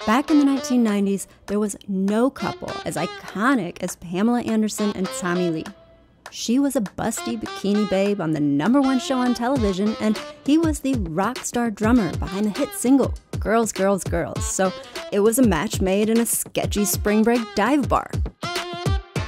Back in the 1990s, there was no couple as iconic as Pamela Anderson and Tommy Lee. She was a busty bikini babe on the #1 show on television, and he was the rock star drummer behind the hit single, Girls, Girls, Girls. So it was a match made in a sketchy spring break dive bar.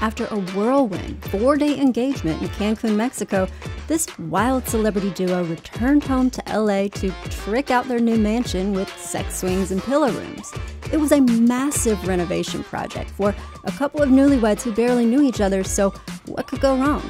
After a whirlwind 4-day engagement in Cancun, Mexico, this wild celebrity duo returned home to LA to trick out their new mansion with sex swings and pillow rooms. It was a massive renovation project for a couple of newlyweds who barely knew each other, so what could go wrong?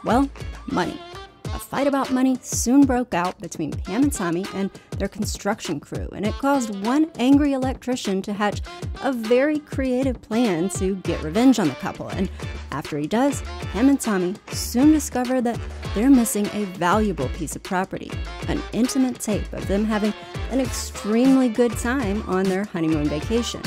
Well, money. A fight about money soon broke out between Pam and Tommy and their construction crew, and it caused one angry electrician to hatch a very creative plan to get revenge on the couple. And after he does, Pam and Tommy soon discover that they're missing a valuable piece of property, an intimate tape of them having an extremely good time on their honeymoon vacation.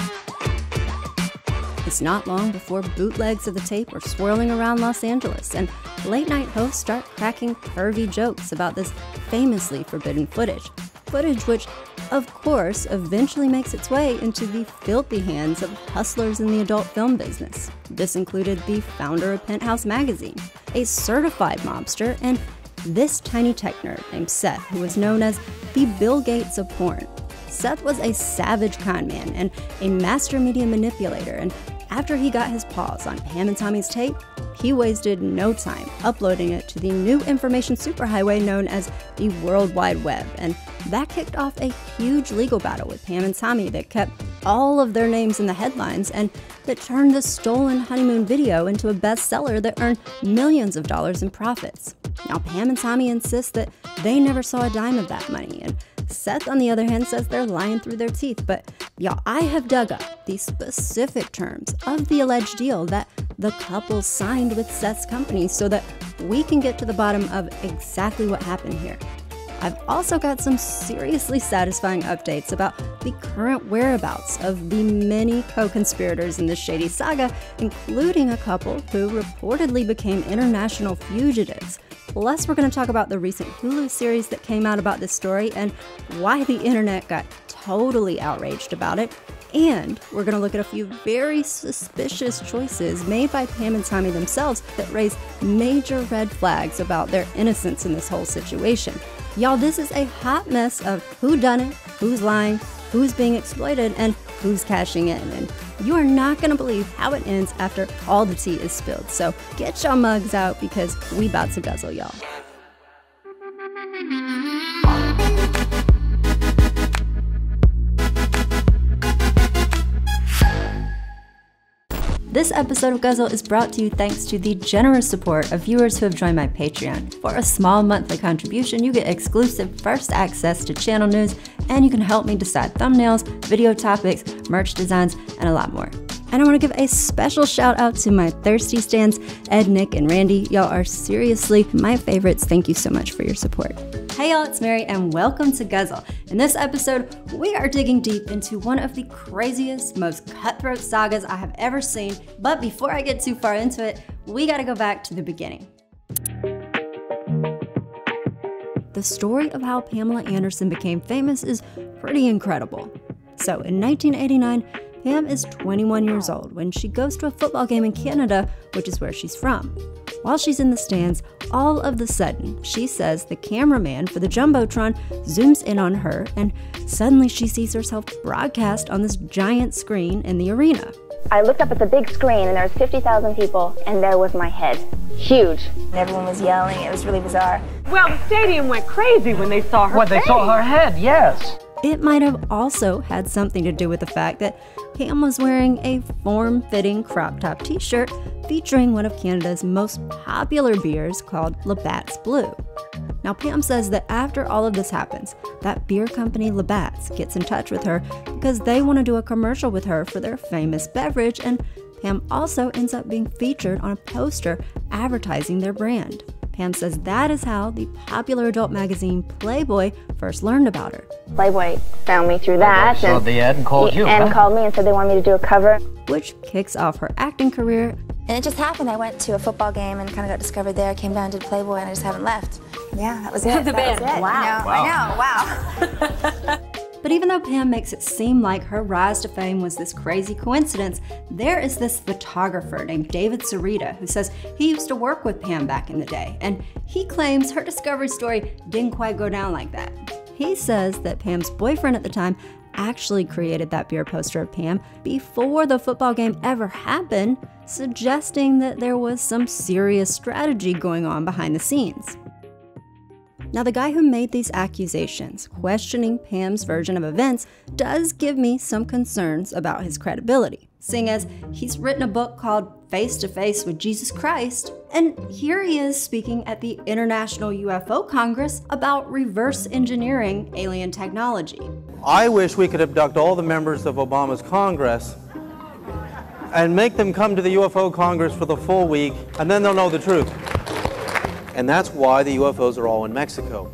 It's not long before bootlegs of the tape are swirling around Los Angeles, and late-night hosts start cracking pervy jokes about this famously forbidden footage. Footage which, of course, eventually makes its way into the filthy hands of hustlers in the adult film business. This included the founder of Penthouse magazine, a certified mobster, and this tiny tech nerd named Seth, who was known as the Bill Gates of porn. Seth was a savage conman and a master media manipulator, and after he got his paws on Pam and Tommy's tape, he wasted no time uploading it to the new information superhighway known as the World Wide Web, and that kicked off a huge legal battle with Pam and Tommy that kept all of their names in the headlines and that turned the stolen honeymoon video into a bestseller that earned millions of dollars in profits. Now, Pam and Tommy insist that they never saw a dime of that money, and Seth, on the other hand, says they're lying through their teeth. But y'all, I have dug up the specific terms of the alleged deal that the couple signed with Seth's company so that we can get to the bottom of exactly what happened here. I've also got some seriously satisfying updates about the current whereabouts of the many co-conspirators in this shady saga, including a couple who reportedly became international fugitives. Plus, we're going to talk about the recent Hulu series that came out about this story and why the internet got totally outraged about it. And we're going to look at a few very suspicious choices made by Pam and Tommy themselves that raise major red flags about their innocence in this whole situation. Y'all, this is a hot mess of who done it, who's lying, who's being exploited, and who's cashing in. And you are not going to believe how it ends after all the tea is spilled. So get your mugs out because we about to guzzle, y'all. This episode of Guzzle is brought to you thanks to the generous support of viewers who have joined my Patreon. For a small monthly contribution, you get exclusive first access to channel news, and you can help me decide thumbnails, video topics, merch designs, and a lot more. And I want to give a special shout out to my thirsty stans, Ed, Nick, and Randy. Y'all are seriously my favorites. Thank you so much for your support. Hey y'all, it's Mary and welcome to Guzzle. In this episode, we are digging deep into one of the craziest, most cutthroat sagas I have ever seen. But before I get too far into it, we gotta go back to the beginning. The story of how Pamela Anderson became famous is pretty incredible. So in 1989, Pam is 21 years old when she goes to a football game in Canada, which is where she's from. While she's in the stands, all of a sudden, she says the cameraman for the Jumbotron zooms in on her, and suddenly she sees herself broadcast on this giant screen in the arena. I looked up at the big screen and there was 50,000 people, and there was my head. Huge. Everyone was yelling. It was really bizarre. Well, the stadium went crazy when they saw her face. They saw her head, yes. It might have also had something to do with the fact that Pam was wearing a form-fitting crop top t-shirt featuring one of Canada's most popular beers called Labatt's Blue. Now, Pam says that after all of this happens, that beer company Labatt's gets in touch with her because they want to do a commercial with her for their famous beverage, and Pam also ends up being featured on a poster advertising their brand. Pam says that is how the popular adult magazine Playboy first learned about her. Playboy found me through that. Saw the ad and called you, And called me and said they wanted me to do a cover. Which kicks off her acting career. And it just happened. I went to a football game and kind of got discovered there. Came down, did Playboy, and I just haven't left. Yeah, that was it. The band. Wow. I know, wow. But even though Pam makes it seem like her rise to fame was this crazy coincidence, there is this photographer named David Sarita who says he used to work with Pam back in the day, and he claims her discovery story didn't quite go down like that. He says that Pam's boyfriend at the time actually created that beer poster of Pam before the football game ever happened, suggesting that there was some serious strategy going on behind the scenes. Now, the guy who made these accusations, questioning Pam's version of events, does give me some concerns about his credibility, seeing as he's written a book called Face to Face with Jesus Christ, and here he is speaking at the International UFO Congress about reverse engineering alien technology. I wish we could abduct all the members of Obama's Congress and make them come to the UFO Congress for the full week, and then they'll know the truth. And that's why the UFOs are all in Mexico.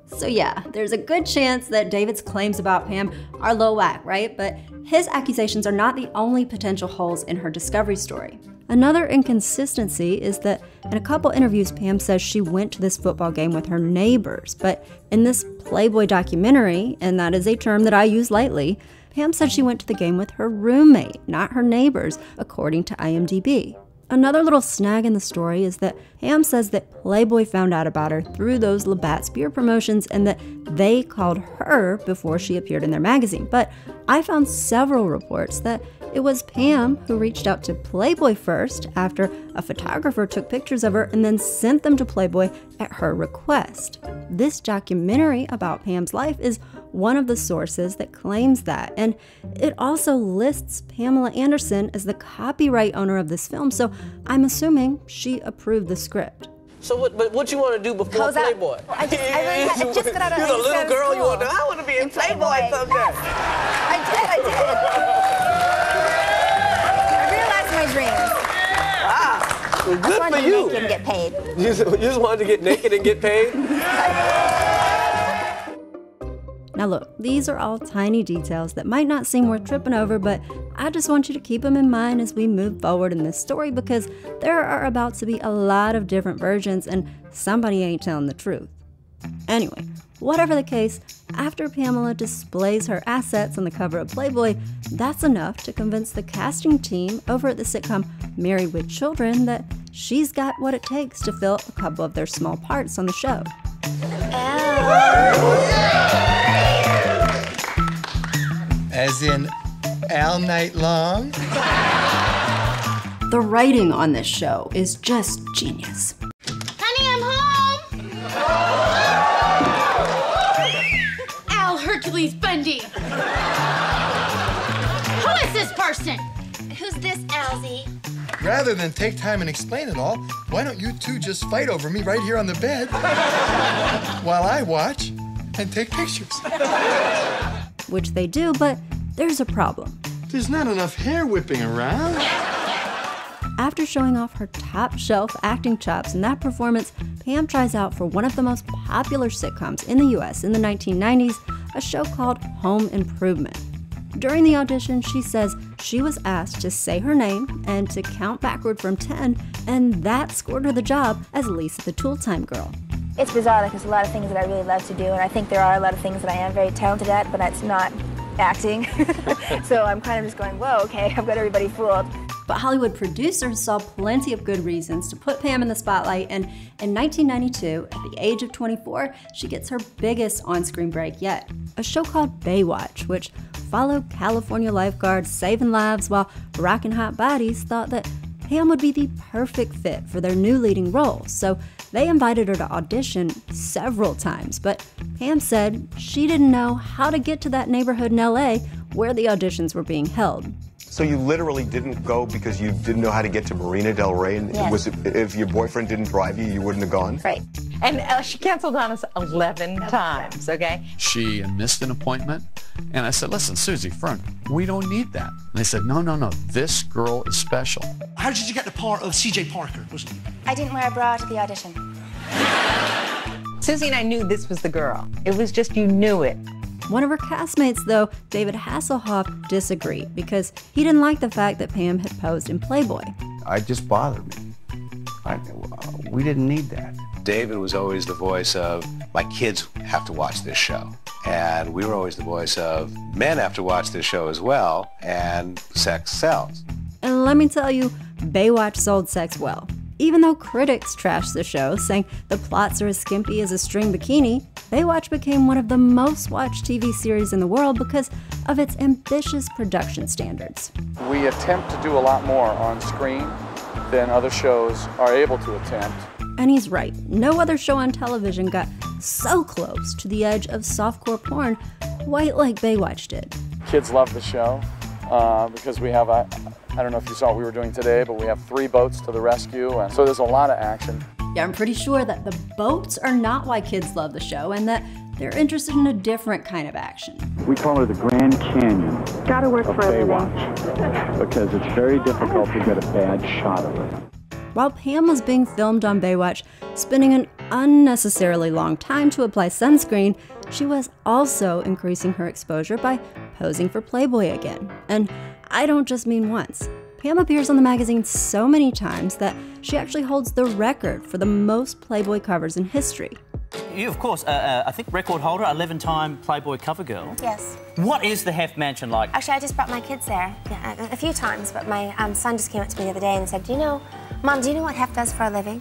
So yeah, there's a good chance that David's claims about Pam are low whack, right? But his accusations are not the only potential holes in her discovery story. Another inconsistency is that in a couple interviews, Pam says she went to this football game with her neighbors. But in this Playboy documentary, and that is a term that I use lightly, Pam said she went to the game with her roommate, not her neighbors, according to IMDb. Another little snag in the story is that Pam says that Playboy found out about her through those Labatt's beer promotions and that they called her before she appeared in their magazine. But I found several reports that it was Pam who reached out to Playboy first after a photographer took pictures of her and then sent them to Playboy at her request. This documentary about Pam's life is one of the sources that claims that, and it also lists Pamela Anderson as the copyright owner of this film, so I'm assuming she approved the script. So what you want to do before Playboy? I just got out of You're a little girl, you want to, I want to be in Playboy someday. I did. I realized my dreams. Wow, well, good I for wanted you. to make it and get paid. You just wanted to get naked and get paid? Now look, these are all tiny details that might not seem worth tripping over, but I just want you to keep them in mind as we move forward in this story because there are about to be a lot of different versions and somebody ain't telling the truth. Anyway, whatever the case, after Pamela displays her assets on the cover of Playboy, that's enough to convince the casting team over at the sitcom Married with Children that she's got what it takes to fill a couple of their small parts on the show. As in, all night long? The writing on this show is just genius. Honey, I'm home! Al Hercules Bundy! Who is this person? Who's this, Alzy? Rather than take time and explain it all, why don't you two just fight over me right here on the bed while I watch and take pictures? Which they do, but there's a problem. There's not enough hair whipping around. After showing off her top-shelf acting chops in that performance, Pam tries out for one of the most popular sitcoms in the US in the 1990s, a show called Home Improvement. During the audition, she says she was asked to say her name and to count backward from 10, and that scored her the job as Lisa the Tool Time Girl. It's bizarre, like there's a lot of things that I really love to do, and I think there are a lot of things that I am very talented at, but it's not acting. So I'm kind of just going, whoa, okay, I've got everybody fooled. But Hollywood producers saw plenty of good reasons to put Pam in the spotlight, and in 1992, at the age of 24, she gets her biggest on-screen break yet. A show called Baywatch, which followed California lifeguards saving lives while rocking hot bodies, thought that Pam would be the perfect fit for their new leading role, so they invited her to audition several times, but Pam said she didn't know how to get to that neighborhood in LA where the auditions were being held. So you literally didn't go because you didn't know how to get to Marina Del Rey, and Yes. if your boyfriend didn't drive you, you wouldn't have gone? Right. And she canceled on us 11 times, okay? She missed an appointment, and I said, listen, Susie, Fern, we don't need that. And they said, no, this girl is special. How did you get the part of C.J. Parker? I didn't wear a bra to the audition. Susie and I knew this was the girl. It was just you knew it. One of her castmates, though, David Hasselhoff, disagreed because he didn't like the fact that Pam had posed in Playboy. It just bothered me. We didn't need that. David was always the voice of, my kids have to watch this show. And we were always the voice of men have to watch this show as well, and sex sells. And let me tell you, Baywatch sold sex well. Even though critics trashed the show, saying the plots are as skimpy as a string bikini, Baywatch became one of the most watched TV series in the world because of its ambitious production standards. We attempt to do a lot more on screen than other shows are able to attempt. And he's right. No other show on television got so close to the edge of softcore porn quite like Baywatch did. Kids love the show because we have, I don't know if you saw what we were doing today, but we have 3 boats to the rescue, and so there's a lot of action. Yeah, I'm pretty sure that the boats are not why kids love the show and that they're interested in a different kind of action. We call her the Grand Canyon Gotta work of for a living. Baywatch because it's very difficult to get a bad shot of her. While Pam was being filmed on Baywatch, spending an unnecessarily long time to apply sunscreen, she was also increasing her exposure by posing for Playboy again. And I don't just mean once. Pam appears on the magazine so many times that she actually holds the record for the most Playboy covers in history. You, of course, I think record holder, 11-time Playboy cover girl. Yes. What is the Heft Mansion like? Actually, I just brought my kids there a few times, but my son just came up to me the other day and said, Mom, do you know what Heft does for a living?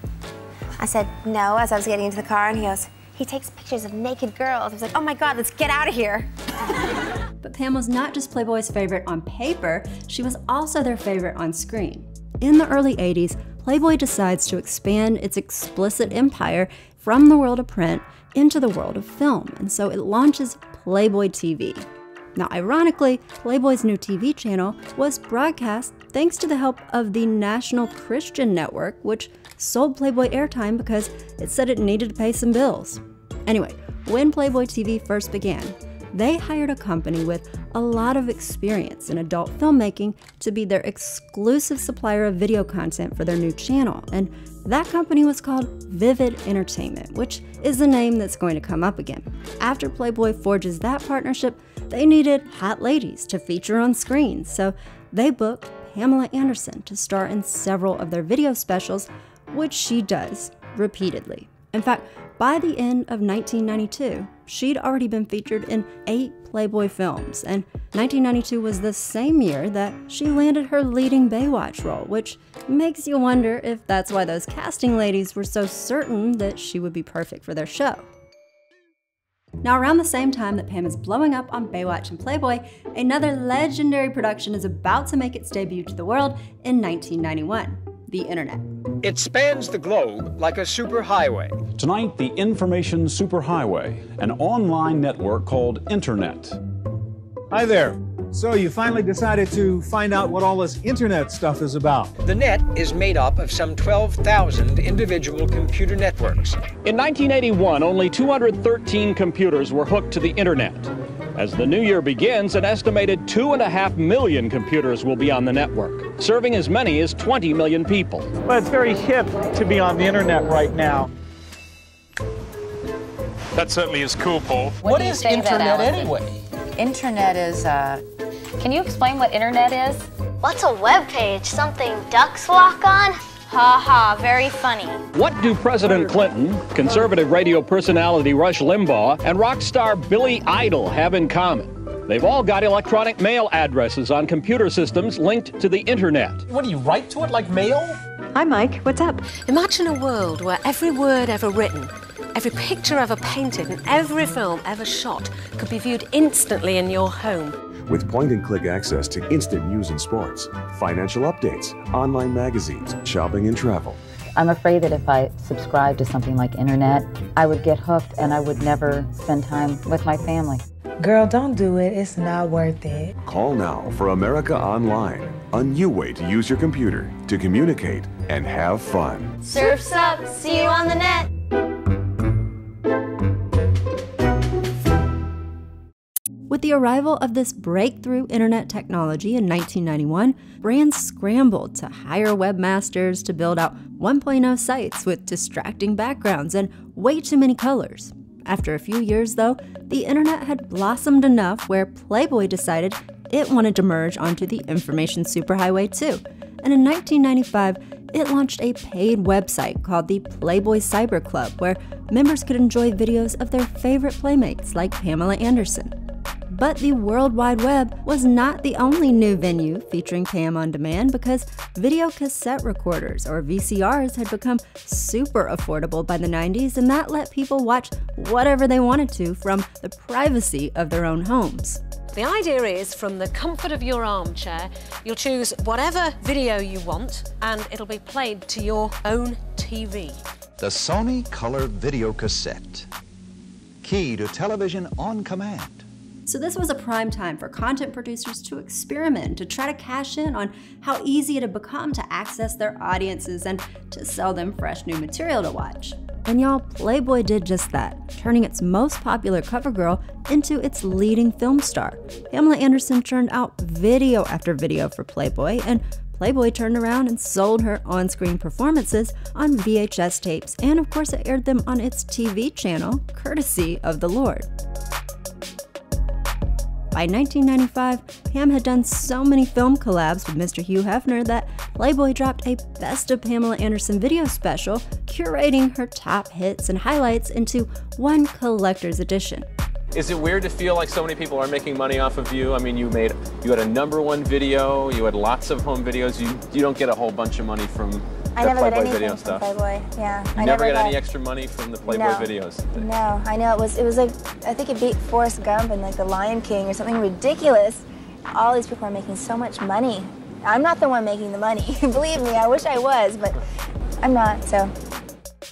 I said, no, as I was getting into the car, and he goes, he takes pictures of naked girls. I was like, oh my God, let's get out of here. But Pam was not just Playboy's favorite on paper, she was also their favorite on screen. In the early 80s, Playboy decides to expand its explicit empire from the world of print into the world of film, and so it launches Playboy TV. Now, ironically, Playboy's new TV channel was broadcast thanks to the help of the National Christian Network, which sold Playboy airtime because it said it needed to pay some bills. Anyway, when Playboy TV first began, they hired a company with a lot of experience in adult filmmaking to be their exclusive supplier of video content for their new channel, and that company was called Vivid Entertainment, which is the name that's going to come up again. After Playboy forges that partnership, they needed hot ladies to feature on screen, so they booked Pamela Anderson to star in several of their video specials, which she does repeatedly. In fact, by the end of 1992, she'd already been featured in 8 Playboy films, and 1992 was the same year that she landed her leading Baywatch role, which makes you wonder if that's why those casting ladies were so certain that she would be perfect for their show. Now, around the same time that Pam is blowing up on Baywatch and Playboy, another legendary production is about to make its debut to the world in 1991, the Internet. It spans the globe like a superhighway. Tonight, the Information Superhighway, an online network called Internet. Hi there. So you finally decided to find out what all this internet stuff is about. The net is made up of some 12,000 individual computer networks. In 1981, only 213 computers were hooked to the internet. As the new year begins, an estimated 2.5 million computers will be on the network, serving as many as 20 million people. Well, it's very hip to be on the internet right now. That certainly is cool, Paul. What is internet anyway? Internet is, Can you explain what internet is? What's a web page? Something ducks walk on? Ha ha, very funny. What do President Clinton, conservative radio personality Rush Limbaugh, and rock star Billy Idol have in common? They've all got electronic mail addresses on computer systems linked to the internet. What do you write to it like mail? Hi, Mike. What's up? Imagine a world where every word ever written, every picture ever painted, and every film ever shot could be viewed instantly in your home. With point-and-click access to instant news and sports, financial updates, online magazines, shopping and travel. I'm afraid that if I subscribed to something like internet, I would get hooked and I would never spend time with my family. Girl, don't do it. It's not worth it. Call now for America Online, a new way to use your computer to communicate and have fun. Surf's up. See you on the net. With the arrival of this breakthrough internet technology in 1991, brands scrambled to hire webmasters to build out 1.0 sites with distracting backgrounds and way too many colors. After a few years, though, the internet had blossomed enough where Playboy decided it wanted to merge onto the information superhighway too. And in 1995, it launched a paid website called the Playboy Cyber Club, where members could enjoy videos of their favorite playmates like Pamela Anderson. But the World Wide Web was not the only new venue featuring Pam on demand, because video cassette recorders, or VCRs, had become super affordable by the 90s, and that let people watch whatever they wanted to from the privacy of their own homes. The idea is, from the comfort of your armchair, you'll choose whatever video you want and it'll be played to your own TV. The Sony Color Video Cassette. Key to television on command. So this was a prime time for content producers to experiment, to try to cash in on how easy it had become to access their audiences and to sell them fresh new material to watch. And y'all, Playboy did just that, turning its most popular cover girl into its leading film star. Pamela Anderson churned out video after video for Playboy, and Playboy turned around and sold her on-screen performances on VHS tapes, and of course it aired them on its TV channel, courtesy of the Lord. By 1995, Pam had done so many film collabs with Mr. Hugh Hefner that Playboy dropped a Best of Pamela Anderson video special, curating her top hits and highlights into one collector's edition. Is it weird to feel like so many people are making money off of you? I mean, you had a #1 video, you had lots of home videos, you don't get a whole bunch of money from I never Playboy got anything video from stuff. Playboy. Yeah, You never got any extra money from the Playboy videos? No, I know it was like, I think it beat Forrest Gump and like The Lion King or something ridiculous. All these people are making so much money. I'm not the one making the money. Believe me, I wish I was, but I'm not, so.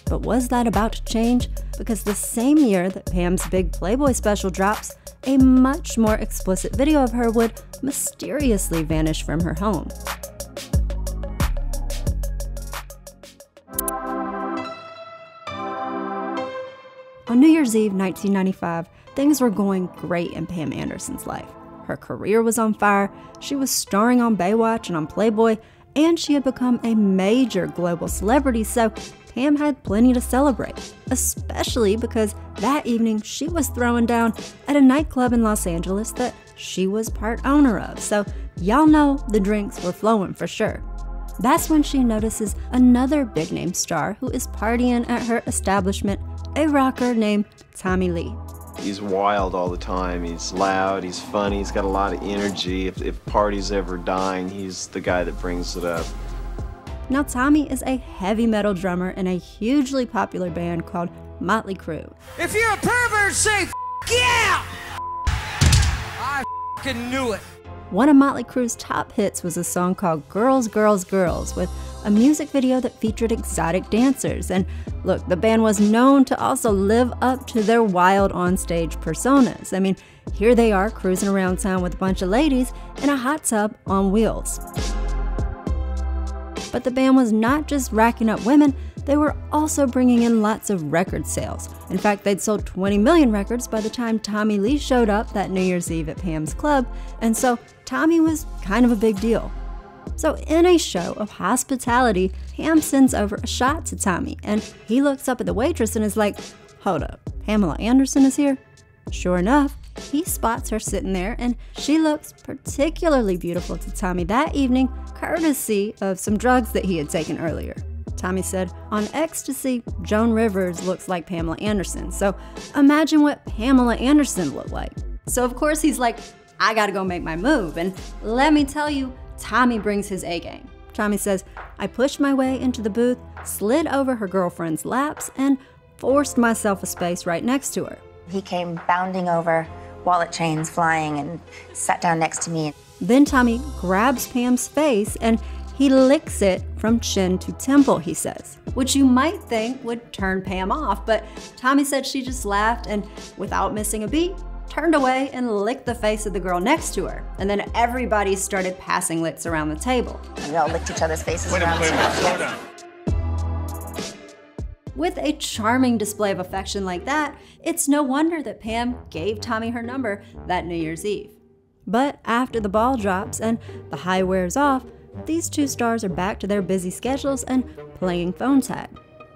But was that about to change? Because the same year that Pam's big Playboy special drops, a much more explicit video of her would mysteriously vanish from her home. On New Year's Eve 1995, things were going great in Pam Anderson's life. Her career was on fire, she was starring on Baywatch and on Playboy, and she had become a major global celebrity, so Pam had plenty to celebrate, especially because that evening she was throwing down at a nightclub in Los Angeles that she was part owner of, so y'all know the drinks were flowing for sure. That's when she notices another big-name star who is partying at her establishment, a rocker named Tommy Lee. He's wild all the time. He's loud, he's funny, he's got a lot of energy. If party's ever dying, he's the guy that brings it up. Now, Tommy is a heavy metal drummer in a hugely popular band called Motley Crue. If you're a pervert, say F yeah! I f***ing knew it. One of Motley Crue's top hits was a song called Girls, Girls, Girls, with a music video that featured exotic dancers. And look, the band was known to also live up to their wild onstage personas. I mean, here they are cruising around town with a bunch of ladies in a hot tub on wheels. But the band was not just racking up women, they were also bringing in lots of record sales. In fact, they'd sold 20 million records by the time Tommy Lee showed up that New Year's Eve at Pam's club, and so Tommy was kind of a big deal. So in a show of hospitality, Pam sends over a shot to Tommy, and he looks up at the waitress and is like, "Hold up, Pamela Anderson is here?" Sure enough, he spots her sitting there, and she looks particularly beautiful to Tommy that evening, courtesy of some drugs that he had taken earlier. Tommy said, "On ecstasy, Joan Rivers looks like Pamela Anderson, so imagine what Pamela Anderson looked like." So of course he's like, "I gotta go make my move," and let me tell you, Tommy brings his A-game. Tommy says, "I pushed my way into the booth, slid over her girlfriend's laps, and forced myself a space right next to her." He came bounding over, wallet chains flying, and sat down next to me. Then Tommy grabs Pam's face and he licks it from chin to temple, he says, which you might think would turn Pam off, but Tommy said she just laughed and, without missing a beat, turned away and licked the face of the girl next to her. And then everybody started passing licks around the table. We all licked each other's faces Wait a around. minute, slow down. With a charming display of affection like that, it's no wonder that Pam gave Tommy her number that New Year's Eve. But after the ball drops and the high wears off, these two stars are back to their busy schedules and playing phone tag.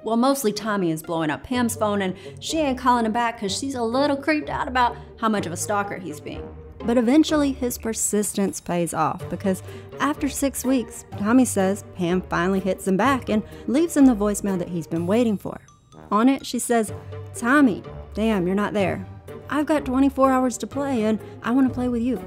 Well, mostly Tommy is blowing up Pam's phone, and she ain't calling him back because she's a little creeped out about how much of a stalker he's being. But eventually, his persistence pays off because after 6 weeks, Tommy says Pam finally hits him back and leaves him the voicemail that he's been waiting for. On it, she says, "Tommy, damn, you're not there. I've got 24 hours to play and I want to play with you."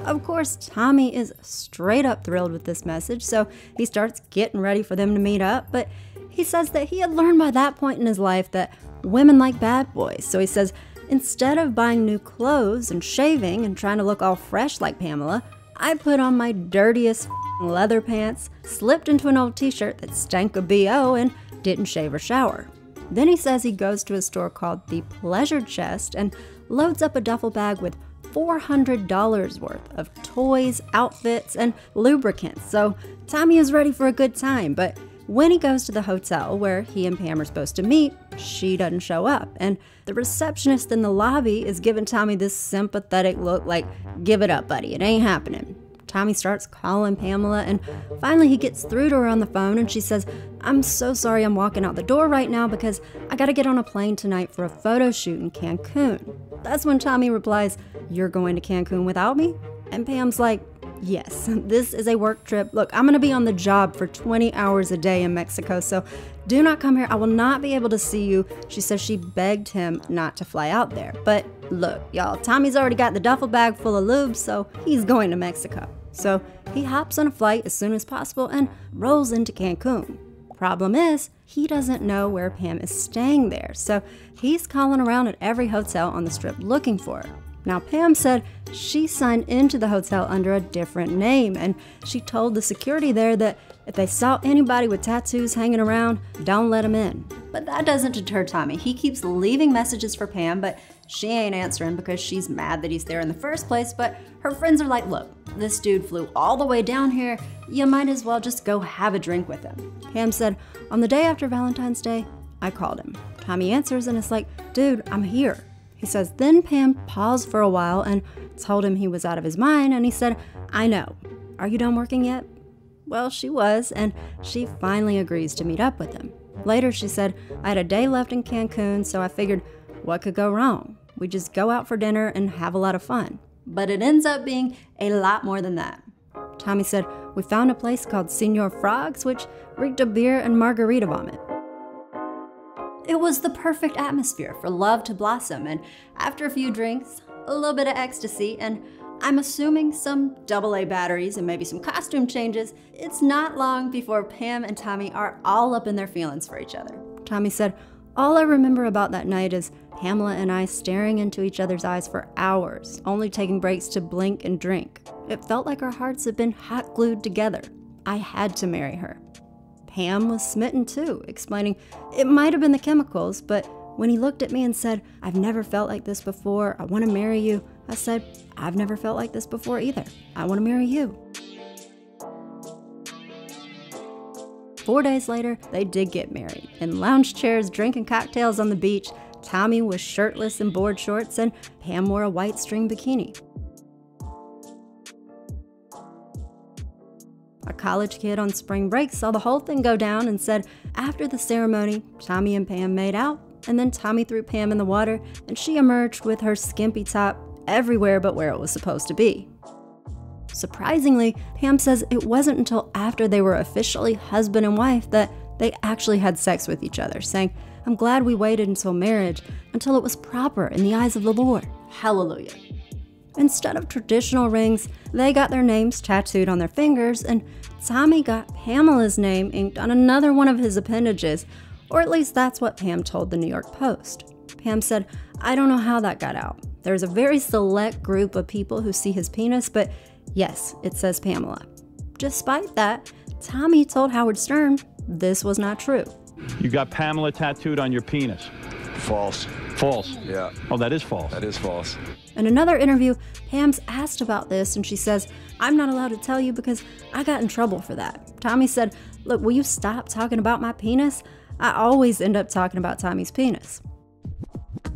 Of course, Tommy is straight up thrilled with this message, so he starts getting ready for them to meet up, but he says that he had learned by that point in his life that women like bad boys. So he says, instead of buying new clothes and shaving and trying to look all fresh like Pamela, I put on my dirtiest leather pants, slipped into an old t-shirt that stank of BO, and didn't shave or shower. Then he says he goes to a store called the Pleasure Chest and loads up a duffel bag with $400 worth of toys, outfits, and lubricants. So Tommy is ready for a good time, but when he goes to the hotel where he and Pam are supposed to meet, she doesn't show up, and the receptionist in the lobby is giving Tommy this sympathetic look like, "Give it up, buddy, it ain't happening." Tommy starts calling Pamela, and finally he gets through to her on the phone, and she says, "I'm so sorry I'm walking out the door right now because I gotta get on a plane tonight for a photo shoot in Cancun." That's when Tommy replies, "You're going to Cancun without me?" And Pam's like, "Yes, this is a work trip. Look, I'm gonna be on the job for 20 hours a day in Mexico, so do not come here. I will not be able to see you." She says she begged him not to fly out there. But look, y'all, Tommy's already got the duffel bag full of lube, so he's going to Mexico. So he hops on a flight as soon as possible and rolls into Cancun. Problem is, he doesn't know where Pam is staying there, so he's calling around at every hotel on the strip looking for her. Now, Pam said she signed into the hotel under a different name, and she told the security there that if they saw anybody with tattoos hanging around, don't let them in. But that doesn't deter Tommy. He keeps leaving messages for Pam, but she ain't answering because she's mad that he's there in the first place. But her friends are like, "Look, this dude flew all the way down here. You might as well just go have a drink with him." Pam said, "On the day after Valentine's Day, I called him." Tommy answers and it's like, "Dude, I'm here." He says, then Pam paused for a while and told him he was out of his mind, and he said, "I know. Are you done working yet?" Well, she was, and she finally agrees to meet up with him. Later, she said, "I had a day left in Cancun, so I figured, what could go wrong? We just go out for dinner and have a lot of fun." But it ends up being a lot more than that. Tommy said, "We found a place called Senor Frog's, which reeked of beer and margarita vomit." It was the perfect atmosphere for love to blossom, and after a few drinks, a little bit of ecstasy, and I'm assuming some AA batteries and maybe some costume changes, it's not long before Pam and Tommy are all up in their feelings for each other. Tommy said, "All I remember about that night is Pamela and I staring into each other's eyes for hours, only taking breaks to blink and drink. It felt like our hearts had been hot glued together. I had to marry her." Pam was smitten too, explaining, "It might have been the chemicals, but when he looked at me and said, 'I've never felt like this before, I want to marry you,' I said, 'I've never felt like this before either. I want to marry you.'" 4 days later, they did get married. In lounge chairs, drinking cocktails on the beach, Tommy was shirtless in board shorts, and Pam wore a white string bikini. A college kid on spring break saw the whole thing go down and said after the ceremony, Tommy and Pam made out, and then Tommy threw Pam in the water, and she emerged with her skimpy top everywhere but where it was supposed to be. Surprisingly, Pam says it wasn't until after they were officially husband and wife that they actually had sex with each other, saying, "I'm glad we waited until marriage, until it was proper in the eyes of the Lord. Hallelujah." Instead of traditional rings, they got their names tattooed on their fingers, and Tommy got Pamela's name inked on another one of his appendages, or at least that's what Pam told the New York Post. Pam said, "I don't know how that got out. There's a very select group of people who see his penis, but yes, it says Pamela." Despite that, Tommy told Howard Stern this was not true. You got Pamela tattooed on your penis. False. False? Yeah. Oh, that is false. That is false. In another interview, Pam's asked about this, and she says, "I'm not allowed to tell you because I got in trouble for that." Tommy said, "Look, will you stop talking about my penis? I always end up talking about Tommy's penis."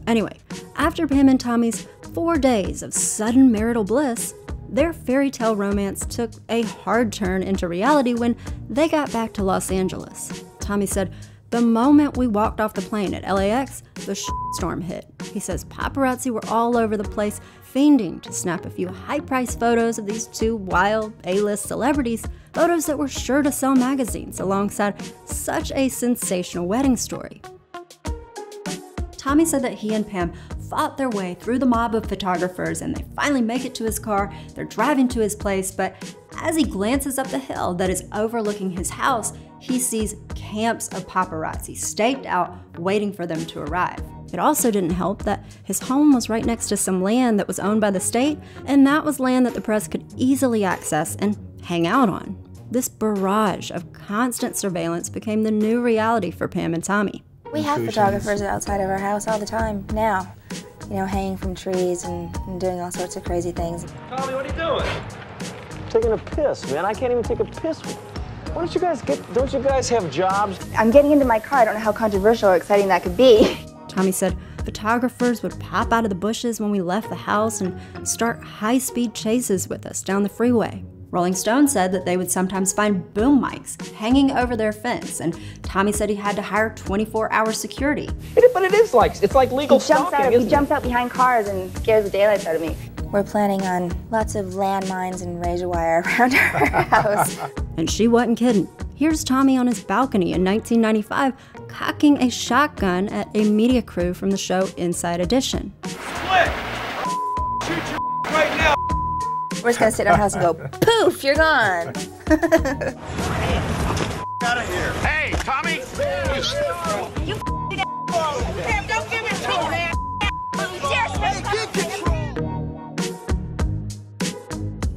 Anyway, after Pam and Tommy's 4 days of sudden marital bliss, their fairy tale romance took a hard turn into reality when they got back to Los Angeles. Tommy said, "The moment we walked off the plane at LAX, the storm hit." He says paparazzi were all over the place, fiending to snap a few high-priced photos of these two wild A-list celebrities, photos that were sure to sell magazines alongside such a sensational wedding story. Tommy said that he and Pam fought their way through the mob of photographers and they finally make it to his car. They're driving to his place, but as he glances up the hill that is overlooking his house, he sees camps of paparazzi staked out waiting for them to arrive. It also didn't help that his home was right next to some land that was owned by the state, and that was land that the press could easily access and hang out on. This barrage of constant surveillance became the new reality for Pam and Tommy. We have photographers outside of our house all the time now, you know, hanging from trees and doing all sorts of crazy things. Tommy, what are you doing? Taking a piss, man. I can't even take a piss. Why don't you guys have jobs? I'm getting into my car. I don't know how controversial or exciting that could be. Tommy said photographers would pop out of the bushes when we left the house and start high-speed chases with us down the freeway. Rolling Stone said that they would sometimes find boom mics hanging over their fence, and Tommy said he had to hire 24-hour security. But it's like legal stalking, He jumps out behind cars and scares the daylights out of me. We're planning on lots of landmines and razor wire around our house. And she wasn't kidding. Here's Tommy on his balcony in 1995, cocking a shotgun at a media crew from the show Inside Edition. Split! Shoot your right now! We're just gonna sit in our house and go, poof, you're gone. Out of here. Hey, Tommy! You Pam, don't give me trouble, man!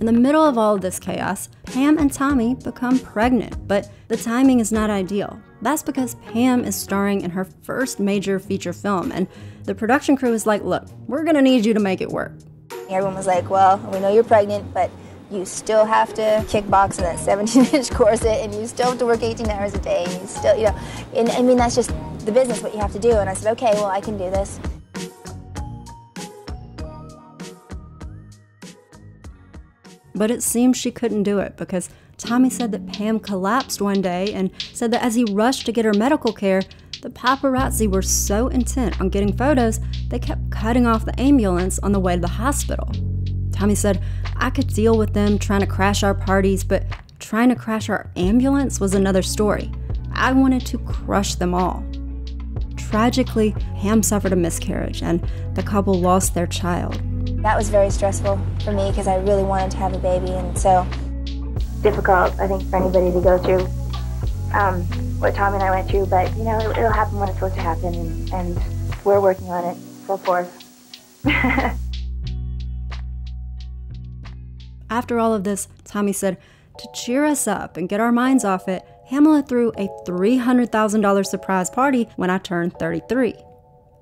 In the middle of all of this chaos, Pam and Tommy become pregnant, but the timing is not ideal. That's because Pam is starring in her first major feature film, and the production crew is like, look, we're gonna need you to make it work. Everyone was like, well, we know you're pregnant, but you still have to kickbox in that 17-inch corset, and you still have to work 18 hours a day, and you still, you know, and I mean, that's just the business, what you have to do. And I said, okay, well, I can do this. But it seemed she couldn't do it because Tommy said that Pam collapsed one day and said that as he rushed to get her medical care, the paparazzi were so intent on getting photos, they kept cutting off the ambulance on the way to the hospital. Tommy said, I could deal with them trying to crash our parties, but trying to crash our ambulance was another story. I wanted to crush them all. Tragically, Pam suffered a miscarriage and the couple lost their child. That was very stressful for me because I really wanted to have a baby, and so difficult, I think, for anybody to go through what Tommy and I went through, but you know, it'll happen when it's supposed to happen, and we're working on it full force. After all of this, Tommy said, to cheer us up and get our minds off it, Pamela threw a $300,000 surprise party when I turned 33.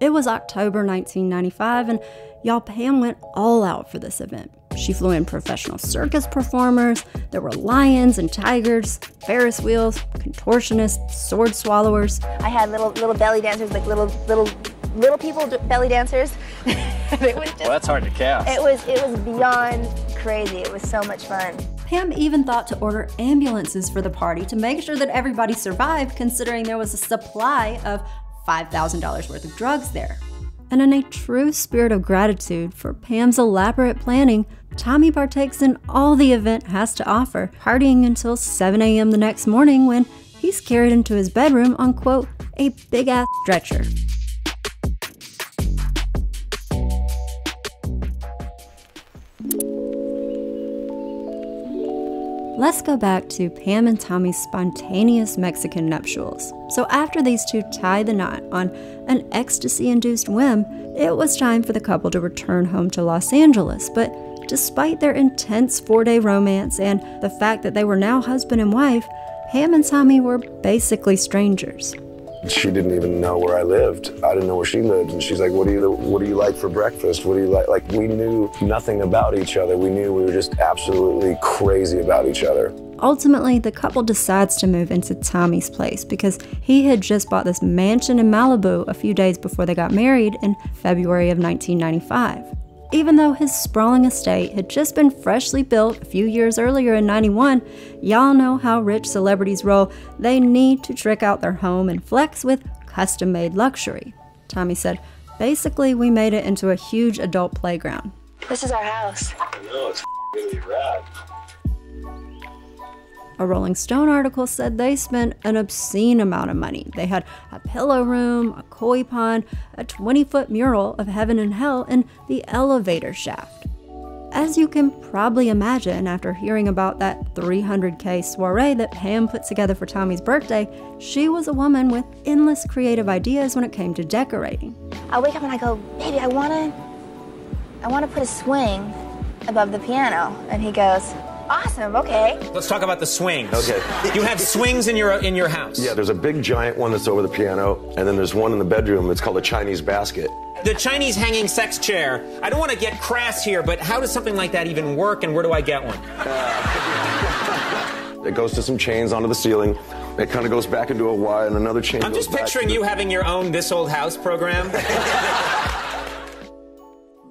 It was October 1995, and y'all, Pam went all out for this event. She flew in professional circus performers. There were lions and tigers, Ferris wheels, contortionists, sword swallowers. I had little belly dancers, like little people belly dancers. It was just, well, that's hard to cast. It was beyond crazy. It was so much fun. Pam even thought to order ambulances for the party to make sure that everybody survived, considering there was a supply of $5,000 worth of drugs there. And in a true spirit of gratitude for Pam's elaborate planning, Tommy partakes in all the event has to offer, partying until 7 a.m. the next morning when he's carried into his bedroom on, quote, a big-ass stretcher. Let's go back to Pam and Tommy's spontaneous Mexican nuptials. So after these two tied the knot on an ecstasy-induced whim, it was time for the couple to return home to Los Angeles. But despite their intense 4-day romance and the fact that they were now husband and wife, Pam and Tommy were basically strangers. She didn't even know where I lived. I didn't know where she lived. And she's like, what do you like for breakfast? What do you like? Like, we knew nothing about each other. We knew we were just absolutely crazy about each other. Ultimately, the couple decides to move into Tommy's place because he had just bought this mansion in Malibu a few days before they got married in February of 1995. Even though his sprawling estate had just been freshly built a few years earlier in '91, y'all know how rich celebrities roll. They need to trick out their home and flex with custom-made luxury. Tommy said, basically, we made it into a huge adult playground. This is our house. I know, it's really rad. A Rolling Stone article said they spent an obscene amount of money. They had a pillow room, a koi pond, a 20-foot mural of heaven and hell, and the elevator shaft. As you can probably imagine, after hearing about that $300K soiree that Pam put together for Tommy's birthday, she was a woman with endless creative ideas when it came to decorating. I wake up and I go, baby, I wanna put a swing above the piano. And he goes, awesome, okay. Let's talk about the swings. Okay. You have swings in your house. Yeah, there's a big giant one that's over the piano, and then there's one in the bedroom that's called a Chinese basket. The Chinese hanging sex chair. I don't want to get crass here, but how does something like that even work, and where do I get one? It goes to some chains onto the ceiling. It kind of goes back into a Y, and another chain I'm goes just picturing you having your own This Old House program.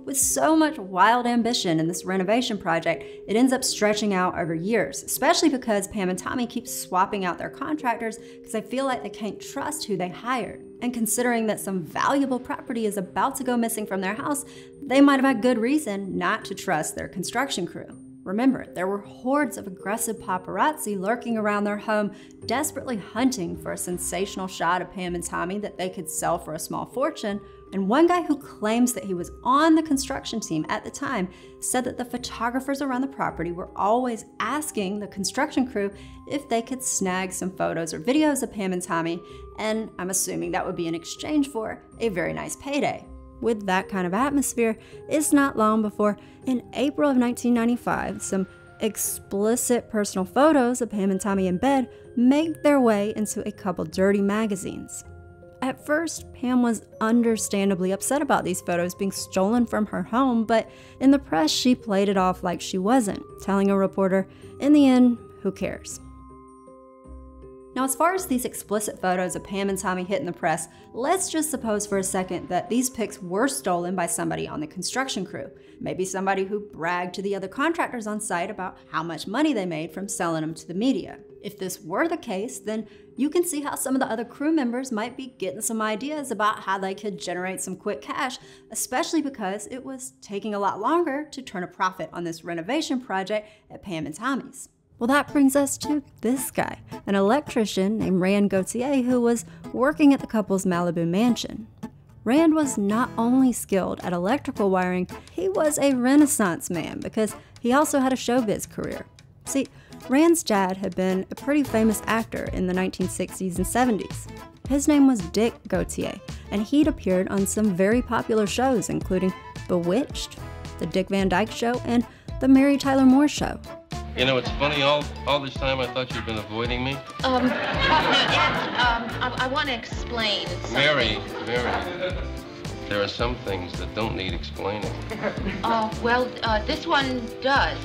With so much wild ambition in this renovation project, it ends up stretching out over years, especially because Pam and Tommy keep swapping out their contractors because they feel like they can't trust who they hired. And considering that some valuable property is about to go missing from their house, they might have had good reason not to trust their construction crew. Remember, there were hordes of aggressive paparazzi lurking around their home, desperately hunting for a sensational shot of Pam and Tommy that they could sell for a small fortune. And one guy who claims that he was on the construction team at the time said that the photographers around the property were always asking the construction crew if they could snag some photos or videos of Pam and Tommy, and I'm assuming that would be in exchange for a very nice payday. With that kind of atmosphere, it's not long before, in April of 1995, some explicit personal photos of Pam and Tommy in bed make their way into a couple dirty magazines. At first, Pam was understandably upset about these photos being stolen from her home, but in the press, she played it off like she wasn't, telling a reporter, in the end, who cares? Now, as far as these explicit photos of Pam and Tommy hitting the press, let's just suppose for a second that these pics were stolen by somebody on the construction crew. Maybe somebody who bragged to the other contractors on site about how much money they made from selling them to the media. If this were the case, then you can see how some of the other crew members might be getting some ideas about how they could generate some quick cash, especially because it was taking a lot longer to turn a profit on this renovation project at Pam and Tommy's. Well, that brings us to this guy, an electrician named Rand Gauthier, who was working at the couple's Malibu mansion. Rand was not only skilled at electrical wiring, he was a Renaissance man because he also had a showbiz career. See, Rand's dad had been a pretty famous actor in the 1960s and 70s. His name was Dick Gauthier, and he'd appeared on some very popular shows, including Bewitched, The Dick Van Dyke Show, and The Mary Tyler Moore Show. You know, it's funny, all this time I thought you'd been avoiding me. I want to explain something. Mary, there are some things that don't need explaining. This one does.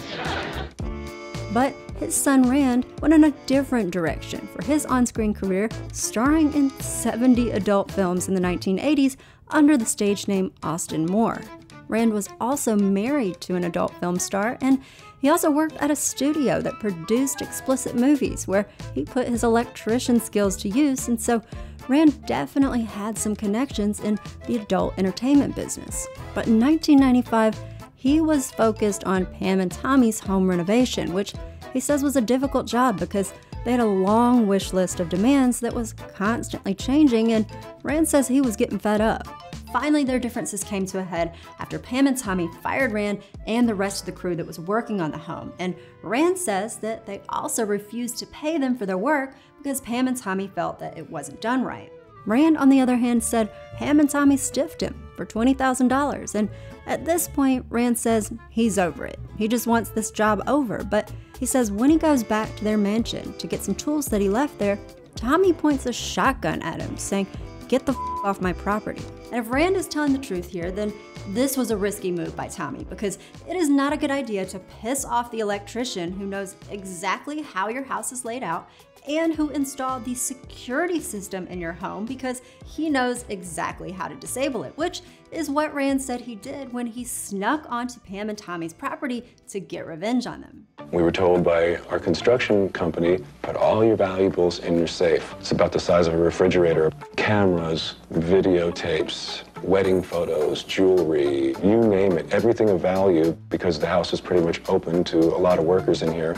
But his son Rand went in a different direction for his on-screen career, starring in 70 adult films in the 1980s under the stage name Austin Moore. Rand was also married to an adult film star, and he also worked at a studio that produced explicit movies where he put his electrician skills to use, and so Rand definitely had some connections in the adult entertainment business. But in 1995, he was focused on Pam and Tommy's home renovation, which he says was a difficult job because they had a long wish list of demands that was constantly changing, and Rand says he was getting fed up. Finally, their differences came to a head after Pam and Tommy fired Rand and the rest of the crew that was working on the home. And Rand says that they also refused to pay them for their work because Pam and Tommy felt that it wasn't done right. Rand, on the other hand, said Pam and Tommy stiffed him for $20,000. And at this point, Rand says he's over it. He just wants this job over. But he says when he goes back to their mansion to get some tools that he left there, Tommy points a shotgun at him, saying, "Get the f off my property." And if Rand is telling the truth here, then this was a risky move by Tommy, because it is not a good idea to piss off the electrician who knows exactly how your house is laid out and who installed the security system in your home, because he knows exactly how to disable it, which is what Rand said he did when he snuck onto Pam and Tommy's property to get revenge on them. We were told by our construction company, put all your valuables in your safe. It's about the size of a refrigerator. Cameras, videotapes, wedding photos, jewelry, you name it, everything of value, because the house is pretty much open to a lot of workers in here.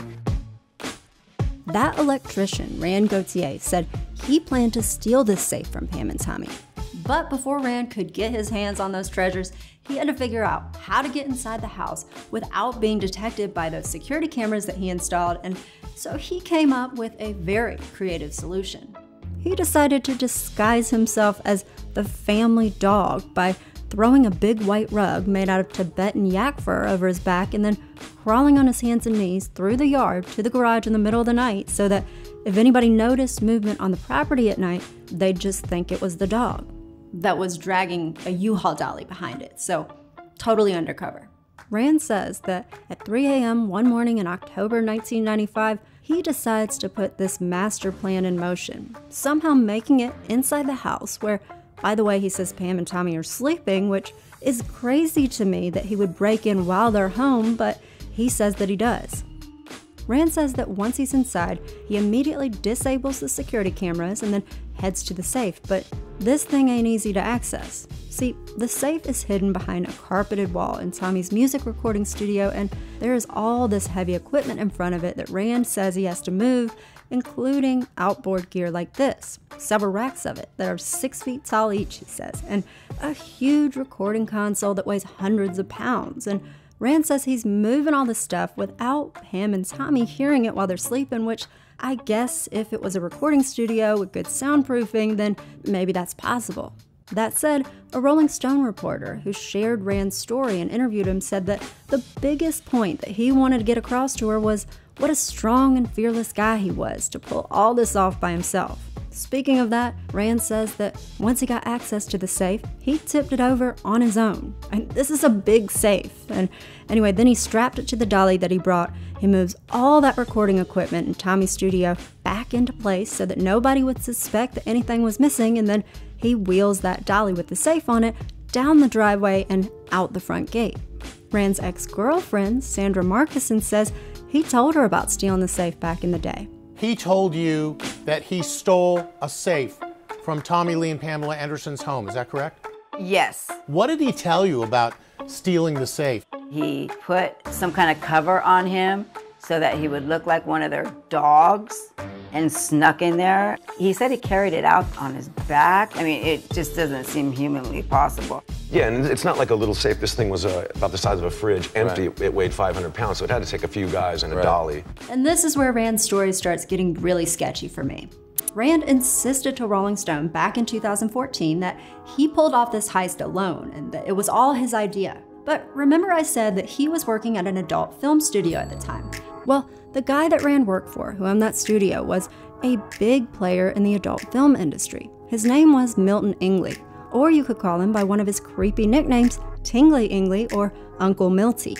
That electrician, Rand Gauthier, said he planned to steal this safe from Pam and Tommy. But before Rand could get his hands on those treasures, he had to figure out how to get inside the house without being detected by those security cameras that he installed, and so he came up with a very creative solution. He decided to disguise himself as the family dog by throwing a big white rug made out of Tibetan yak fur over his back and then crawling on his hands and knees through the yard to the garage in the middle of the night so that if anybody noticed movement on the property at night, they'd just think it was the dog that was dragging a U-Haul dolly behind it, so totally undercover. Rand says that at 3 a.m. one morning in October 1995, he decides to put this master plan in motion, somehow making it inside the house where, by the way, he says Pam and Tommy are sleeping, which is crazy to me that he would break in while they're home, but he says that he does. Rand says that once he's inside, he immediately disables the security cameras and then heads to the safe, but this thing ain't easy to access. See, the safe is hidden behind a carpeted wall in Tommy's music recording studio, and there is all this heavy equipment in front of it that Rand says he has to move, including outboard gear like this, several racks of it that are 6 feet tall each, he says, and a huge recording console that weighs hundreds of pounds. And Rand says he's moving all this stuff without Pam and Tommy hearing it while they're sleeping, which I guess if it was a recording studio with good soundproofing, then maybe that's possible. That said, a Rolling Stone reporter who shared Rand's story and interviewed him said that the biggest point that he wanted to get across to her was what a strong and fearless guy he was to pull all this off by himself. Speaking of that, Rand says that once he got access to the safe, he tipped it over on his own. And this is a big safe. And anyway, then he strapped it to the dolly that he brought. He moves all that recording equipment in Tommy's studio back into place so that nobody would suspect that anything was missing, and then he wheels that dolly with the safe on it down the driveway and out the front gate. Rand's ex-girlfriend, Sandra Markison, says he told her about stealing the safe back in the day. He told you that he stole a safe from Tommy Lee and Pamela Anderson's home, is that correct? Yes. What did he tell you about stealing the safe? He put some kind of cover on him so that he would look like one of their dogs and snuck in there. He said he carried it out on his back. I mean, it just doesn't seem humanly possible. Yeah, and it's not like a little safe. This thing was about the size of a fridge, empty. Right. It weighed 500 pounds, so it had to take a few guys and a dolly. And this is where Rand's story starts getting really sketchy for me. Rand insisted to Rolling Stone back in 2014 that he pulled off this heist alone and that it was all his idea. But remember I said that he was working at an adult film studio at the time? Well, the guy that Rand worked for, who owned that studio, was a big player in the adult film industry. His name was Milton Ingley, or you could call him by one of his creepy nicknames, Tingly Ingley or Uncle Milty.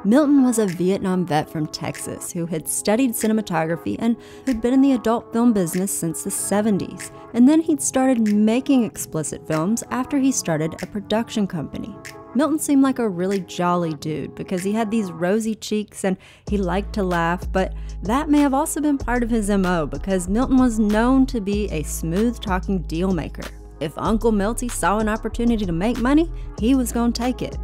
Milton was a Vietnam vet from Texas who had studied cinematography and who'd been in the adult film business since the 70s. And then he'd started making explicit films after he started a production company. Milton seemed like a really jolly dude because he had these rosy cheeks and he liked to laugh, but that may have also been part of his MO because Milton was known to be a smooth-talking deal maker. If Uncle Milty saw an opportunity to make money, he was going to take it.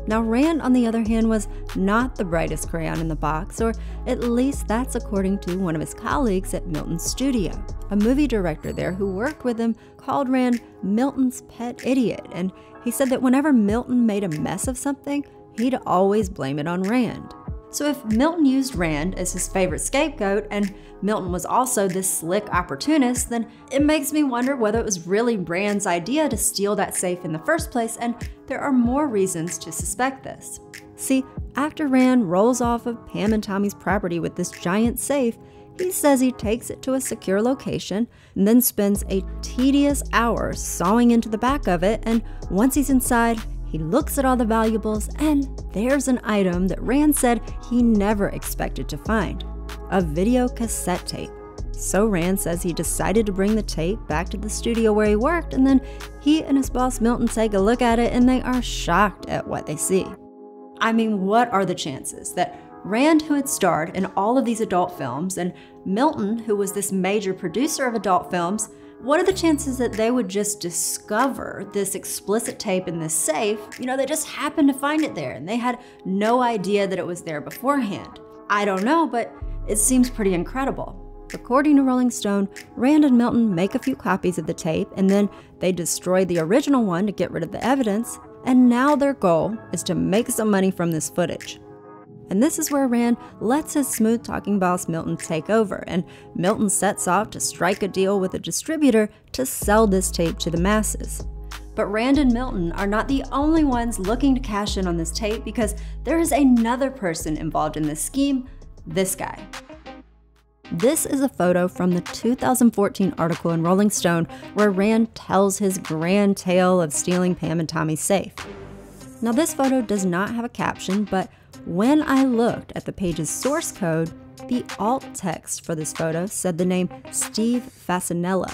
Now Rand, on the other hand, was not the brightest crayon in the box, or at least that's according to one of his colleagues at Milton's studio. A movie director there who worked with him called Rand Milton's pet idiot, and he said that whenever Milton made a mess of something, he'd always blame it on Rand. So if Milton used Rand as his favorite scapegoat, and Milton was also this slick opportunist, then it makes me wonder whether it was really Rand's idea to steal that safe in the first place, and there are more reasons to suspect this. See, after Rand rolls off of Pam and Tommy's property with this giant safe, he says he takes it to a secure location and then spends a tedious hour sawing into the back of it, and once he's inside, he looks at all the valuables and there's an item that Rand said he never expected to find: a video cassette tape. So Rand says he decided to bring the tape back to the studio where he worked, and then he and his boss Milton take a look at it and they are shocked at what they see. I mean, what are the chances that Rand, who had starred in all of these adult films, and Milton, who was this major producer of adult films, what are the chances that they would just discover this explicit tape in this safe? You know, they just happened to find it there and they had no idea that it was there beforehand. I don't know, but it seems pretty incredible. According to Rolling Stone, Rand and Milton make a few copies of the tape and then they destroy the original one to get rid of the evidence, and now their goal is to make some money from this footage. And this is where Rand lets his smooth-talking boss Milton take over, and Milton sets off to strike a deal with a distributor to sell this tape to the masses. But Rand and Milton are not the only ones looking to cash in on this tape, because there is another person involved in this scheme, this guy. This is a photo from the 2014 article in Rolling Stone where Rand tells his grand tale of stealing Pam and Tommy's safe. Now this photo does not have a caption, but when I looked at the page's source code, the alt text for this photo said the name Steve Fasanella.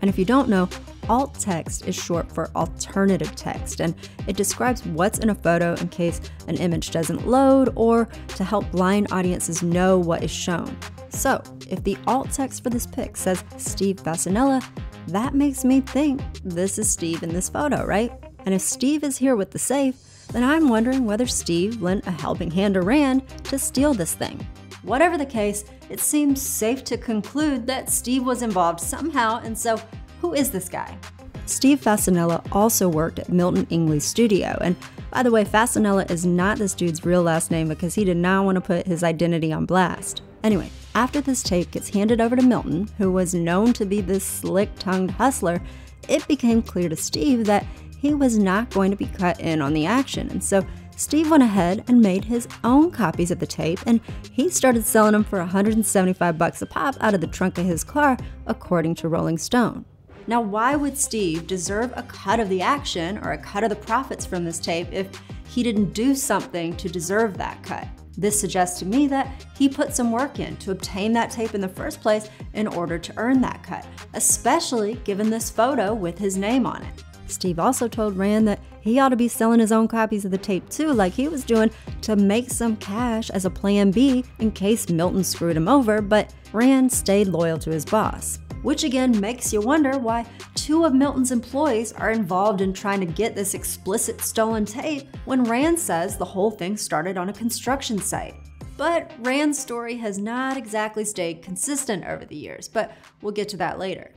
And if you don't know, alt text is short for alternative text, and it describes what's in a photo in case an image doesn't load or to help blind audiences know what is shown. So, if the alt text for this pic says Steve Fasanella, that makes me think this is Steve in this photo, right? And if Steve is here with the safe, then I'm wondering whether Steve lent a helping hand to Rand to steal this thing. Whatever the case, it seems safe to conclude that Steve was involved somehow, and so who is this guy? Steve Fasanella also worked at Milton Ingley's studio, and by the way, Fasanella is not this dude's real last name because he did not want to put his identity on blast. Anyway, after this tape gets handed over to Milton, who was known to be this slick-tongued hustler, it became clear to Steve that he was not going to be cut in on the action, and so Steve went ahead and made his own copies of the tape, and he started selling them for $175 a pop out of the trunk of his car, according to Rolling Stone. Now, why would Steve deserve a cut of the action or a cut of the profits from this tape if he didn't do something to deserve that cut? This suggests to me that he put some work in to obtain that tape in the first place in order to earn that cut, especially given this photo with his name on it. Steve also told Rand that he ought to be selling his own copies of the tape too, like he was doing, to make some cash as a plan B in case Milton screwed him over, but Rand stayed loyal to his boss. Which again makes you wonder why two of Milton's employees are involved in trying to get this explicit stolen tape when Rand says the whole thing started on a construction site. But Rand's story has not exactly stayed consistent over the years, but we'll get to that later.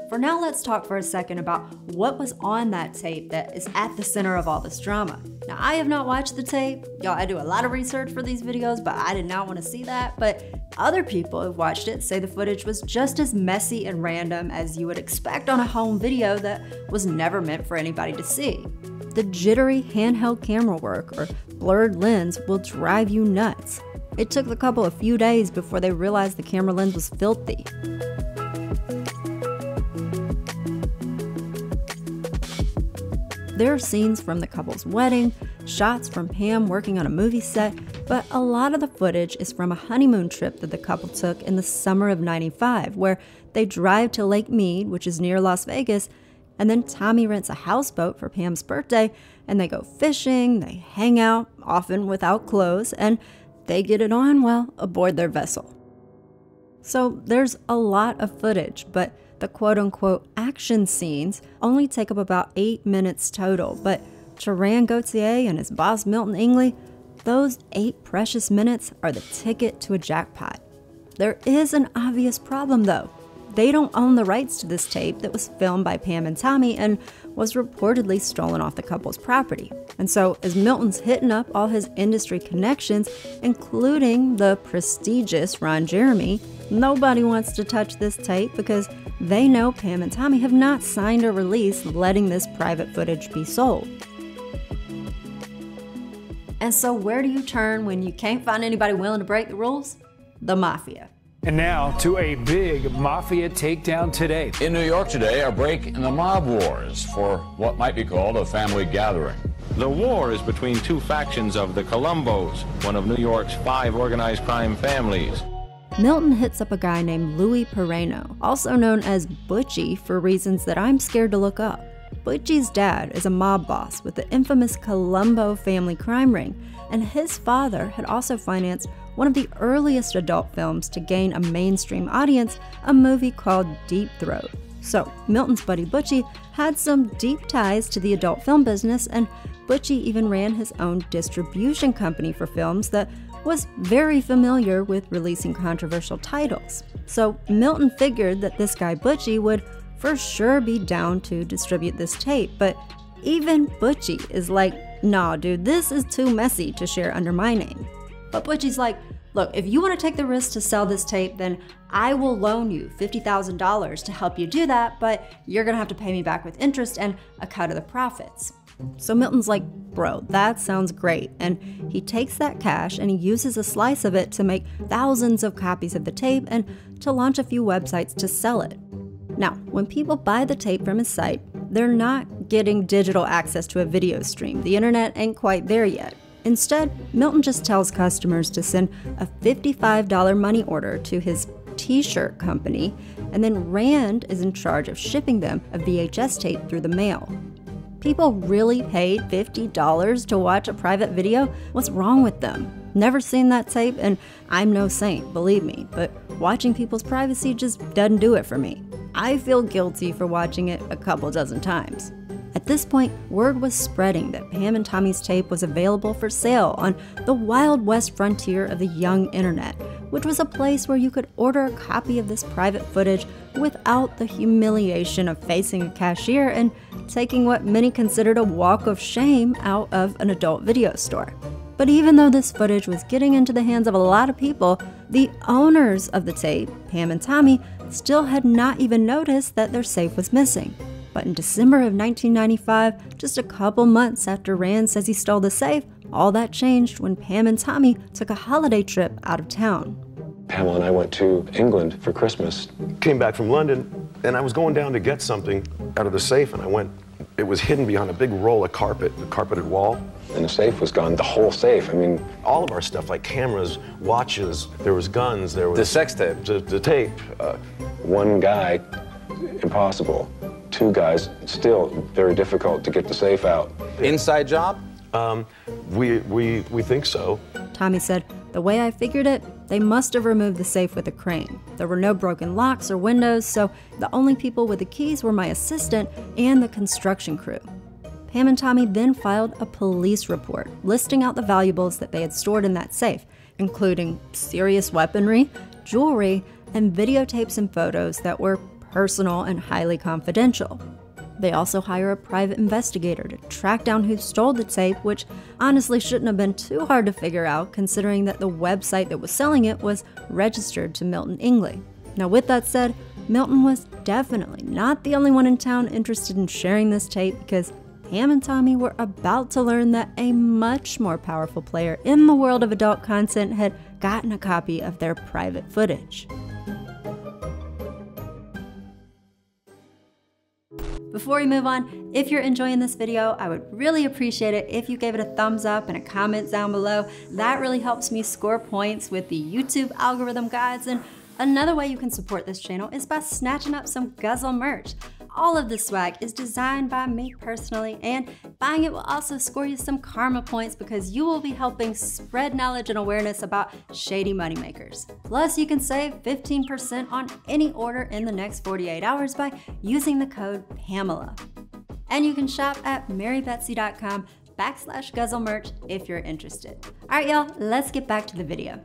For now, let's talk for a second about what was on that tape that is at the center of all this drama. Now, I have not watched the tape. Y'all, I do a lot of research for these videos, but I did not want to see that. But other people who've watched it say the footage was just as messy and random as you would expect on a home video that was never meant for anybody to see. The jittery handheld camera work or blurred lens will drive you nuts. It took the couple a few days before they realized the camera lens was filthy. There are scenes from the couple's wedding, shots from Pam working on a movie set, but a lot of the footage is from a honeymoon trip that the couple took in the summer of '95, where they drive to Lake Mead, which is near Las Vegas, and then Tommy rents a houseboat for Pam's birthday, and they go fishing, they hang out, often without clothes, and they get it on while aboard their vessel. So there's a lot of footage, but the quote-unquote action scenes only take up about 8 minutes total, but to Rand Gauthier and his boss Milton Ingley, those 8 precious minutes are the ticket to a jackpot. There is an obvious problem though. They don't own the rights to this tape that was filmed by Pam and Tommy and was reportedly stolen off the couple's property. And so as Milton's hitting up all his industry connections, including the prestigious Ron Jeremy, nobody wants to touch this tape because they know Pam and Tommy have not signed a release letting this private footage be sold. And so where do you turn when you can't find anybody willing to break the rules? The mafia. And now to a big mafia takedown today. In New York today, a break in the mob wars for what might be called a family gathering. The war is between two factions of the Colombos, one of New York's 5 organized crime families. Milton hits up a guy named Louie Peraino, also known as Butchie for reasons that I'm scared to look up. Butchie's dad is a mob boss with the infamous Colombo family crime ring, and his father had also financed one of the earliest adult films to gain a mainstream audience, a movie called Deep Throat. So Milton's buddy Butchie had some deep ties to the adult film business, and Butchie even ran his own distribution company for films that was very familiar with releasing controversial titles. So Milton figured that this guy Butchie would for sure be down to distribute this tape, but even Butchie is like, nah dude, this is too messy to share under my name. But Butchie's like, look, if you want to take the risk to sell this tape, then I will loan you $50,000 to help you do that, but you're gonna have to pay me back with interest and a cut of the profits. So Milton's like, bro, that sounds great. And he takes that cash and he uses a slice of it to make thousands of copies of the tape and to launch a few websites to sell it. Now, when people buy the tape from his site, they're not getting digital access to a video stream. The internet ain't quite there yet. Instead, Milton just tells customers to send a $55 money order to his t-shirt company, and then Rand is in charge of shipping them a VHS tape through the mail. People really paid $50 to watch a private video? What's wrong with them? Never seen that tape, and I'm no saint, believe me, but watching people's privacy just doesn't do it for me. I feel guilty for watching it a couple dozen times. At this point, word was spreading that Pam and Tommy's tape was available for sale on the Wild West frontier of the young internet, which was a place where you could order a copy of this private footage without the humiliation of facing a cashier and taking what many considered a walk of shame out of an adult video store. But even though this footage was getting into the hands of a lot of people, the owners of the tape, Pam and Tommy, still had not even noticed that their safe was missing. But in December of 1995, just a couple months after Rand says he stole the safe, all that changed when Pam and Tommy took a holiday trip out of town. Pamela and I went to England for Christmas. Came back from London, and I was going down to get something out of the safe, and it was hidden behind a big roll of carpet, a carpeted wall. And the safe was gone, the whole safe. I mean, all of our stuff, like cameras, watches, there was guns, there was... The sex tape. The tape. One guy, impossible. Two guys, still very difficult to get the safe out. Inside job? We think so. Tommy said, the way I figured it, they must have removed the safe with a crane. There were no broken locks or windows, so the only people with the keys were my assistant and the construction crew. Pam and Tommy then filed a police report listing out the valuables that they had stored in that safe, including serious weaponry, jewelry, and videotapes and photos that were personal and highly confidential. They also hire a private investigator to track down who stole the tape, which honestly shouldn't have been too hard to figure out considering that the website that was selling it was registered to Milton Ingley. Now with that said, Milton was definitely not the only one in town interested in sharing this tape, because Pam and Tommy were about to learn that a much more powerful player in the world of adult content had gotten a copy of their private footage. Before we move on, if you're enjoying this video, I would really appreciate it if you gave it a thumbs up and a comment down below. That really helps me score points with the YouTube algorithm guides. And another way you can support this channel is by snatching up some Guzzle merch. All of this swag is designed by me personally, and buying it will also score you some karma points because you will be helping spread knowledge and awareness about shady moneymakers. Plus, you can save 15% on any order in the next 48 hours by using the code Pamela. And you can shop at marybetsy.com/Guzzle merch if you're interested. All right, y'all, let's get back to the video.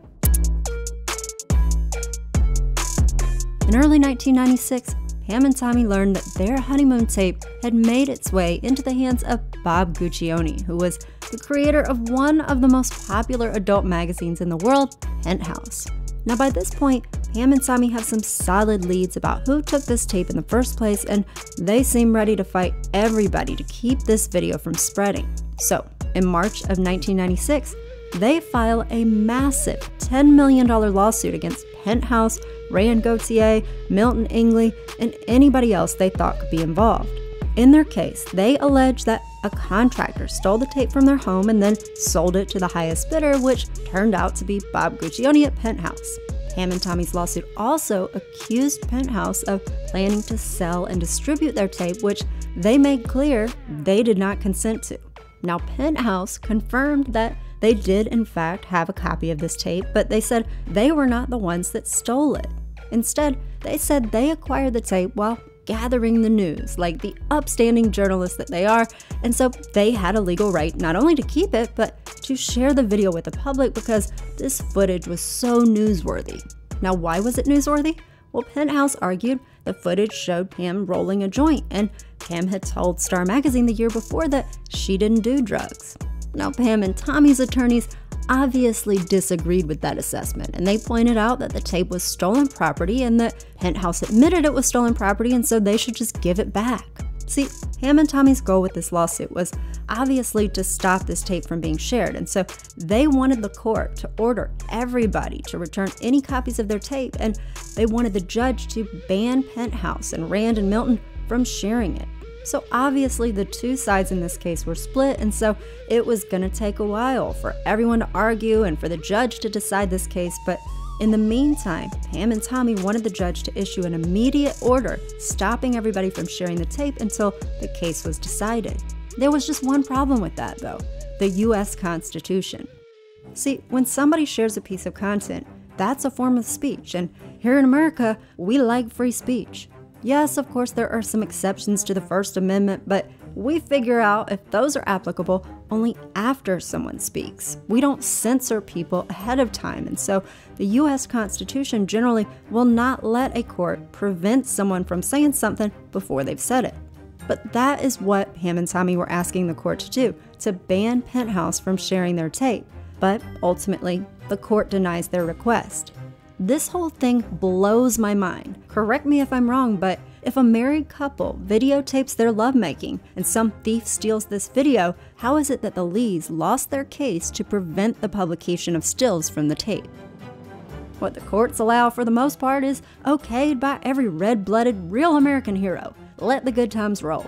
In early 1996, Pam and Tommy learned that their honeymoon tape had made its way into the hands of Bob Guccione, who was the creator of one of the most popular adult magazines in the world, Penthouse. Now by this point, Pam and Tommy have some solid leads about who took this tape in the first place, and they seem ready to fight everybody to keep this video from spreading. So, in March of 1996, they file a massive $10 million lawsuit against Penthouse, Rand Gauthier, Milton Ingley, and anybody else they thought could be involved. In their case, they allege that a contractor stole the tape from their home and then sold it to the highest bidder, which turned out to be Bob Guccione at Penthouse. Pam and Tommy's lawsuit also accused Penthouse of planning to sell and distribute their tape, which they made clear they did not consent to. Now, Penthouse confirmed that they did in fact have a copy of this tape, but they said they were not the ones that stole it. Instead, they said they acquired the tape while gathering the news, like the upstanding journalists that they are, and so they had a legal right not only to keep it, but to share the video with the public because this footage was so newsworthy. Now, why was it newsworthy? Well, Penthouse argued the footage showed Pam rolling a joint, and Pam had told Star Magazine the year before that she didn't do drugs. Now, Pam and Tommy's attorneys obviously disagreed with that assessment, and they pointed out that the tape was stolen property and that Penthouse admitted it was stolen property, and so they should just give it back. See, Pam and Tommy's goal with this lawsuit was obviously to stop this tape from being shared, and so they wanted the court to order everybody to return any copies of their tape, and they wanted the judge to ban Penthouse and Rand and Milton from sharing it. So obviously the two sides in this case were split, and so it was gonna take a while for everyone to argue and for the judge to decide this case, but in the meantime, Pam and Tommy wanted the judge to issue an immediate order stopping everybody from sharing the tape until the case was decided. There was just one problem with that though, the US Constitution. See, when somebody shares a piece of content, that's a form of speech, and here in America, we like free speech. Yes, of course, there are some exceptions to the First Amendment, but we figure out if those are applicable only after someone speaks. We don't censor people ahead of time, and so the US Constitution generally will not let a court prevent someone from saying something before they've said it. But that is what Pam and Tommy were asking the court to do, to ban Penthouse from sharing their tape. But ultimately, the court denies their request. This whole thing blows my mind. Correct me if I'm wrong, but if a married couple videotapes their lovemaking and some thief steals this video, how is it that the Lees lost their case to prevent the publication of stills from the tape? What the courts allow for the most part is okayed by every red-blooded real American hero. Let the good times roll.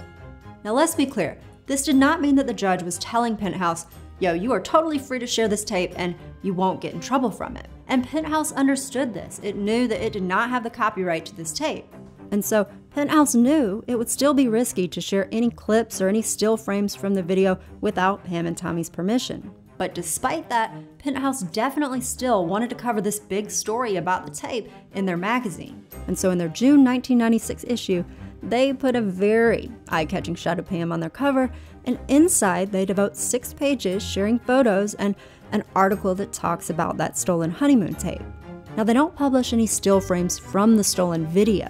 Now let's be clear, this did not mean that the judge was telling Penthouse, yo, you are totally free to share this tape and you won't get in trouble from it. And Penthouse understood this. It knew that it did not have the copyright to this tape. And so Penthouse knew it would still be risky to share any clips or any still frames from the video without Pam and Tommy's permission. But despite that, Penthouse definitely still wanted to cover this big story about the tape in their magazine. And so in their June 1996 issue, they put a very eye-catching shot of Pam on their cover, and inside they devote 6 pages sharing photos and an article that talks about that stolen honeymoon tape. Now, they don't publish any still frames from the stolen video.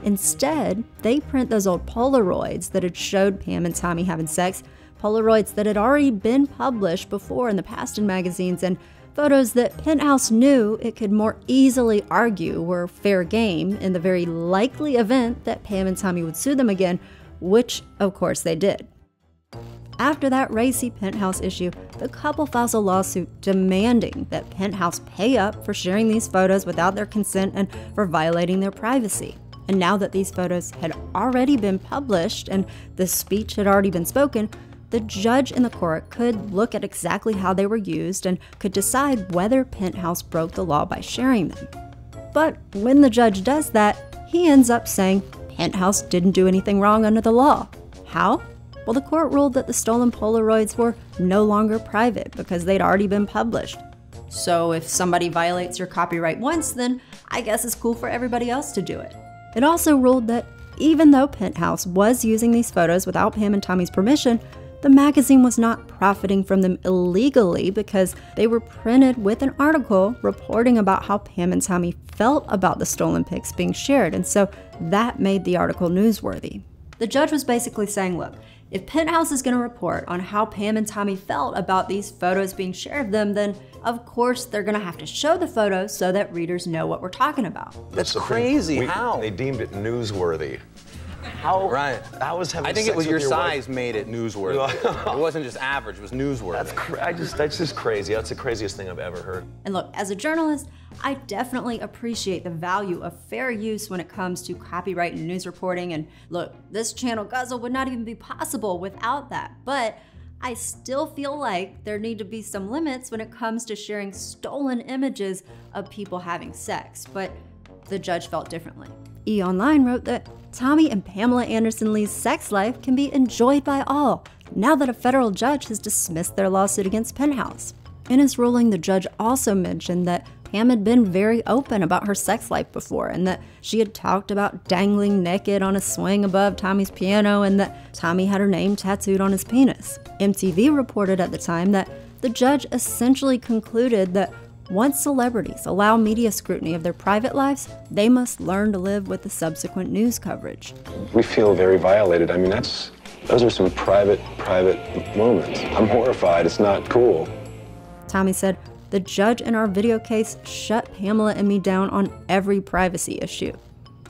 Instead, they print those old Polaroids that had showed Pam and Tommy having sex, Polaroids that had already been published before in the past in magazines, and photos that Penthouse knew it could more easily argue were fair game in the very likely event that Pam and Tommy would sue them again, which of course they did. After that racy Penthouse issue, the couple files a lawsuit demanding that Penthouse pay up for sharing these photos without their consent and for violating their privacy. And now that these photos had already been published and the speech had already been spoken, the judge in the court could look at exactly how they were used and could decide whether Penthouse broke the law by sharing them. But when the judge does that, he ends up saying Penthouse didn't do anything wrong under the law. How? Well, the court ruled that the stolen Polaroids were no longer private because they'd already been published. So if somebody violates your copyright once, then I guess it's cool for everybody else to do it. It also ruled that even though Penthouse was using these photos without Pam and Tommy's permission, the magazine was not profiting from them illegally because they were printed with an article reporting about how Pam and Tommy felt about the stolen pics being shared, and so that made the article newsworthy. The judge was basically saying, look, if Penthouse is going to report on how Pam and Tommy felt about these photos being shared of them, then of course they're going to have to show the photos so that readers know what we're talking about. That's crazy. How? They deemed it newsworthy. How? Right. How was having I think sex it was with your size wife? made it newsworthy. It wasn't just average, it was newsworthy. That's just crazy. That's the craziest thing I've ever heard. And look, as a journalist, I definitely appreciate the value of fair use when it comes to copyright and news reporting. And look, this channel Guzzle would not even be possible without that. But I still feel like there need to be some limits when it comes to sharing stolen images of people having sex. But the judge felt differently. E! Online wrote that Tommy and Pamela Anderson Lee's sex life can be enjoyed by all, now that a federal judge has dismissed their lawsuit against Penthouse. In his ruling, the judge also mentioned that Pam had been very open about her sex life before, and that she had talked about dangling naked on a swing above Tommy's piano, and that Tommy had her name tattooed on his penis. MTV reported at the time that the judge essentially concluded that once celebrities allow media scrutiny of their private lives, they must learn to live with the subsequent news coverage. We feel very violated. I mean, those are some private moments. I'm horrified. It's not cool. Tommy said, "The judge in our video case shut Pamela and me down on every privacy issue."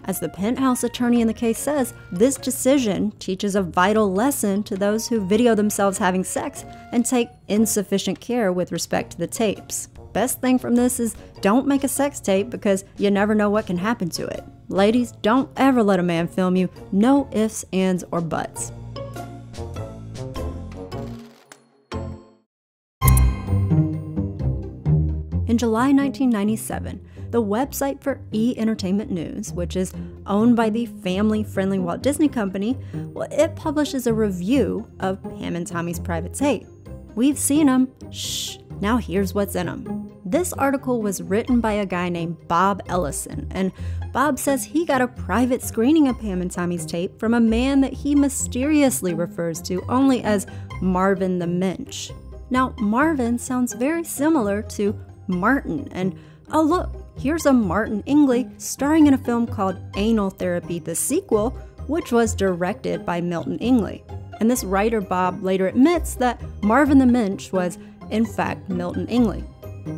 As the Penthouse attorney in the case says, this decision teaches a vital lesson to those who video themselves having sex and take insufficient care with respect to the tapes. Best thing from this is don't make a sex tape because you never know what can happen to it. Ladies, don't ever let a man film you. No ifs, ands, or buts. In July 1997, the website for E! Entertainment News, which is owned by the family-friendly Walt Disney Company, it publishes a review of Pam and Tommy's private tape. We've seen them. Shh, now here's what's in them. This article was written by a guy named Bob Ellison, and Bob says he got a private screening of Pam and Tommy's tape from a man that he mysteriously refers to only as Marvin the Mensch. Now, Marvin sounds very similar to Martin, and oh look, here's a Milton Ingley starring in a film called Anal Therapy, the sequel, which was directed by Milton Ingley. And this writer Bob later admits that Marvin the Mensch was, in fact, Milton Ingley.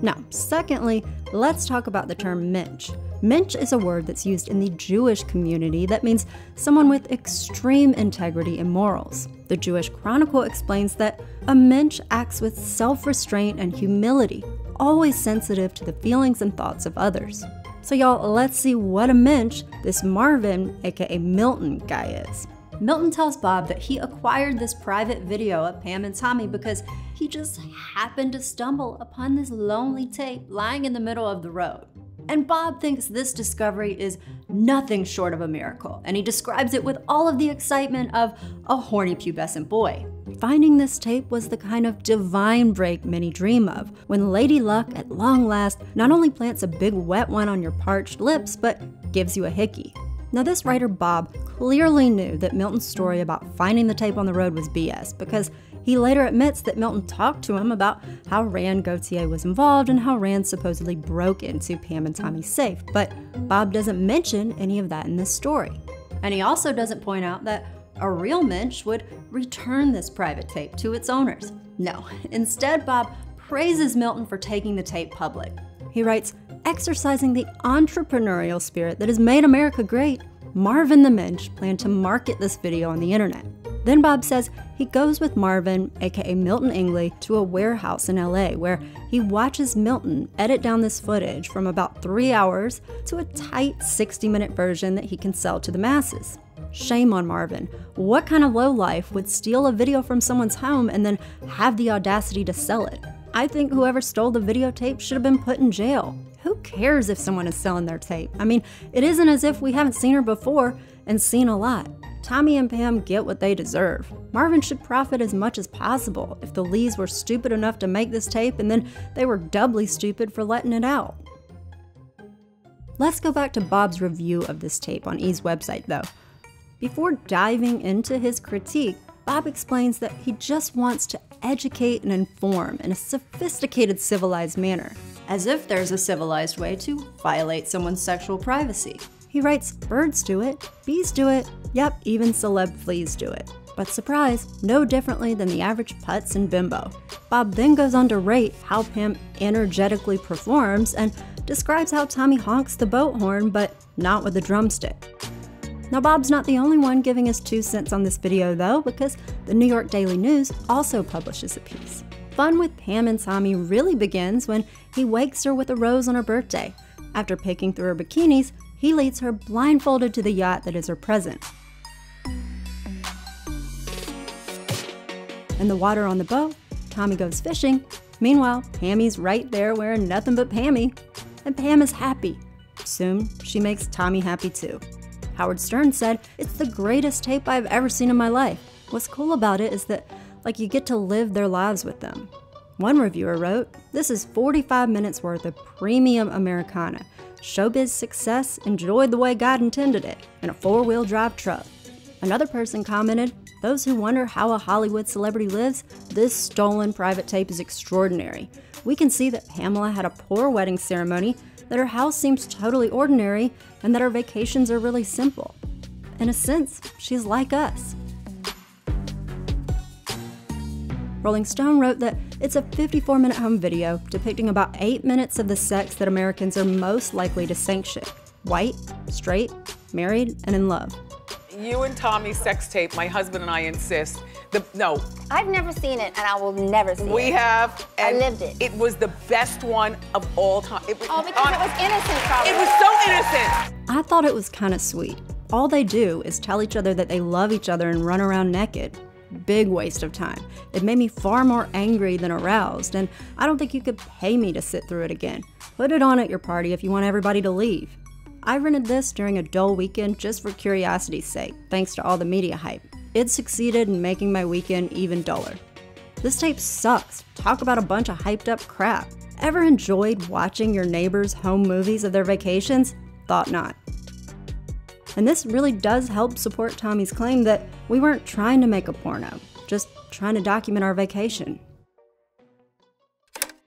Now, secondly, let's talk about the term mensch. Mensch is a word that's used in the Jewish community that means someone with extreme integrity and morals. The Jewish Chronicle explains that a mensch acts with self-restraint and humility, always sensitive to the feelings and thoughts of others. So y'all, let's see what a mensch this Marvin, aka Milton, guy is. Milton tells Bob that he acquired this private video of Pam and Tommy because he just happened to stumble upon this lonely tape lying in the middle of the road. And Bob thinks this discovery is nothing short of a miracle, and he describes it with all of the excitement of a horny pubescent boy. Finding this tape was the kind of divine break many dream of, when Lady Luck at long last not only plants a big wet one on your parched lips, but gives you a hickey. Now this writer Bob clearly knew that Milton's story about finding the tape on the road was BS, because he later admits that Milton talked to him about how Rand Gauthier was involved and how Rand supposedly broke into Pam and Tommy's safe, but Bob doesn't mention any of that in this story. And he also doesn't point out that a real mensch would return this private tape to its owners. No, instead Bob praises Milton for taking the tape public. He writes, "Exercising the entrepreneurial spirit that has made America great, Marvin the Mensch planned to market this video on the internet." Then Bob says he goes with Marvin, aka Milton Ingley, to a warehouse in LA where he watches Milton edit down this footage from about 3 hours to a tight 60-minute version that he can sell to the masses. Shame on Marvin. What kind of lowlife would steal a video from someone's home and then have the audacity to sell it? I think whoever stole the videotape should have been put in jail. Who cares if someone is selling their tape? I mean, it isn't as if we haven't seen her before and seen a lot. Tommy and Pam get what they deserve. Marvin should profit as much as possible if the Lees were stupid enough to make this tape and then they were doubly stupid for letting it out. Let's go back to Bob's review of this tape on E's website though. Before diving into his critique, Bob explains that he just wants to educate and inform in a sophisticated, civilized manner, as if there's a civilized way to violate someone's sexual privacy. He writes, birds do it, bees do it, yep, even celeb fleas do it. But surprise, no differently than the average putz and bimbo. Bob then goes on to rate how Pam energetically performs and describes how Tommy honks the boat horn, but not with a drumstick. Now Bob's not the only one giving his 2 cents on this video though, because the New York Daily News also publishes a piece. Fun with Pam and Tommy really begins when he wakes her with a rose on her birthday. After picking through her bikinis, he leads her blindfolded to the yacht that is her present. In the water on the boat, Tommy goes fishing. Meanwhile, Pammy's right there wearing nothing but Pammy. And Pam is happy. Soon, she makes Tommy happy too. Howard Stern said, "It's the greatest tape I've ever seen in my life. What's cool about it is that, like, you get to live their lives with them." One reviewer wrote, "This is 45 minutes worth of premium Americana. Showbiz success enjoyed the way God intended it, in a 4-wheel drive truck." Another person commented, "Those who wonder how a Hollywood celebrity lives, this stolen private tape is extraordinary. We can see that Pamela had a poor wedding ceremony, that her house seems totally ordinary, and that her vacations are really simple. In a sense, she's like us." Rolling Stone wrote that it's a 54-minute home video depicting about 8 minutes of the sex that Americans are most likely to sanction. White, straight, married, and in love. You and Tommy's sex tape, my husband and I insist. No. I've never seen it, and I will never see it. We have. I lived it. It was the best one of all time. Because it was innocent, probably. It was so innocent. I thought it was kind of sweet. All they do is tell each other that they love each other and run around naked. Big waste of time. It made me far more angry than aroused, and I don't think you could pay me to sit through it again. Put it on at your party if you want everybody to leave. I rented this during a dull weekend just for curiosity's sake, thanks to all the media hype. It succeeded in making my weekend even duller. This tape sucks. Talk about a bunch of hyped up crap. Ever enjoyed watching your neighbors' home movies of their vacations? Thought not. And this really does help support Tommy's claim that we weren't trying to make a porno, just trying to document our vacation.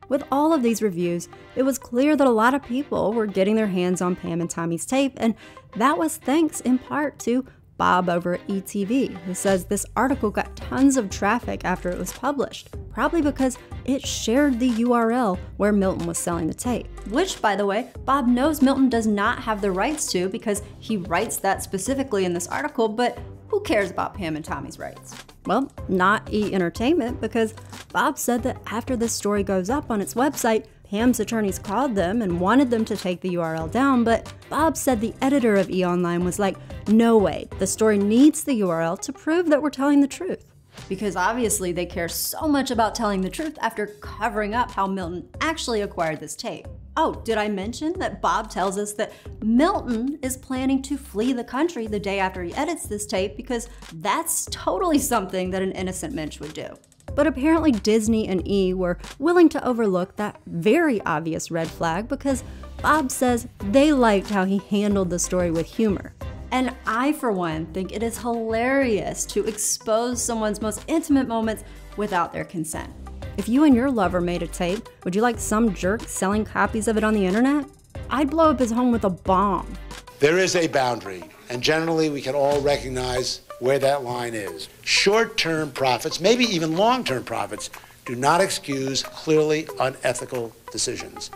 With all of these reviews, it was clear that a lot of people were getting their hands on Pam and Tommy's tape, and that was thanks in part to Bob over at ETV, who says this article got tons of traffic after it was published, probably because it shared the URL where Milton was selling the tape. Which, by the way, Bob knows Milton does not have the rights to because he writes that specifically in this article, but who cares about Pam and Tommy's rights? Well, not E! Entertainment, because Bob said that after this story goes up on its website, Pam's attorneys called them and wanted them to take the URL down, but Bob said the editor of E! Online was like, "No way, the story needs the URL to prove that we're telling the truth." Because obviously they care so much about telling the truth after covering up how Milton actually acquired this tape. Oh, did I mention that Bob tells us that Milton is planning to flee the country the day after he edits this tape because that's totally something that an innocent mensch would do. But apparently Disney and E! were willing to overlook that very obvious red flag because Bob says they liked how he handled the story with humor. And I, for one, think it is hilarious to expose someone's most intimate moments without their consent. If you and your lover made a tape, would you like some jerk selling copies of it on the internet? I'd blow up his home with a bomb. There is a boundary, and generally we can all recognize where that line is. Short-term profits, maybe even long-term profits, do not excuse clearly unethical decisions.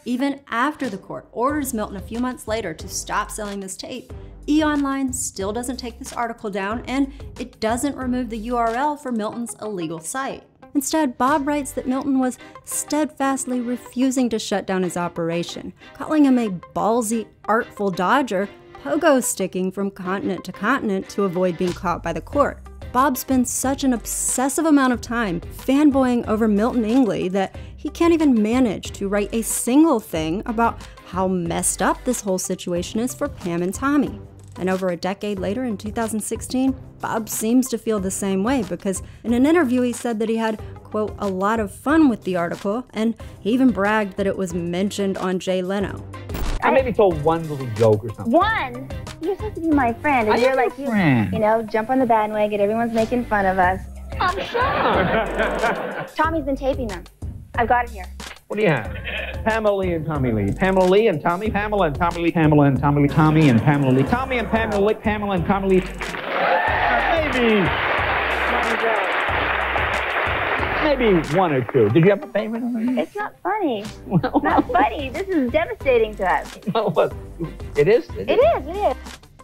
Even after the court orders Milton a few months later to stop selling this tape, E! Online still doesn't take this article down, and it doesn't remove the URL for Milton's illegal site. Instead, Bob writes that Milton was steadfastly refusing to shut down his operation, calling him a ballsy, artful dodger, pogo sticking from continent to continent to avoid being caught by the court. Bob spends such an obsessive amount of time fanboying over Milton Ingley that he can't even manage to write a single thing about how messed up this whole situation is for Pam and Tommy. And over a decade later, in 2016, Bob seems to feel the same way because in an interview he said that he had, quote, a lot of fun with the article, and he even bragged that it was mentioned on Jay Leno. I maybe told one little joke or something. One? You're supposed to be my friend, and you're like, you know, jump on the bandwagon, everyone's making fun of us. I'm sure. Tommy's been taping them. I've got it here. What do you have? Pamela Lee and Tommy Lee. Pamela Lee and Tommy. Pamela and Tommy Lee. Pamela and Tommy Lee. Tommy and Pamela Lee. Tommy and Pamela Lee. Pamela and Tommy Lee. Maybe one or two. Did you have a favorite? It's not funny. It's not funny. This is devastating to us. It is? It is.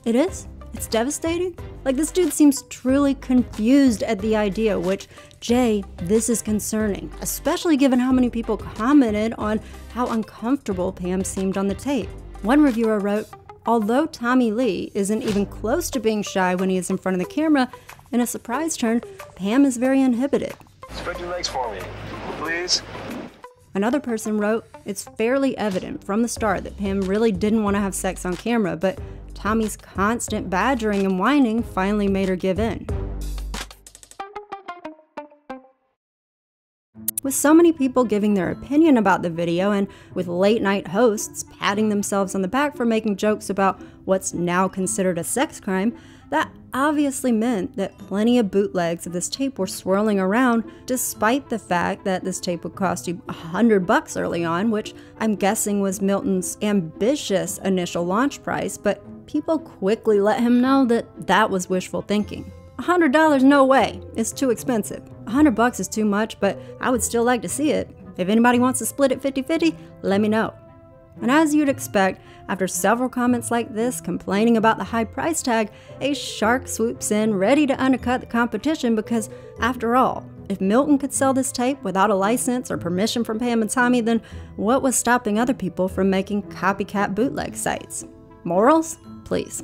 It is? It's devastating? Like, this dude seems truly confused at the idea, which, Jay, this is concerning, especially given how many people commented on how uncomfortable Pam seemed on the tape. One reviewer wrote, although Tommy Lee isn't even close to being shy when he is in front of the camera, in a surprise turn, Pam is very inhibited. Spread your legs for me, please. Another person wrote, it's fairly evident from the start that Pam really didn't want to have sex on camera, but Tommy's constant badgering and whining finally made her give in. With so many people giving their opinion about the video and with late-night hosts patting themselves on the back for making jokes about what's now considered a sex crime, that obviously meant that plenty of bootlegs of this tape were swirling around, despite the fact that this tape would cost you $100 early on, which I'm guessing was Milton's ambitious initial launch price, but people quickly let him know that that was wishful thinking. $100, no way, it's too expensive. $100 is too much, but I would still like to see it. If anybody wants to split it 50-50, let me know. And as you'd expect, after several comments like this complaining about the high price tag, a shark swoops in ready to undercut the competition because, after all, if Milton could sell this tape without a license or permission from Pam and Tommy, then what was stopping other people from making copycat bootleg sites? Morals? Please.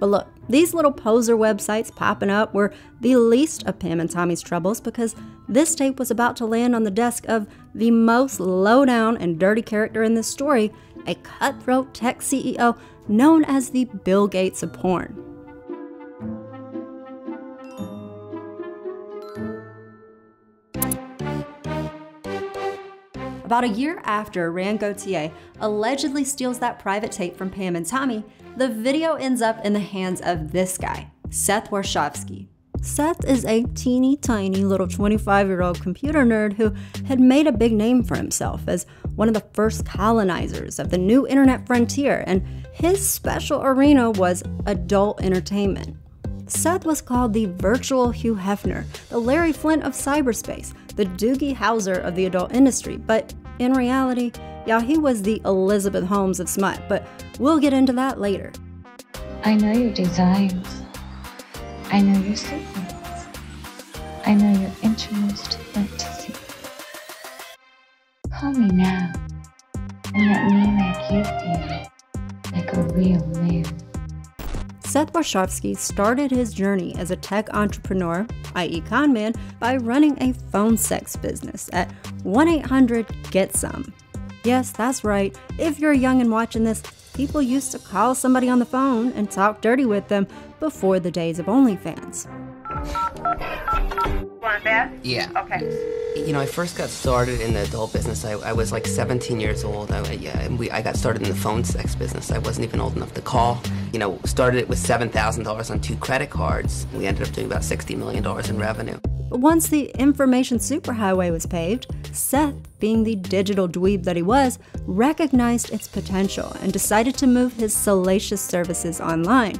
But look, these little poser websites popping up were the least of Pam and Tommy's troubles because this tape was about to land on the desk of the most low-down and dirty character in this story, a cutthroat tech CEO known as the Bill Gates of porn. About a year after Rand Gauthier allegedly steals that private tape from Pam and Tommy, the video ends up in the hands of this guy, Seth Warshavsky. Seth is a teeny tiny little 25-year-old computer nerd who had made a big name for himself as one of the first colonizers of the new internet frontier, and his special arena was adult entertainment. Seth was called the virtual Hugh Hefner, the Larry Flint of cyberspace, the Doogie Howser of the adult industry, but in reality, yeah, he was the Elizabeth Holmes of smut, but we'll get into that later. I know your desires. I know your secrets. I know your innermost fantasy. Call me now, and let me make you feel like a real man. Seth Warshavsky started his journey as a tech entrepreneur, i.e. conman, by running a phone sex business at 1-800-GET-SOME. Yes, that's right. If you're young and watching this, people used to call somebody on the phone and talk dirty with them before the days of OnlyFans. Want a bath? Yeah. Okay. You know, I first got started in the adult business. I was like 17 years old. I got started in the phone sex business. I wasn't even old enough to call. You know, started it with $7,000 on 2 credit cards. We ended up doing about $60 million in revenue. But once the information superhighway was paved, Seth, being the digital dweeb that he was, recognized its potential and decided to move his salacious services online.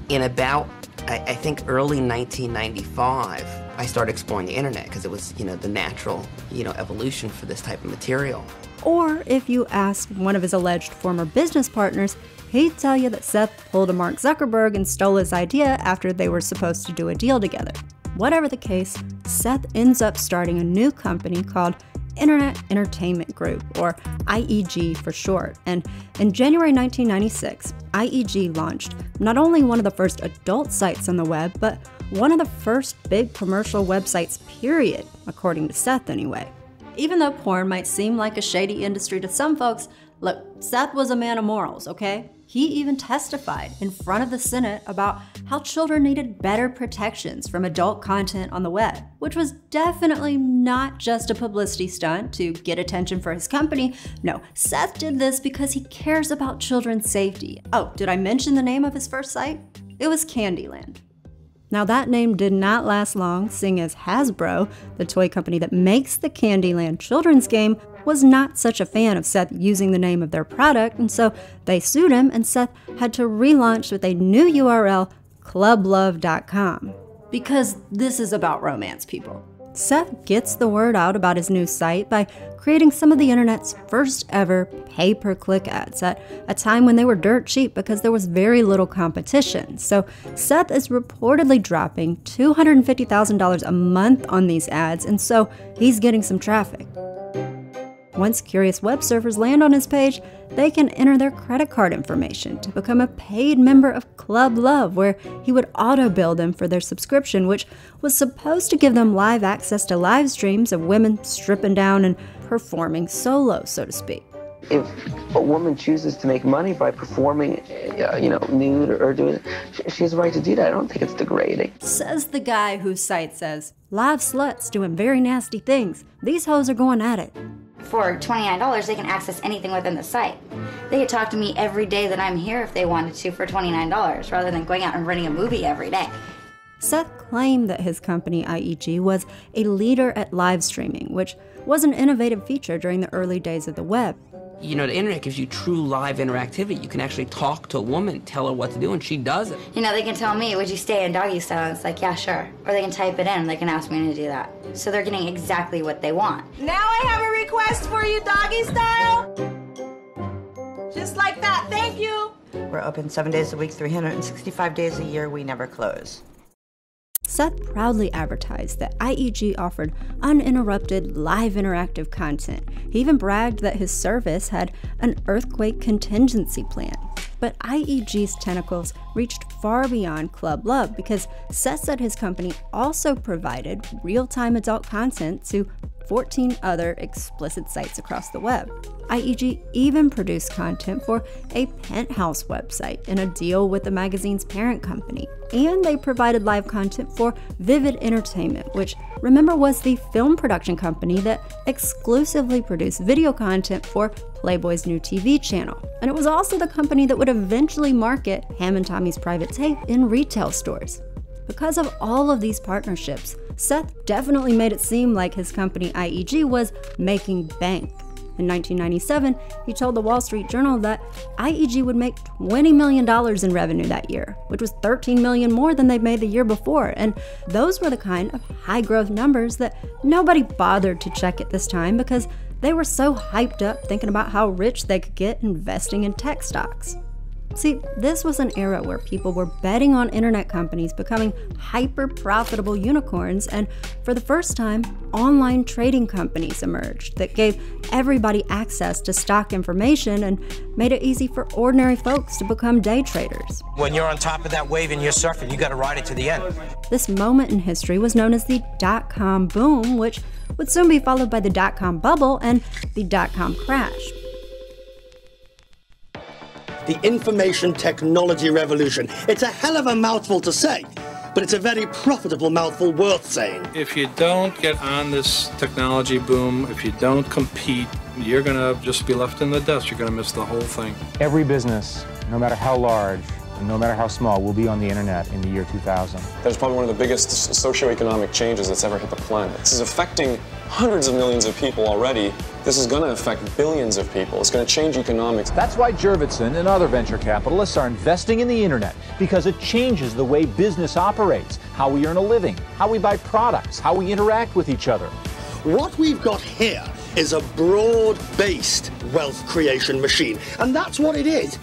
In about, I think, early 1995, I started exploring the internet because it was, the natural, evolution for this type of material. Or if you asked one of his alleged former business partners, he'd tell you that Seth pulled a Mark Zuckerberg and stole his idea after they were supposed to do a deal together. Whatever the case, Seth ends up starting a new company called Internet Entertainment Group, or IEG for short, and in January 1996, IEG launched not only one of the first adult sites on the web, but one of the first big commercial websites, period, according to Seth anyway. Even though porn might seem like a shady industry to some folks, look, Seth was a man of morals, okay? He even testified in front of the Senate about how children needed better protections from adult content on the web, which was definitely not just a publicity stunt to get attention for his company. No, Seth did this because he cares about children's safety. Oh, did I mention the name of his first site? It was Candyland. Now that name did not last long, seeing as Hasbro, the toy company that makes the Candyland children's game, was not such a fan of Seth using the name of their product, and so they sued him, and Seth had to relaunch with a new URL, clublove.com. Because this is about romance, people. Seth gets the word out about his new site by creating some of the internet's first ever pay-per-click ads at a time when they were dirt cheap because there was very little competition. So Seth is reportedly dropping $250,000 a month on these ads, and so he's getting some traffic. Once curious web surfers land on his page, they can enter their credit card information to become a paid member of Club Love, where he would auto-bill them for their subscription, which was supposed to give them live access to live streams of women stripping down and performing solo, so to speak. If a woman chooses to make money by performing, nude or doing it, she has a right to do that. I don't think it's degrading. Says the guy whose site says, live sluts doing very nasty things. These hoes are going at it. For $29, they can access anything within the site. They could talk to me every day that I'm here if they wanted to for $29, rather than going out and renting a movie every day. Seth claimed that his company, IEG, was a leader at live streaming, which was an innovative feature during the early days of the web. The internet gives you true live interactivity. You can actually talk to a woman, tell her what to do, and she does it. They can tell me, would you stay in doggy style? And it's like, yeah, sure. Or they can type it in and they can ask me to do that. So they're getting exactly what they want. Now I have a request for you, doggy style. Just like that, thank you. We're open 7 days a week, 365 days a year. We never close. Seth proudly advertised that IEG offered uninterrupted, live interactive content. He even bragged that his service had an earthquake contingency plan. But IEG's tentacles reached far beyond Club Love because Seth said his company also provided real-time adult content to 14 other explicit sites across the web. IEG even produced content for a Penthouse website in a deal with the magazine's parent company. And they provided live content for Vivid Entertainment, which, remember, was the film production company that exclusively produced video content for Playboy's new TV channel. And it was also the company that would eventually market Pam and Tommy's private tape in retail stores. Because of all of these partnerships, Seth definitely made it seem like his company IEG was making bank. In 1997, he told the Wall Street Journal that IEG would make $20 million in revenue that year, which was $13 million more than they'd made the year before. And those were the kind of high-growth numbers that nobody bothered to check at this time because they were so hyped up thinking about how rich they could get investing in tech stocks. See, this was an era where people were betting on internet companies becoming hyper-profitable unicorns, and for the first time, online trading companies emerged that gave everybody access to stock information and made it easy for ordinary folks to become day traders. When you're on top of that wave and you're surfing, you gotta ride it to the end. This moment in history was known as the dot-com boom, which would soon be followed by the dot-com bubble and the dot-com crash. The information technology revolution. It's a hell of a mouthful to say, but it's a very profitable mouthful worth saying. If you don't get on this technology boom, if you don't compete, you're gonna just be left in the dust. You're gonna miss the whole thing. Every business, no matter how large, no matter how small, will be on the internet in the year 2000. That's probably one of the biggest socioeconomic changes that's ever hit the planet. This is affecting hundreds of millions of people already. This is going to affect billions of people. It's going to change economics. That's why Jurvetson and other venture capitalists are investing in the internet, because it changes the way business operates, how we earn a living, how we buy products, how we interact with each other. What we've got here is a broad-based wealth creation machine, and that's what it is.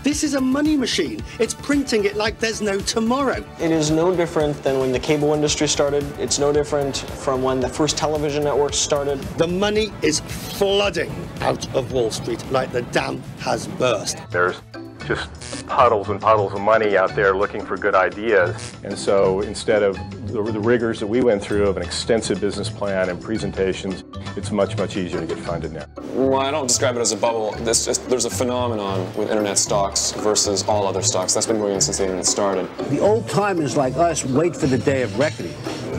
This is a money machine. It's printing it like there's no tomorrow. It is no different than when the cable industry started. It's no different from when the first television networks started. The money is flooding out of Wall Street like the dam has burst. There's just puddles and puddles of money out there looking for good ideas. And so instead of the rigors that we went through of an extensive business plan and presentations, it's much, much easier to get funded now. Well, I don't describe it as a bubble. There's a phenomenon with internet stocks versus all other stocks. That's been going on since the internet started. The old timers like us wait for the day of reckoning.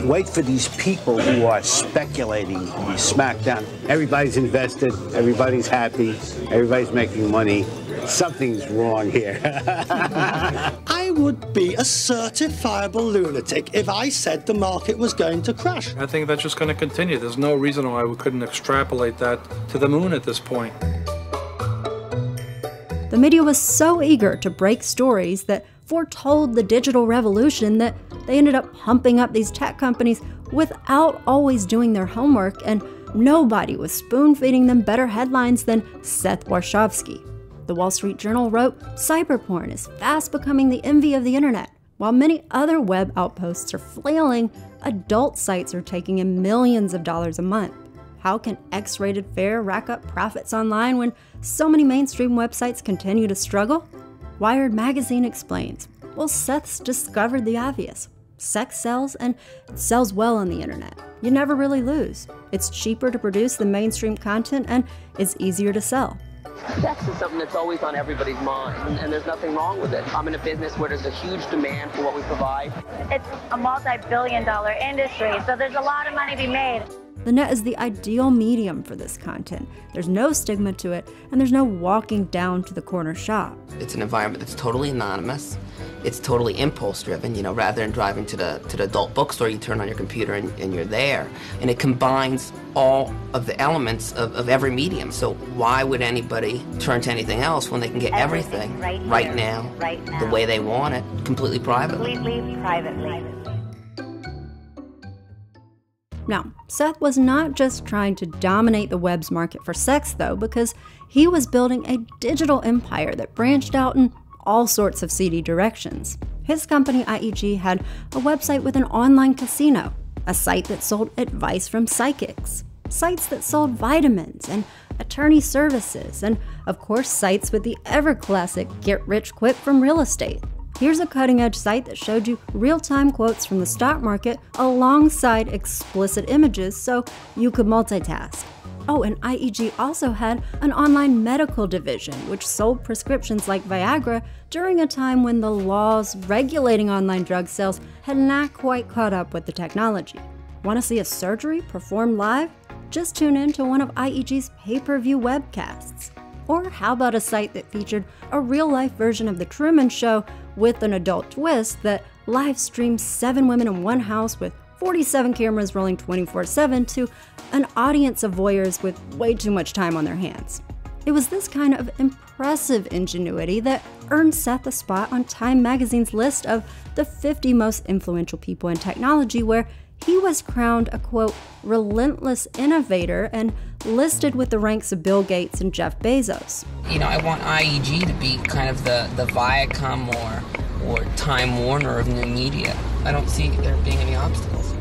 Wait for these people who are speculating to be smacked down. Everybody's invested, everybody's happy, everybody's making money. Something's wrong here. I would be a certifiable lunatic if I said the market was going to crash. I think that's just going to continue. There's no reason why we couldn't extrapolate that to the moon at this point. The media was so eager to break stories that foretold the digital revolution that they ended up pumping up these tech companies without always doing their homework, and nobody was spoon-feeding them better headlines than Seth Warshavsky. The Wall Street Journal wrote, "Cyberporn is fast becoming the envy of the internet. While many other web outposts are flailing, adult sites are taking in millions of dollars a month. How can X-rated fare rack up profits online when so many mainstream websites continue to struggle?" Wired magazine explains, well, Seth's discovered the obvious. Sex sells, and it sells well on the internet. You never really lose. It's cheaper to produce than mainstream content, and it's easier to sell. Sex is something that's always on everybody's mind, and there's nothing wrong with it. I'm in a business where there's a huge demand for what we provide. It's a multi-billion-dollar industry, so there's a lot of money to be made. The net is the ideal medium for this content. There's no stigma to it, and there's no walking down to the corner shop. It's an environment that's totally anonymous. It's totally impulse-driven. You know, rather than driving to the adult bookstore, you turn on your computer and you're there. And it combines all of the elements of every medium. So why would anybody turn to anything else when they can get everything right now, the way they want it, completely privately? Completely privately. Now, Seth was not just trying to dominate the web's market for sex, though, because he was building a digital empire that branched out in all sorts of seedy directions. His company, IEG, had a website with an online casino, a site that sold advice from psychics, sites that sold vitamins and attorney services, and of course sites with the ever-classic get-rich-quick from real estate. Here's a cutting-edge site that showed you real-time quotes from the stock market alongside explicit images so you could multitask. Oh, and IEG also had an online medical division which sold prescriptions like Viagra during a time when the laws regulating online drug sales had not quite caught up with the technology. Want to see a surgery performed live? Just tune in to one of IEG's pay-per-view webcasts. Or how about a site that featured a real-life version of The Truman Show with an adult twist that live streams 7 women in one house with 47 cameras rolling 24/7 to an audience of voyeurs with way too much time on their hands. It was this kind of impressive ingenuity that earned Seth a spot on Time magazine's list of the 50 most influential people in technology, where he was crowned a, quote, relentless innovator and listed with the ranks of Bill Gates and Jeff Bezos. You know, I want IEG to be kind of the Viacom or Time Warner of new media. I don't see there being any obstacles.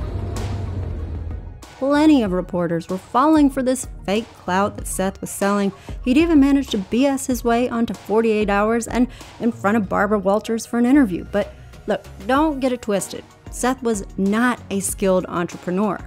Plenty of reporters were falling for this fake clout that Seth was selling. He'd even managed to BS his way onto 48 Hours and in front of Barbara Walters for an interview. But look, don't get it twisted. Seth was not a skilled entrepreneur.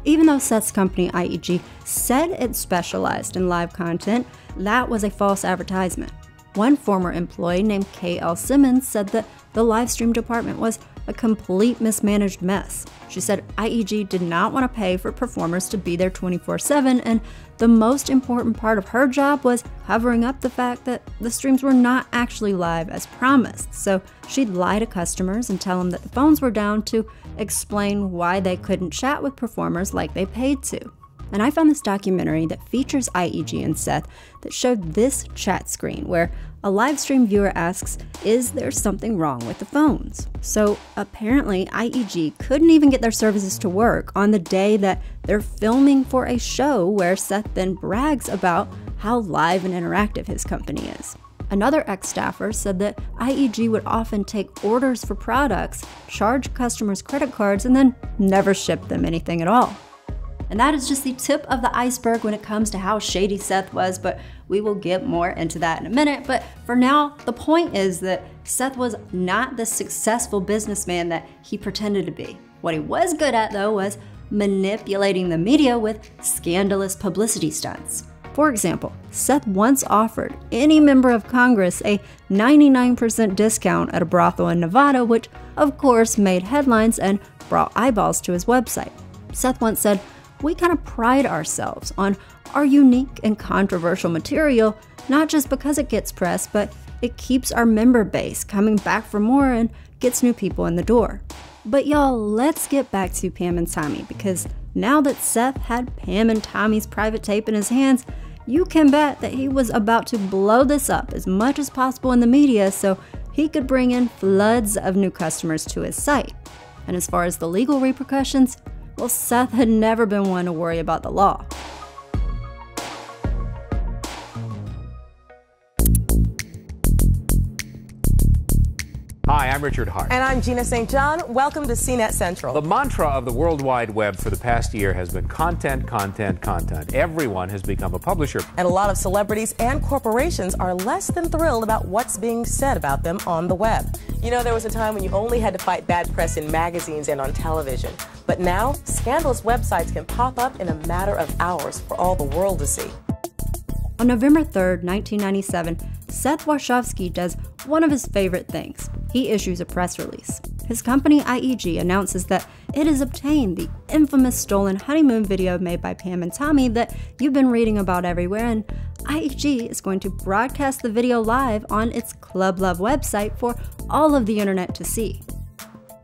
Even though Seth's company, IEG, said it specialized in live content, that was a false advertisement. One former employee named K.L. Simmons said that the livestream department was a complete mismanaged mess. She said IEG did not want to pay for performers to be there 24/7, and the most important part of her job was covering up the fact that the streams were not actually live as promised. So she'd lie to customers and tell them that the phones were down to explain why they couldn't chat with performers like they paid to. And I found this documentary that features IEG and Seth that showed this chat screen where a live stream viewer asks, is there something wrong with the phones? So apparently IEG couldn't even get their services to work on the day that they're filming for a show where Seth then brags about how live and interactive his company is. Another ex-staffer said that IEG would often take orders for products, charge customers credit cards, and then never ship them anything at all. And that is just the tip of the iceberg when it comes to how shady Seth was, but we will get more into that in a minute. But for now, the point is that Seth was not the successful businessman that he pretended to be. What he was good at, though, was manipulating the media with scandalous publicity stunts. For example, Seth once offered any member of Congress a 99% discount at a brothel in Nevada, which of course made headlines and brought eyeballs to his website. Seth once said, "We kind of pride ourselves on our unique and controversial material, not just because it gets press, but it keeps our member base coming back for more and gets new people in the door." But y'all, let's get back to Pam and Tommy, because now that Seth had Pam and Tommy's private tape in his hands, you can bet that he was about to blow this up as much as possible in the media so he could bring in floods of new customers to his site. And as far as the legal repercussions, well, Seth had never been one to worry about the law. Hi, I'm Richard Hart. And I'm Gina St. John. Welcome to CNET Central. The mantra of the World Wide Web for the past year has been content, content, content. Everyone has become a publisher. And a lot of celebrities and corporations are less than thrilled about what's being said about them on the web. You know, there was a time when you only had to fight bad press in magazines and on television. But now, scandalous websites can pop up in a matter of hours for all the world to see. On November 3rd, 1997, Seth Warshavsky does one of his favorite things. He issues a press release. His company, IEG, announces that it has obtained the infamous stolen honeymoon video made by Pam and Tommy that you've been reading about everywhere, and IEG is going to broadcast the video live on its Club Love website for all of the internet to see.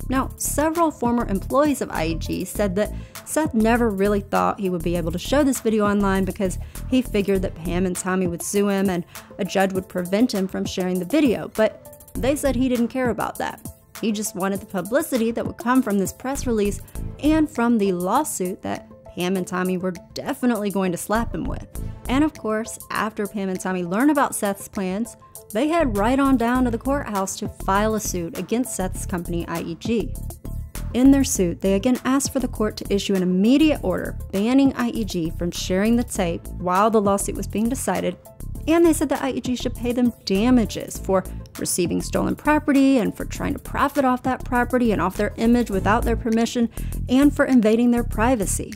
Now, several former employees of IEG said that Seth never really thought he would be able to show this video online because he figured that Pam and Tommy would sue him and a judge would prevent him from sharing the video, but they said he didn't care about that. He just wanted the publicity that would come from this press release and from the lawsuit that Pam and Tommy were definitely going to slap him with. And of course, after Pam and Tommy learned about Seth's plans, they head right on down to the courthouse to file a suit against Seth's company, IEG. In their suit, they again asked for the court to issue an immediate order banning IEG from sharing the tape while the lawsuit was being decided, and they said that IEG should pay them damages for receiving stolen property and for trying to profit off that property and off their image without their permission, and for invading their privacy.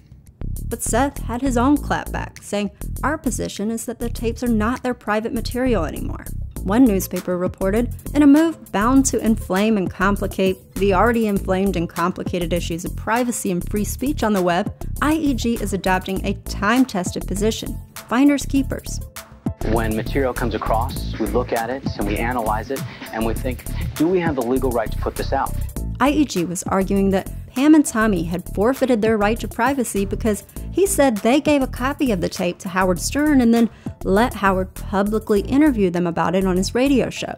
But Seth had his own clapback, saying, "Our position is that the tapes are not their private material anymore." One newspaper reported, in a move bound to inflame and complicate the already inflamed and complicated issues of privacy and free speech on the web, IEG is adopting a time-tested position, finders keepers. When material comes across, we look at it and we analyze it and we think, do we have the legal right to put this out? IEG was arguing that Pam and Tommy had forfeited their right to privacy because he said they gave a copy of the tape to Howard Stern and then let Howard publicly interview them about it on his radio show.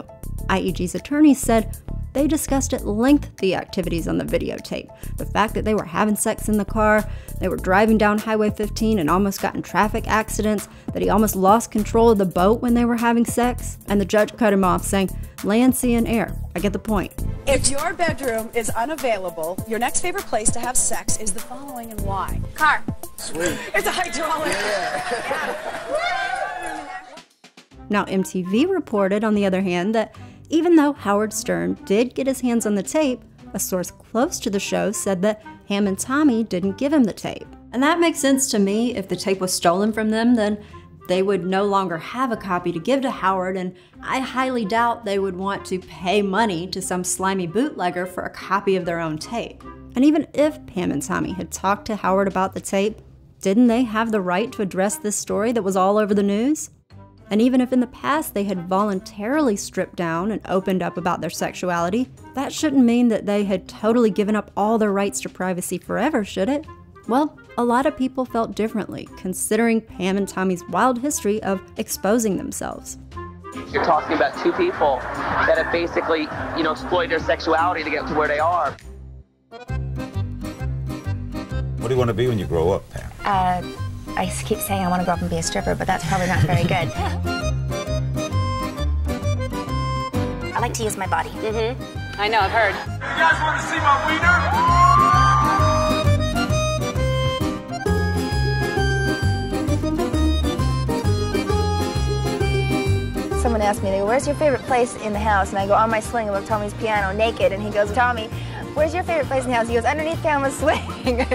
IEG's attorneys said they discussed at length the activities on the videotape, the fact that they were having sex in the car, they were driving down Highway 15 and almost got in traffic accidents, that he almost lost control of the boat when they were having sex, and the judge cut him off saying, "Land, sea, and air. I get the point." If your bedroom is unavailable, your next favorite place to have sex is the following and why. Car. Sweet. It's a hydraulic. Now, MTV reported, on the other hand, that even though Howard Stern did get his hands on the tape, a source close to the show said that Pam and Tommy didn't give him the tape. And that makes sense to me. If the tape was stolen from them, then they would no longer have a copy to give to Howard, and I highly doubt they would want to pay money to some slimy bootlegger for a copy of their own tape. And even if Pam and Tommy had talked to Howard about the tape, didn't they have the right to address this story that was all over the news? And even if in the past they had voluntarily stripped down and opened up about their sexuality, that shouldn't mean that they had totally given up all their rights to privacy forever, should it? Well, a lot of people felt differently, considering Pam and Tommy's wild history of exposing themselves. You're talking about two people that have basically, exploited their sexuality to get to where they are. What do you want to be when you grow up, Pam? I keep saying I want to grow up and be a stripper, but that's probably not very good. I like to use my body. Mm-hmm. I know, I've heard. You guys want to see my wiener? Someone asked me, they go, "Where's your favorite place in the house?" And I go, "On my swing above Tommy's piano, naked." And he goes, "Tommy, where's your favorite place in the house?" He goes, "Underneath Pamela's swing."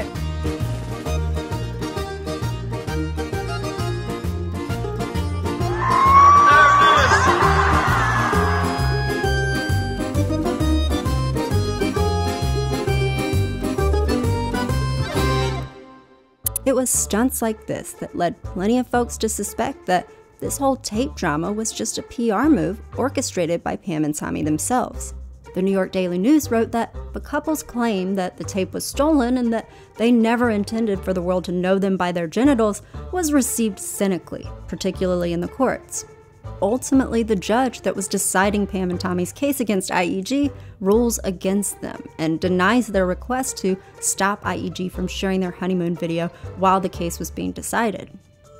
It was stunts like this that led plenty of folks to suspect that this whole tape drama was just a PR move orchestrated by Pam and Tommy themselves. The New York Daily News wrote that the couple's claim that the tape was stolen and that they never intended for the world to know them by their genitals was received cynically, particularly in the courts. Ultimately, the judge that was deciding Pam and Tommy's case against IEG rules against them and denies their request to stop IEG from sharing their honeymoon video while the case was being decided.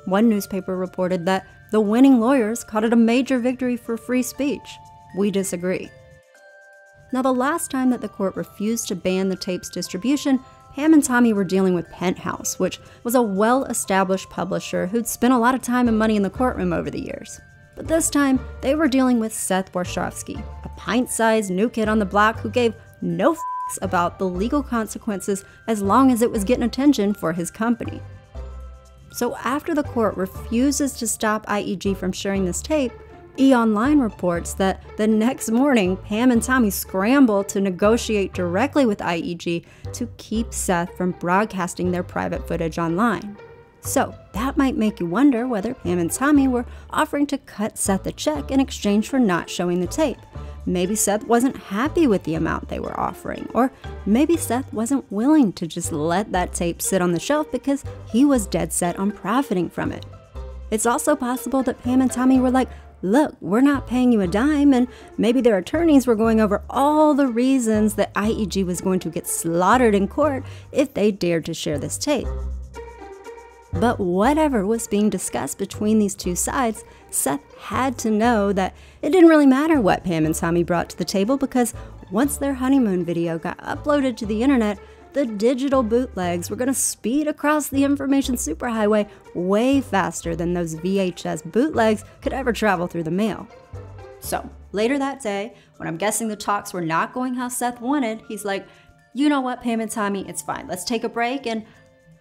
One newspaper reported that the winning lawyers called it a major victory for free speech. We disagree. Now, the last time that the court refused to ban the tape's distribution, Pam and Tommy were dealing with Penthouse, which was a well-established publisher who'd spent a lot of time and money in the courtroom over the years. But this time, they were dealing with Seth Warshavsky, a pint-sized new kid on the block who gave no f***s about the legal consequences as long as it was getting attention for his company. So after the court refuses to stop IEG from sharing this tape, E! Online reports that the next morning, Pam and Tommy scramble to negotiate directly with IEG to keep Seth from broadcasting their private footage online. So that might make you wonder whether Pam and Tommy were offering to cut Seth a check in exchange for not showing the tape. Maybe Seth wasn't happy with the amount they were offering, or maybe Seth wasn't willing to just let that tape sit on the shelf because he was dead set on profiting from it. It's also possible that Pam and Tommy were like, look, we're not paying you a dime, and maybe their attorneys were going over all the reasons that IEG was going to get slaughtered in court if they dared to share this tape. But whatever was being discussed between these two sides, Seth had to know that it didn't really matter what Pam and Tommy brought to the table, because once their honeymoon video got uploaded to the internet, the digital bootlegs were going to speed across the information superhighway way faster than those VHS bootlegs could ever travel through the mail. So later that day, when I'm guessing the talks were not going how Seth wanted, he's like, you know what, Pam and Tommy, it's fine. Let's take a break, and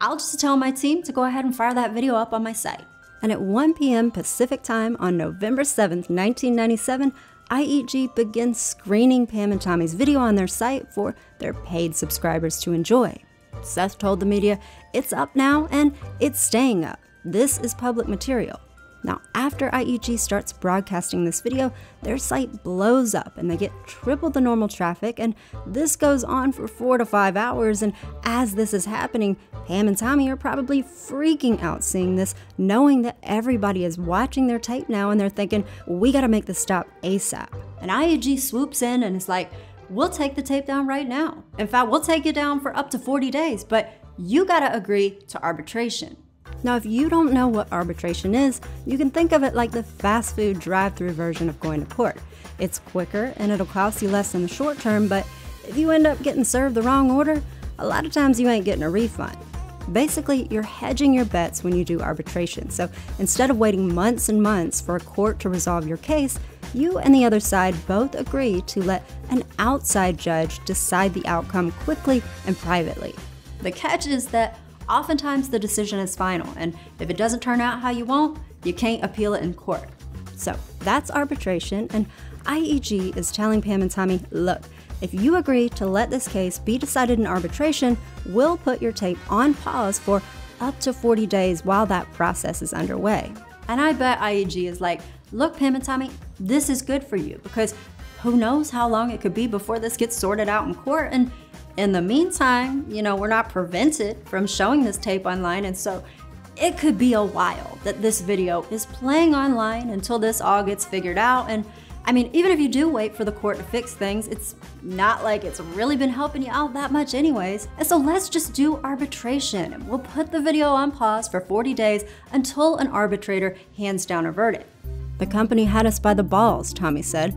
I'll just tell my team to go ahead and fire that video up on my site. And at 1 p.m. Pacific time on November 7th, 1997, IEG begins screening Pam and Tommy's video on their site for their paid subscribers to enjoy. Seth told the media, it's up now and it's staying up. This is public material. Now, after IEG starts broadcasting this video, their site blows up and they get triple the normal traffic, and this goes on for 4 to 5 hours. And as this is happening, Pam and Tommy are probably freaking out seeing this, knowing that everybody is watching their tape now and they're thinking, we gotta make this stop ASAP. And IEG swoops in and is like, we'll take the tape down right now. In fact, we'll take it down for up to 40 days, but you gotta agree to arbitration. Now, if you don't know what arbitration is, you can think of it like the fast food drive-through version of going to court. It's quicker and it'll cost you less in the short term, but if you end up getting served the wrong order, a lot of times you ain't getting a refund. Basically, you're hedging your bets when you do arbitration. So instead of waiting months and months for a court to resolve your case, you and the other side both agree to let an outside judge decide the outcome quickly and privately. The catch is that oftentimes the decision is final, and if it doesn't turn out how you want, you can't appeal it in court. So that's arbitration, and IEG is telling Pam and Tommy, look, if you agree to let this case be decided in arbitration, we'll put your tape on pause for up to 40 days while that process is underway. And I bet IEG is like, look, Pam and Tommy, this is good for you, because who knows how long it could be before this gets sorted out in court, and in the meantime, you know, we're not prevented from showing this tape online, and so it could be a while that this video is playing online until this all gets figured out. And I mean, even if you do wait for the court to fix things, it's not like it's really been helping you out that much anyways. And so let's just do arbitration, and we'll put the video on pause for 40 days until an arbitrator hands down a verdict. The company had us by the balls, Tommy said.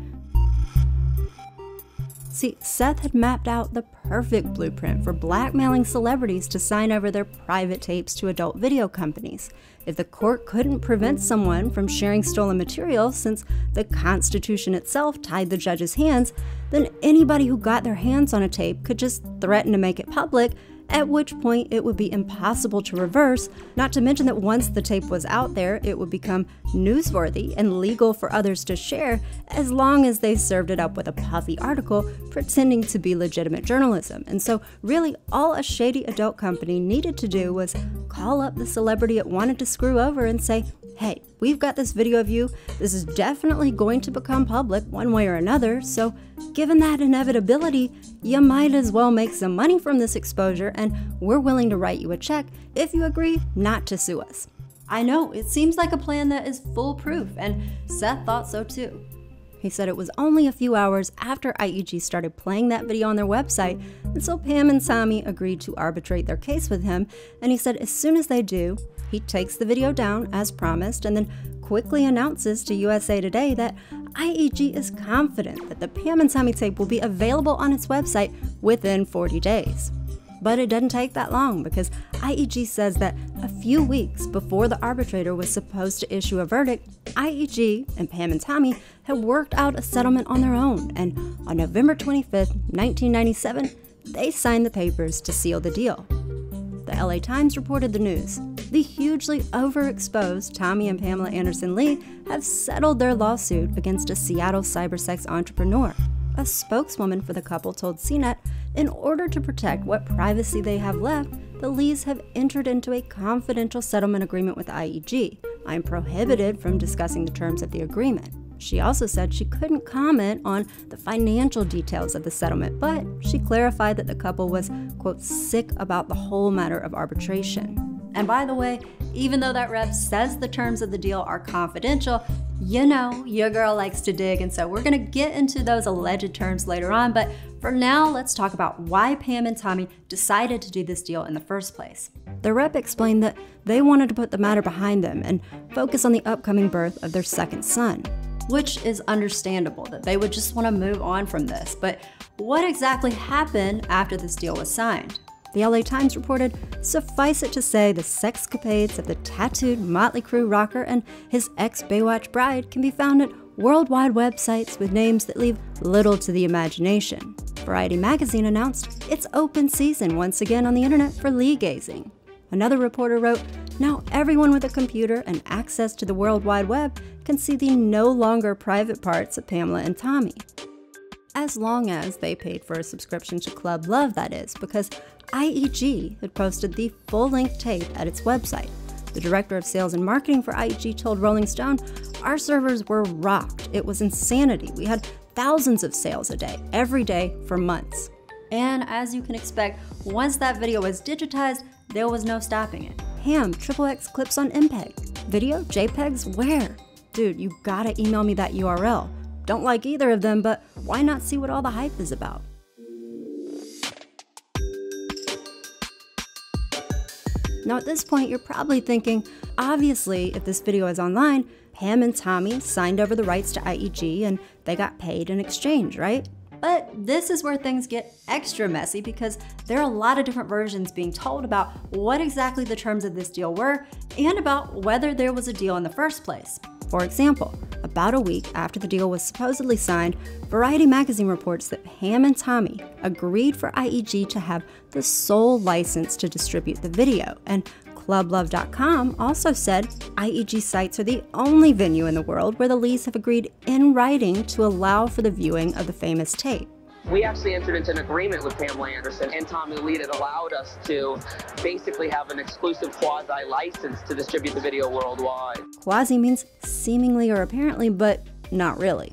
See, Seth had mapped out the perfect blueprint for blackmailing celebrities to sign over their private tapes to adult video companies. If the court couldn't prevent someone from sharing stolen material, since the Constitution itself tied the judge's hands, then anybody who got their hands on a tape could just threaten to make it public, at which point it would be impossible to reverse, not to mention that once the tape was out there, it would become newsworthy and legal for others to share, as long as they served it up with a puffy article pretending to be legitimate journalism. And so really all a shady adult company needed to do was call up the celebrity it wanted to screw over and say, hey, we've got this video of you. This is definitely going to become public one way or another. So given that inevitability, you might as well make some money from this exposure, and we're willing to write you a check if you agree not to sue us. I know, it seems like a plan that is foolproof, and Seth thought so too. He said it was only a few hours after IEG started playing that video on their website, and so Pam and Tommy agreed to arbitrate their case with him, and he said as soon as they do, he takes the video down as promised and then quickly announces to USA Today that IEG is confident that the Pam and Tommy tape will be available on its website within 40 days. But it doesn't take that long, because IEG says that a few weeks before the arbitrator was supposed to issue a verdict, IEG and Pam and Tommy had worked out a settlement on their own, and on November 25th, 1997, they signed the papers to seal the deal. The LA Times reported the news. the hugely overexposed Tommy and Pamela Anderson Lee have settled their lawsuit against a Seattle cybersex entrepreneur. A spokeswoman for the couple told CNET, in order to protect what privacy they have left, the Lees have entered into a confidential settlement agreement with IEG. I'm prohibited from discussing the terms of the agreement. She also said she couldn't comment on the financial details of the settlement, but she clarified that the couple was, quote, sick about the whole matter of arbitration. And by the way, even though that rep says the terms of the deal are confidential, you know, your girl likes to dig, and so we're gonna get into those alleged terms later on, but for now, let's talk about why Pam and Tommy decided to do this deal in the first place. The rep explained that they wanted to put the matter behind them and focus on the upcoming birth of their second son, which is understandable that they would just want to move on from this. But what exactly happened after this deal was signed? The LA Times reported, suffice it to say the sexcapades of the tattooed Motley Crue rocker and his ex-Baywatch bride can be found at worldwide websites with names that leave little to the imagination. Variety magazine announced its open season once again on the internet for Lee gazing. Another reporter wrote, now everyone with a computer and access to the World Wide Web can see the no longer private parts of Pamela and Tommy. As long as they paid for a subscription to Club Love, that is, because IEG had posted the full-length tape at its website. The director of sales and marketing for IEG told Rolling Stone, our servers were rocked. It was insanity. We had thousands of sales a day, every day for months. And as you can expect, once that video was digitized, there was no stopping it. Ham, XXX clips on MPEG. Video, JPEGs, where? Dude, you gotta email me that URL. Don't like either of them, but why not see what all the hype is about? Now at this point, you're probably thinking, obviously, if this video is online, Pam and Tommy signed over the rights to IEG and they got paid in exchange, right? But this is where things get extra messy because there are a lot of different versions being told about what exactly the terms of this deal were and about whether there was a deal in the first place. For example, about a week after the deal was supposedly signed, Variety magazine reports that Pam and Tommy agreed for IEG to have the sole license to distribute the video, and ClubLove.com also said IEG sites are the only venue in the world where the Lees have agreed in writing to allow for the viewing of the famous tape. We actually entered into an agreement with Pamela Anderson and Tommy Lee that allowed us to basically have an exclusive quasi-license to distribute the video worldwide. Quasi means seemingly or apparently, but not really.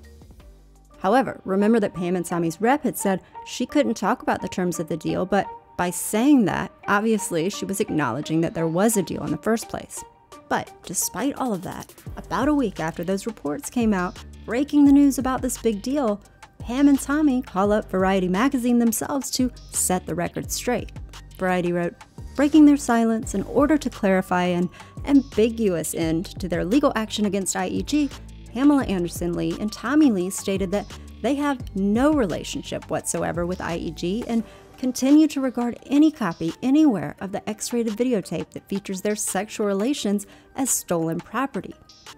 However, remember that Pam and Tommy's rep had said she couldn't talk about the terms of the deal, but by saying that, obviously she was acknowledging that there was a deal in the first place. But despite all of that, about a week after those reports came out, breaking the news about this big deal, Pam and Tommy call up Variety magazine themselves to set the record straight. Variety wrote, breaking their silence in order to clarify an ambiguous end to their legal action against IEG, Pamela Anderson Lee and Tommy Lee stated that they have no relationship whatsoever with IEG and continue to regard any copy anywhere of the X-rated videotape that features their sexual relations as stolen property.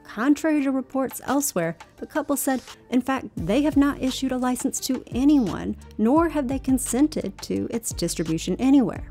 Contrary to reports elsewhere, the couple said, in fact, they have not issued a license to anyone, nor have they consented to its distribution anywhere.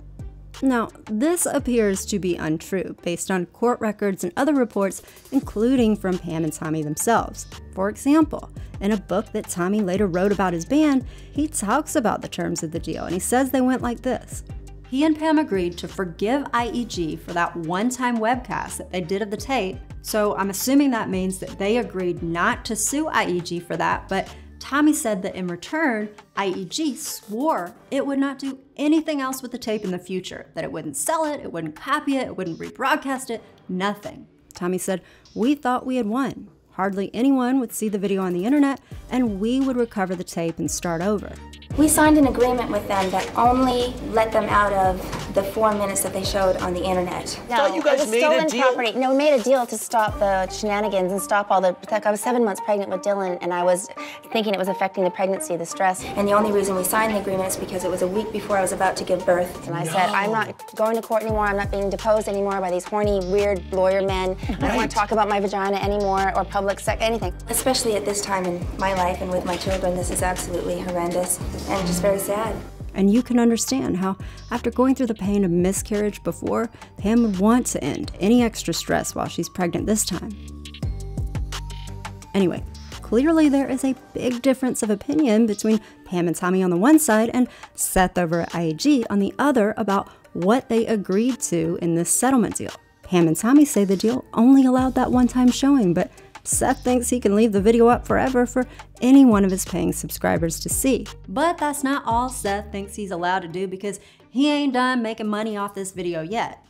Now, this appears to be untrue based on court records and other reports, including from Pam and Tommy themselves. For example, in a book that Tommy later wrote about his band, he talks about the terms of the deal, and he says they went like this. He and Pam agreed to forgive IEG for that one-time webcast that they did of the tape, so I'm assuming that means that they agreed not to sue IEG for that, but Tommy said that in return, IEG swore it would not do anything else with the tape in the future, that it wouldn't sell it, it wouldn't copy it, it wouldn't rebroadcast it, nothing. Tommy said, we thought we had won. Hardly anyone would see the video on the internet, and we would recover the tape and start over. We signed an agreement with them that only let them out of the 4 minutes that they showed on the internet. No, you guys made a deal? Property. No, we made a deal to stop the shenanigans and stop all the... Like, I was 7 months pregnant with Dylan, and I was thinking it was affecting the pregnancy, the stress. And the only reason we signed the agreement is because it was a week before I was about to give birth. And I said, I'm not going to court anymore. I'm not being deposed anymore by these horny, weird lawyer men. I don't want to talk about my vagina anymore or public sex, anything. Especially at this time in my life and with my children, this is absolutely horrendous and just very sad. And you can understand how, after going through the pain of miscarriage before, Pam would want to end any extra stress while she's pregnant this time. Anyway, clearly there is a big difference of opinion between Pam and Tommy on the one side and Seth over at IAG on the other about what they agreed to in this settlement deal. Pam and Tommy say the deal only allowed that one-time showing, but Seth thinks he can leave the video up forever for any one of his paying subscribers to see. But that's not all Seth thinks he's allowed to do, because he ain't done making money off this video yet.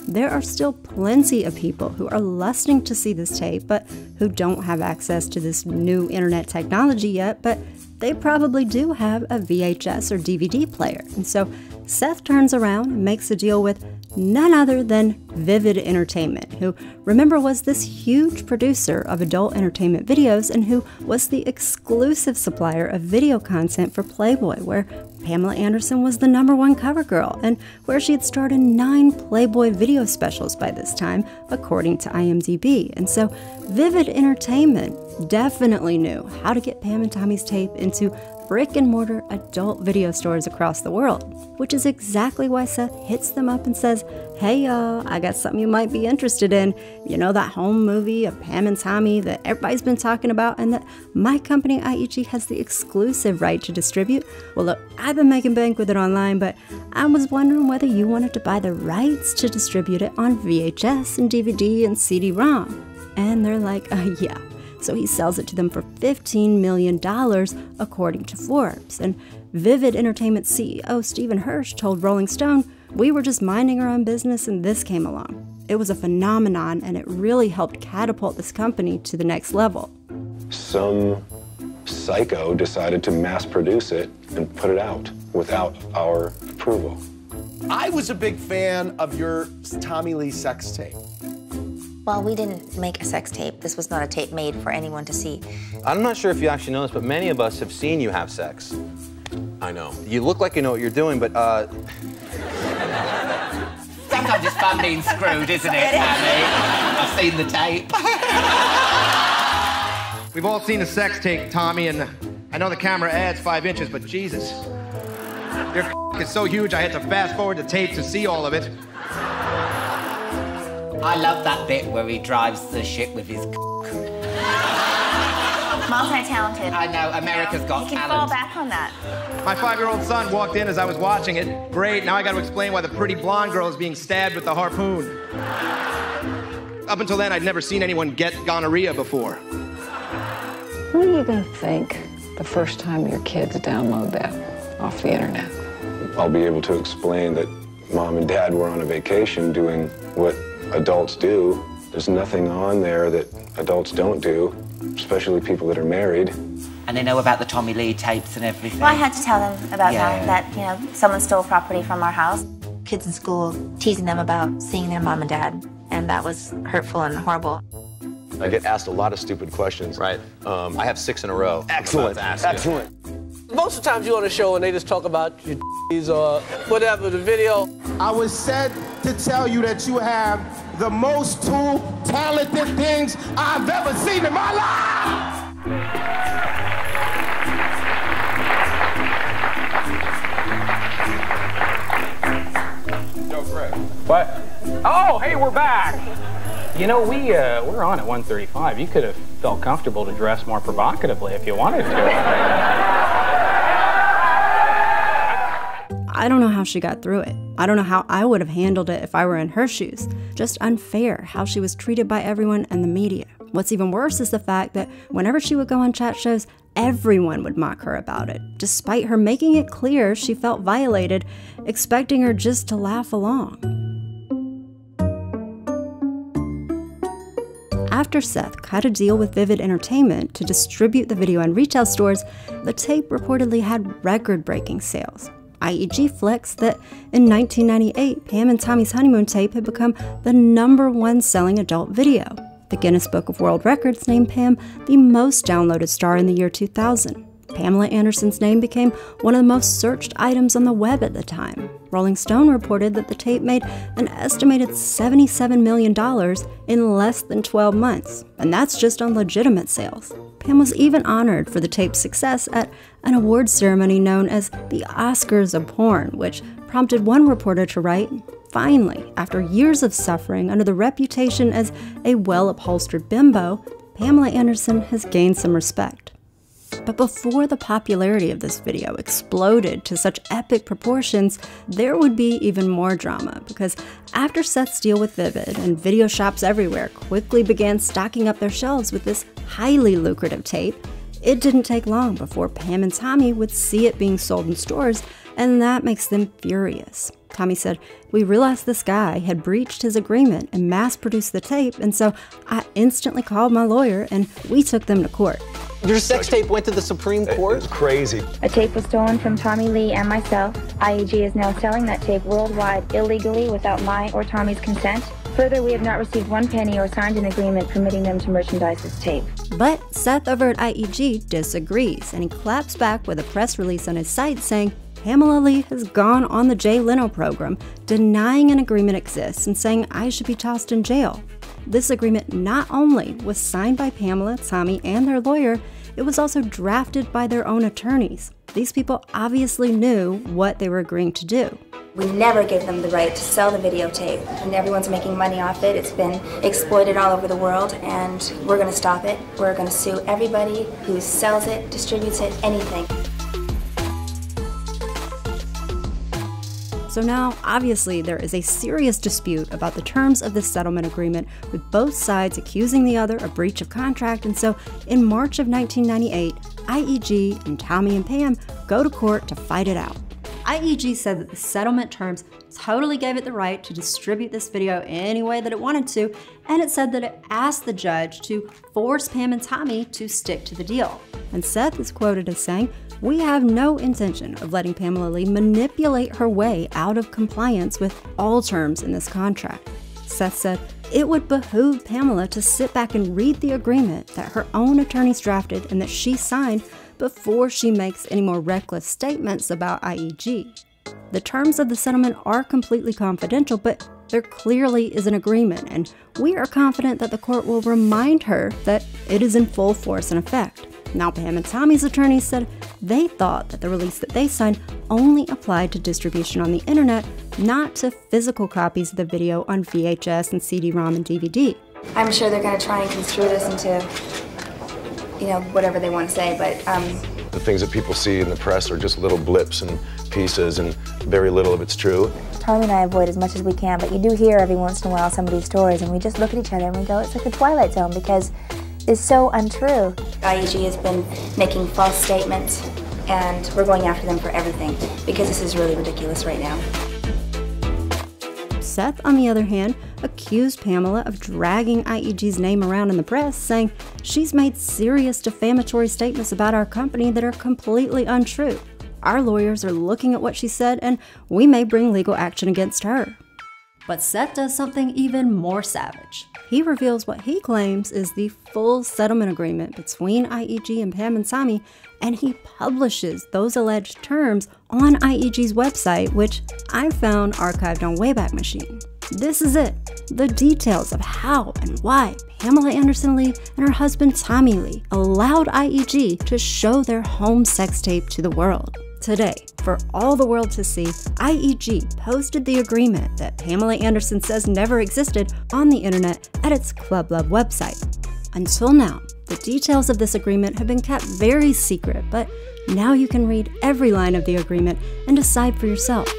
There are still plenty of people who are lusting to see this tape, but who don't have access to this new internet technology yet, but they probably do have a VHS or DVD player. And so Seth turns around and makes a deal with none other than Vivid Entertainment, who, remember, was this huge producer of adult entertainment videos and who was the exclusive supplier of video content for Playboy, where Pamela Anderson was the #1 cover girl, and where she had starred in 9 Playboy video specials by this time, according to IMDb. And so Vivid Entertainment definitely knew how to get Pam and Tommy's tape into brick-and-mortar adult video stores across the world, which is exactly why Seth hits them up and says, "Hey y'all, I got something you might be interested in. You know that home movie of Pam and Tommy that everybody's been talking about and that my company IEG has the exclusive right to distribute? Well look, I've been making bank with it online, but I was wondering whether you wanted to buy the rights to distribute it on VHS and DVD and CD-ROM." And they're like, yeah. So he sells it to them for $15 million, according to Forbes. And Vivid Entertainment CEO Stephen Hirsch told Rolling Stone, "We were just minding our own business and this came along. It was a phenomenon and it really helped catapult this company to the next level." Some psycho decided to mass produce it and put it out without our approval. I was a big fan of your Tommy Lee sex tape. Well, we didn't make a sex tape. This was not a tape made for anyone to see. I'm not sure if you actually know this, but many of us have seen you have sex. I know. You look like you know what you're doing, but sometimes it's fun being screwed, isn't it, Annie? I've seen the tape. We've all seen the sex tape, Tommy, and I know the camera adds 5 inches, but Jesus. Your is so huge, I had to fast forward the tape to see all of it. I love that bit where he drives the ship with his Multi-talented. I know, America's Got You can Talent. fall back on that. My 5-year-old son walked in as I was watching it. Great, now I got to explain why the pretty blonde girl is being stabbed with the harpoon. Up until then, I'd never seen anyone get gonorrhea before. What are you going to think the first time your kids download that off the internet? I'll be able to explain that Mom and Dad were on a vacation doing what adults do. There's nothing on there that adults don't do, especially people that are married. And they know about the Tommy Lee tapes and everything. Well, I had to tell them about that, you know, someone stole property from our house. Kids in school teasing them about seeing their mom and dad, and that was hurtful and horrible. I get asked a lot of stupid questions. Right. I have 6 in a row. Excellent, excellent. Most of the times you're on a show and they just talk about your or whatever, the video. I was said to tell you that you have the most 2 talented things I've ever seen in my life! Yo, Greg. What? Oh, hey, we're back! You know, we're on at 1:35. You could have felt comfortable to dress more provocatively if you wanted to. I don't know how she got through it. I don't know how I would have handled it if I were in her shoes. Just unfair how she was treated by everyone and the media. What's even worse is the fact that whenever she would go on chat shows, everyone would mock her about it, despite her making it clear she felt violated, expecting her just to laugh along. After Seth cut a deal with Vivid Entertainment to distribute the video in retail stores, the tape reportedly had record-breaking sales. IEG flexed that in 1998, Pam and Tommy's honeymoon tape had become the #1 selling adult video. The Guinness Book of World Records named Pam the most downloaded star in the year 2000. Pamela Anderson's name became one of the most searched items on the web at the time. Rolling Stone reported that the tape made an estimated $77 million in less than 12 months, and that's just on legitimate sales. Pam was even honored for the tape's success at an awards ceremony known as the Oscars of Porn, which prompted one reporter to write, "Finally, after years of suffering under the reputation as a well-upholstered bimbo, Pamela Anderson has gained some respect." But before the popularity of this video exploded to such epic proportions, there would be even more drama, because after Seth's deal with Vivid and video shops everywhere quickly began stocking up their shelves with this highly lucrative tape, it didn't take long before Pam and Tommy would see it being sold in stores, and that makes them furious. Tommy said, "We realized this guy had breached his agreement and mass-produced the tape, and so I instantly called my lawyer and we took them to court." Your sex tape went to the Supreme Court? It's crazy. A tape was stolen from Tommy Lee and myself. IEG is now selling that tape worldwide illegally without my or Tommy's consent. Further, we have not received one penny or signed an agreement permitting them to merchandise this tape. But Seth over at IEG disagrees, and he claps back with a press release on his site saying Pamela Lee has gone on the Jay Leno program, denying an agreement exists and saying I should be tossed in jail. This agreement not only was signed by Pamela, Tommy, and their lawyer, it was also drafted by their own attorneys. These people obviously knew what they were agreeing to do. We never give them the right to sell the videotape, and everyone's making money off it. It's been exploited all over the world, and we're going to stop it. We're going to sue everybody who sells it, distributes it, anything. So now, obviously, there is a serious dispute about the terms of this settlement agreement, with both sides accusing the other of breach of contract, and so in March of 1998, IEG and Tommy and Pam go to court to fight it out. IEG said that the settlement terms totally gave it the right to distribute this video any way that it wanted to, and it said that it asked the judge to force Pam and Tommy to stick to the deal. And Seth is quoted as saying, "We have no intention of letting Pamela Lee manipulate her way out of compliance with all terms in this contract." Seth said, "It would behoove Pamela to sit back and read the agreement that her own attorneys drafted and that she signed before she makes any more reckless statements about IEG. The terms of the settlement are completely confidential, but there clearly is an agreement, and we are confident that the court will remind her that it is in full force and effect." Now, Pam and Tommy's attorneys said they thought that the release that they signed only applied to distribution on the internet, not to physical copies of the video on VHS and CD-ROM and DVD. I'm sure they're going to try and construe this into, whatever they want to say, but The things that people see in the press are just little blips and pieces, and very little of it's true. Tommy and I avoid as much as we can, but you do hear every once in a while some of these stories, and we just look at each other and we go, it's like a Twilight Zone, because it's so untrue. IEG has been making false statements, and we're going after them for everything, because this is really ridiculous right now. Seth, on the other hand, accused Pamela of dragging IEG's name around in the press, saying she's made serious defamatory statements about our company that are completely untrue. Our lawyers are looking at what she said, and we may bring legal action against her. But Seth does something even more savage. He reveals what he claims is the full settlement agreement between IEG and Pam and Tommy, and he publishes those alleged terms on IEG's website, which I found archived on Wayback Machine. This is it, the details of how and why Pamela Anderson Lee and her husband Tommy Lee allowed IEG to show their home sex tape to the world. Today, for all the world to see, IEG posted the agreement that Pamela Anderson says never existed on the internet at its Club Love website. Until now, the details of this agreement have been kept very secret, but now you can read every line of the agreement and decide for yourself.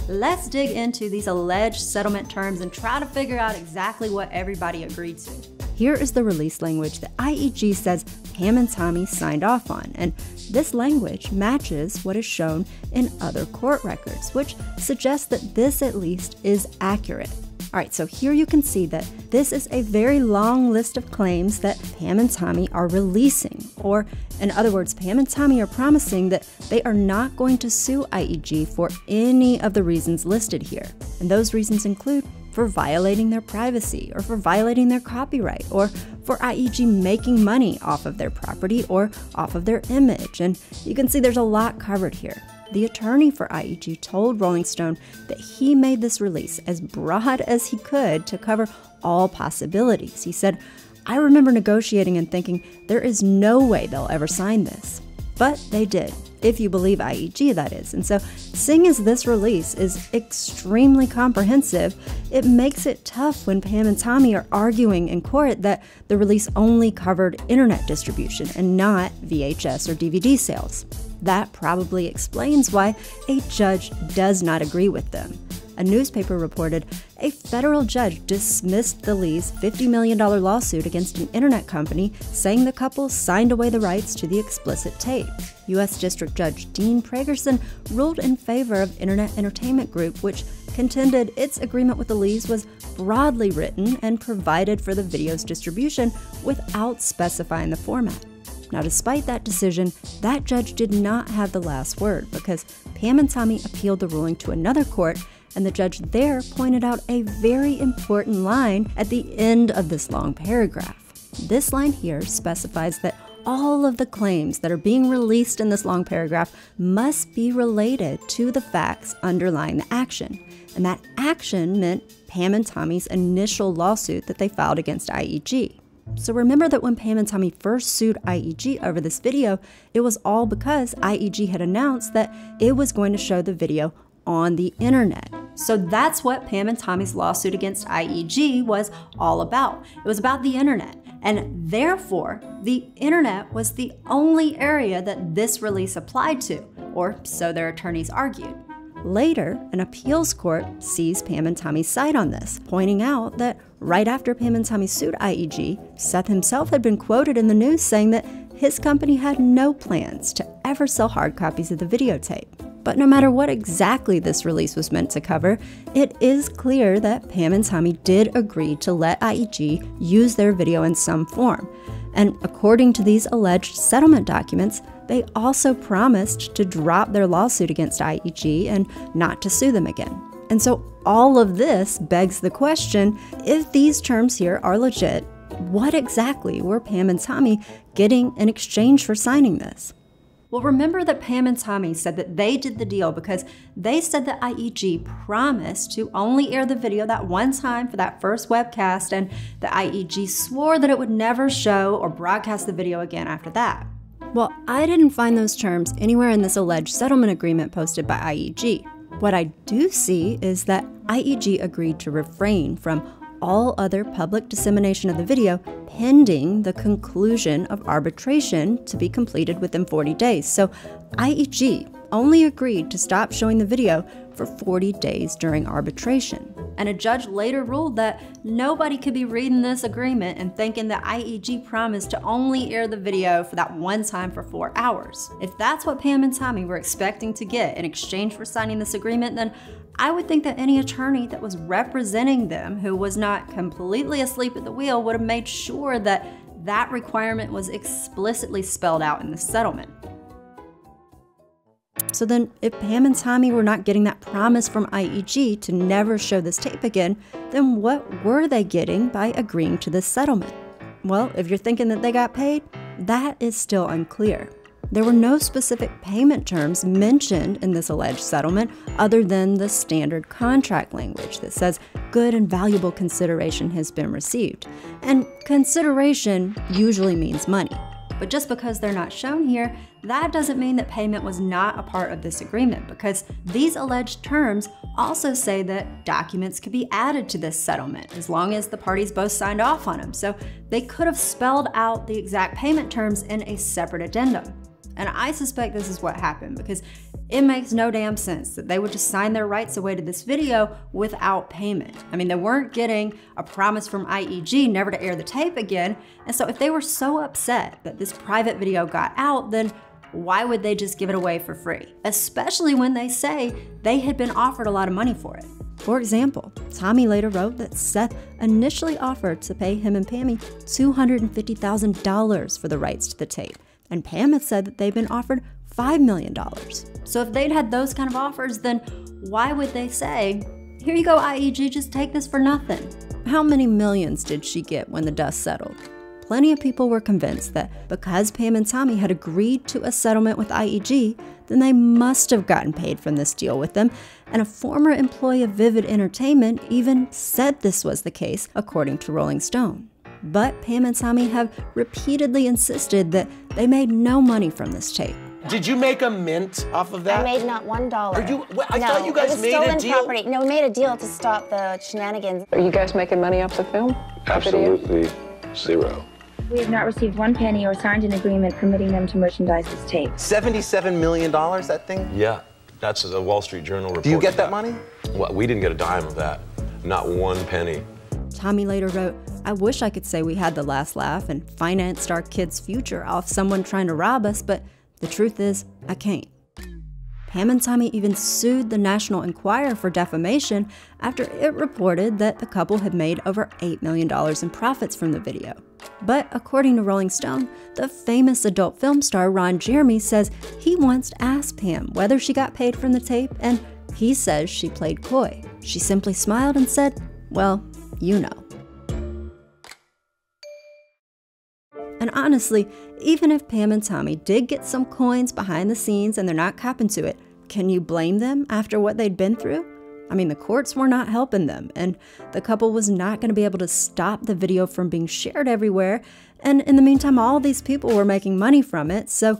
Let's dig into these alleged settlement terms and try to figure out exactly what everybody agreed to. Here is the release language that IEG says Pam and Tommy signed off on, and this language matches what is shown in other court records, which suggests that this at least is accurate. Alright, so here you can see that this is a very long list of claims that Pam and Tommy are releasing, or in other words, Pam and Tommy are promising that they are not going to sue IEG for any of the reasons listed here. And those reasons include for violating their privacy, or for violating their copyright, or for IEG making money off of their property or off of their image. And you can see there's a lot covered here. The attorney for IEG told Rolling Stone that he made this release as broad as he could to cover all possibilities. He said, "I remember negotiating and thinking, there is no way they'll ever sign this." But they did, if you believe IEG, that is. And so, seeing as this release is extremely comprehensive, it makes it tough when Pam and Tommy are arguing in court that the release only covered internet distribution and not VHS or DVD sales. That probably explains why a judge does not agree with them. A newspaper reported a federal judge dismissed the Lees' $50 million lawsuit against an internet company, saying the couple signed away the rights to the explicit tape. U.S. District Judge Dean Pragerson ruled in favor of Internet Entertainment Group, which contended its agreement with the Lees was broadly written and provided for the video's distribution without specifying the format. Now, despite that decision, that judge did not have the last word because Pam and Tommy appealed the ruling to another court, and the judge there pointed out a very important line at the end of this long paragraph. This line here specifies that all of the claims that are being released in this long paragraph must be related to the facts underlying the action. And that action meant Pam and Tommy's initial lawsuit that they filed against IEG. So remember that when Pam and Tommy first sued IEG over this video, it was all because IEG had announced that it was going to show the video on the internet. So that's what Pam and Tommy's lawsuit against IEG was all about. It was about the internet. And therefore, the internet was the only area that this release applied to, or so their attorneys argued. Later, an appeals court sees Pam and Tommy's side on this, pointing out that right after Pam and Tommy sued IEG, Seth himself had been quoted in the news saying that his company had no plans to ever sell hard copies of the videotape. But no matter what exactly this release was meant to cover, it is clear that Pam and Tommy did agree to let IEG use their video in some form. And according to these alleged settlement documents, they also promised to drop their lawsuit against IEG and not to sue them again. And so all of this begs the question, if these terms here are legit, what exactly were Pam and Tommy getting in exchange for signing this? Well, remember that Pam and Tommy said that they did the deal because they said that IEG promised to only air the video that one time for that first webcast, and the IEG swore that it would never show or broadcast the video again after that. Well, I didn't find those terms anywhere in this alleged settlement agreement posted by IEG. What I do see is that IEG agreed to refrain from all other public dissemination of the video pending the conclusion of arbitration to be completed within 40 days. So IEG only agreed to stop showing the video for 40 days during arbitration. And a judge later ruled that nobody could be reading this agreement and thinking that IEG promised to only air the video for that one time for 4 hours. If that's what Pam and Tommy were expecting to get in exchange for signing this agreement, then I would think that any attorney that was representing them who was not completely asleep at the wheel would have made sure that that requirement was explicitly spelled out in the settlement. So then, if Pam and Tommy were not getting that promise from IEG to never show this tape again, then what were they getting by agreeing to this settlement? Well, if you're thinking that they got paid, that is still unclear. There were no specific payment terms mentioned in this alleged settlement other than the standard contract language that says good and valuable consideration has been received. And consideration usually means money. But just because they're not shown here, that doesn't mean that payment was not a part of this agreement, because these alleged terms also say that documents could be added to this settlement as long as the parties both signed off on them. So they could have spelled out the exact payment terms in a separate addendum. And I suspect this is what happened, because it makes no damn sense that they would just sign their rights away to this video without payment. I mean, they weren't getting a promise from IEG never to air the tape again. And so if they were so upset that this private video got out, then why would they just give it away for free? Especially when they say they had been offered a lot of money for it. For example, Tommy later wrote that Seth initially offered to pay him and Pammy $250,000 for the rights to the tape. And Pam had said that they'd been offered $5 million. So if they'd had those kind of offers, then why would they say, Here you go, IEG, just take this for nothing. How many millions did she get when the dust settled? Plenty of people were convinced that because Pam and Tommy had agreed to a settlement with IEG, then they must have gotten paid from this deal with them, and a former employee of Vivid Entertainment even said this was the case, according to Rolling Stone. But Pam and Tommy have repeatedly insisted that they made no money from this tape. Did you make a mint off of that? I made not $1. I thought you guys made a deal. Property. No, we made a deal to stop the shenanigans. Are you guys making money off the film? Absolutely zero. We have not received one penny or signed an agreement permitting them to merchandise this tape. $77 million, that thing? Yeah, that's a Wall Street Journal report. Do you get that money? Well, we didn't get a dime of that. Not one penny. Tommy later wrote, "I wish I could say we had the last laugh and financed our kids' future off someone trying to rob us, but the truth is, I can't." Pam and Tommy even sued the National Enquirer for defamation after it reported that the couple had made over $8 million in profits from the video. But according to Rolling Stone, the famous adult film star Ron Jeremy says he once asked Pam whether she got paid from the tape, and he says she played coy. She simply smiled and said, "Well, you know." And honestly, even if Pam and Tommy did get some coins behind the scenes and they're not copping to it, can you blame them after what they'd been through? I mean, the courts were not helping them, and the couple was not going to be able to stop the video from being shared everywhere, and in the meantime, all these people were making money from it, so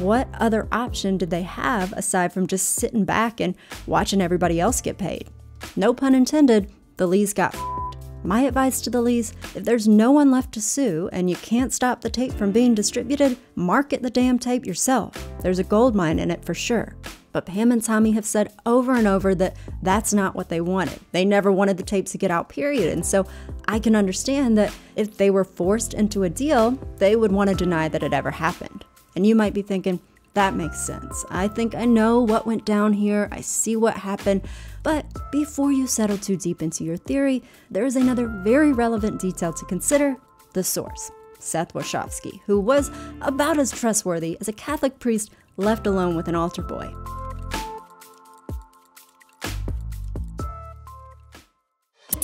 what other option did they have aside from just sitting back and watching everybody else get paid? No pun intended, the Lees got f***ed. My advice to the Lees, if there's no one left to sue and you can't stop the tape from being distributed, market the damn tape yourself. There's a gold mine in it for sure. But Pam and Tommy have said over and over that that's not what they wanted. They never wanted the tapes to get out, period. And so I can understand that if they were forced into a deal, they would want to deny that it ever happened. And you might be thinking, that makes sense. I think I know what went down here. I see what happened. But before you settle too deep into your theory, there is another very relevant detail to consider: the source, Seth Warshavsky, who was about as trustworthy as a Catholic priest left alone with an altar boy.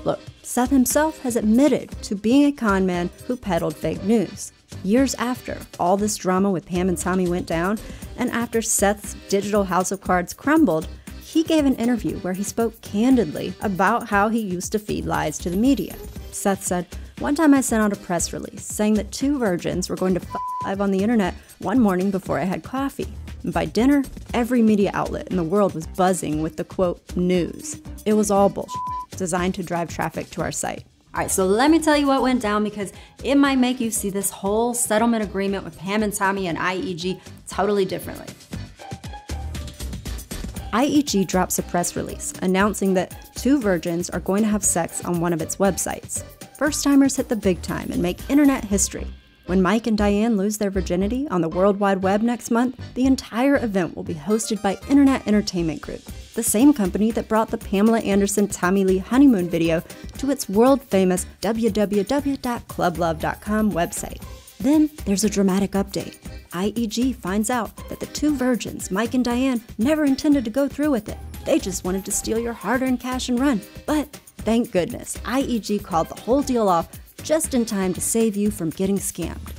Look, Seth himself has admitted to being a con man who peddled fake news. Years after all this drama with Pam and Tommy went down, and after Seth's digital house of cards crumbled, he gave an interview where he spoke candidly about how he used to feed lies to the media. Seth said, "One time I sent out a press release saying that two virgins were going to f*** live on the internet one morning before I had coffee. And by dinner, every media outlet in the world was buzzing with the quote, news. It was all bullshit, designed to drive traffic to our site." All right, so let me tell you what went down, because it might make you see this whole settlement agreement with Pam and Tommy and IEG totally differently. IEG drops a press release announcing that two virgins are going to have sex on one of its websites. First-timers hit the big time and make internet history. When Mike and Diane lose their virginity on the World Wide Web next month, the entire event will be hosted by Internet Entertainment Group, the same company that brought the Pamela Anderson Tommy Lee honeymoon video to its world-famous www.clublove.com website. Then there's a dramatic update. IEG finds out that the two virgins, Mike and Diane, never intended to go through with it. They just wanted to steal your hard-earned cash and run. But thank goodness, IEG called the whole deal off just in time to save you from getting scammed.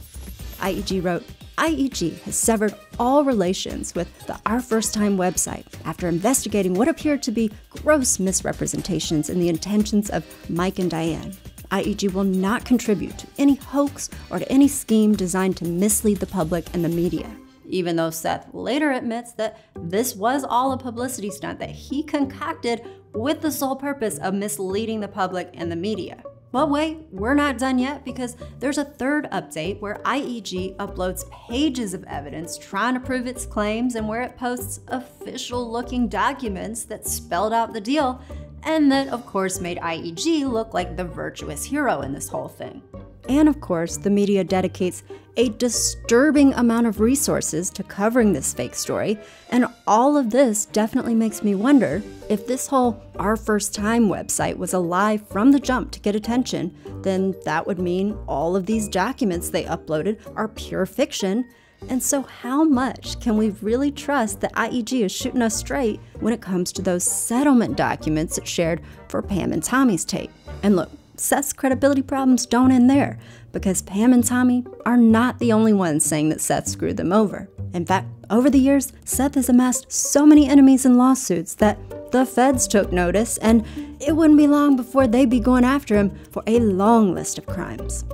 IEG wrote, "IEG has severed all relations with the Our First Time website after investigating what appeared to be gross misrepresentations in the intentions of Mike and Diane. IEG will not contribute to any hoax or to any scheme designed to mislead the public and the media." Even though Seth later admits that this was all a publicity stunt that he concocted with the sole purpose of misleading the public and the media. But wait, we're not done yet, because there's a third update where IEG uploads pages of evidence trying to prove its claims, and where it posts official-looking documents that spelled out the deal, and that of course made IEG look like the virtuous hero in this whole thing. And of course, the media dedicates a disturbing amount of resources to covering this fake story, and all of this definitely makes me wonder if this whole Our First Time website was a lie from the jump to get attention, then that would mean all of these documents they uploaded are pure fiction, And so how much can we really trust that IEG is shooting us straight when it comes to those settlement documents it shared for Pam and Tommy's tape? And look, Seth's credibility problems don't end there, because Pam and Tommy are not the only ones saying that Seth screwed them over. In fact, over the years, Seth has amassed so many enemies and lawsuits that the feds took notice, and it wouldn't be long before they'd be going after him for a long list of crimes.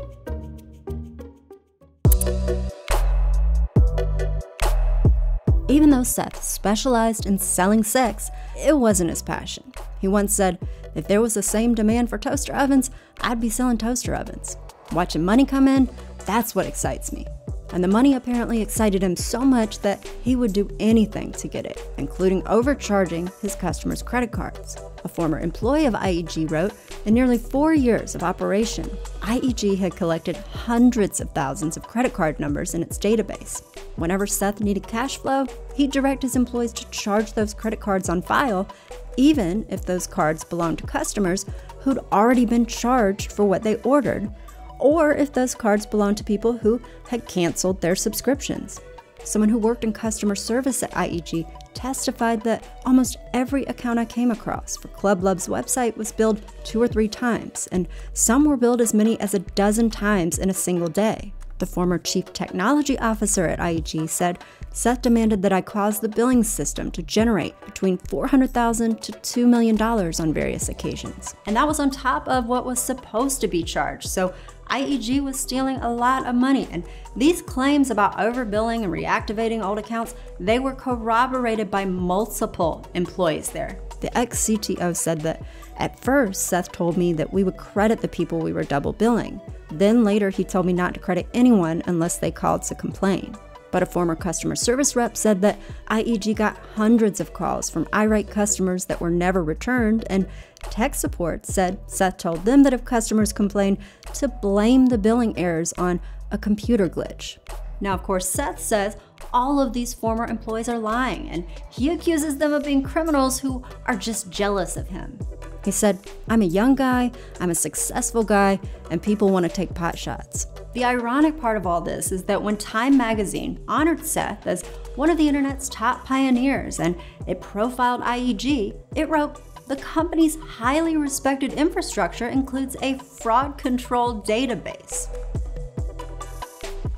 Even though Seth specialized in selling sex, it wasn't his passion. He once said, "If there was the same demand for toaster ovens, I'd be selling toaster ovens. Watching money come in, that's what excites me." And the money apparently excited him so much that he would do anything to get it, including overcharging his customers' credit cards. A former employee of IEG wrote, in nearly 4 years of operation, IEG had collected hundreds of thousands of credit card numbers in its database. Whenever Seth needed cash flow, he'd direct his employees to charge those credit cards on file, even if those cards belonged to customers who'd already been charged for what they ordered, or if those cards belonged to people who had canceled their subscriptions. Someone who worked in customer service at IEG testified that almost every account I came across for Club Love's website was billed 2 or 3 times, and some were billed as many as a dozen times in a single day. The former chief technology officer at IEG said, "Seth demanded that I cause the billing system to generate between $400,000 to $2 million on various occasions." And that was on top of what was supposed to be charged. So IEG was stealing a lot of money. And these claims about overbilling and reactivating old accounts, they were corroborated by multiple employees there. The ex-CTO said that, "At first, Seth told me that we would credit the people we were double billing. Then later he told me not to credit anyone unless they called to complain." But a former customer service rep said that IEG got hundreds of calls from irate customers that were never returned, and tech support said Seth told them that if customers complained, to blame the billing errors on a computer glitch. Now, of course, Seth says all of these former employees are lying, and he accuses them of being criminals who are just jealous of him. He said, "I'm a young guy, I'm a successful guy, and people want to take pot shots." The ironic part of all this is that when Time magazine honored Seth as one of the internet's top pioneers and it profiled IEG, it wrote, "The company's highly respected infrastructure includes a fraud control database."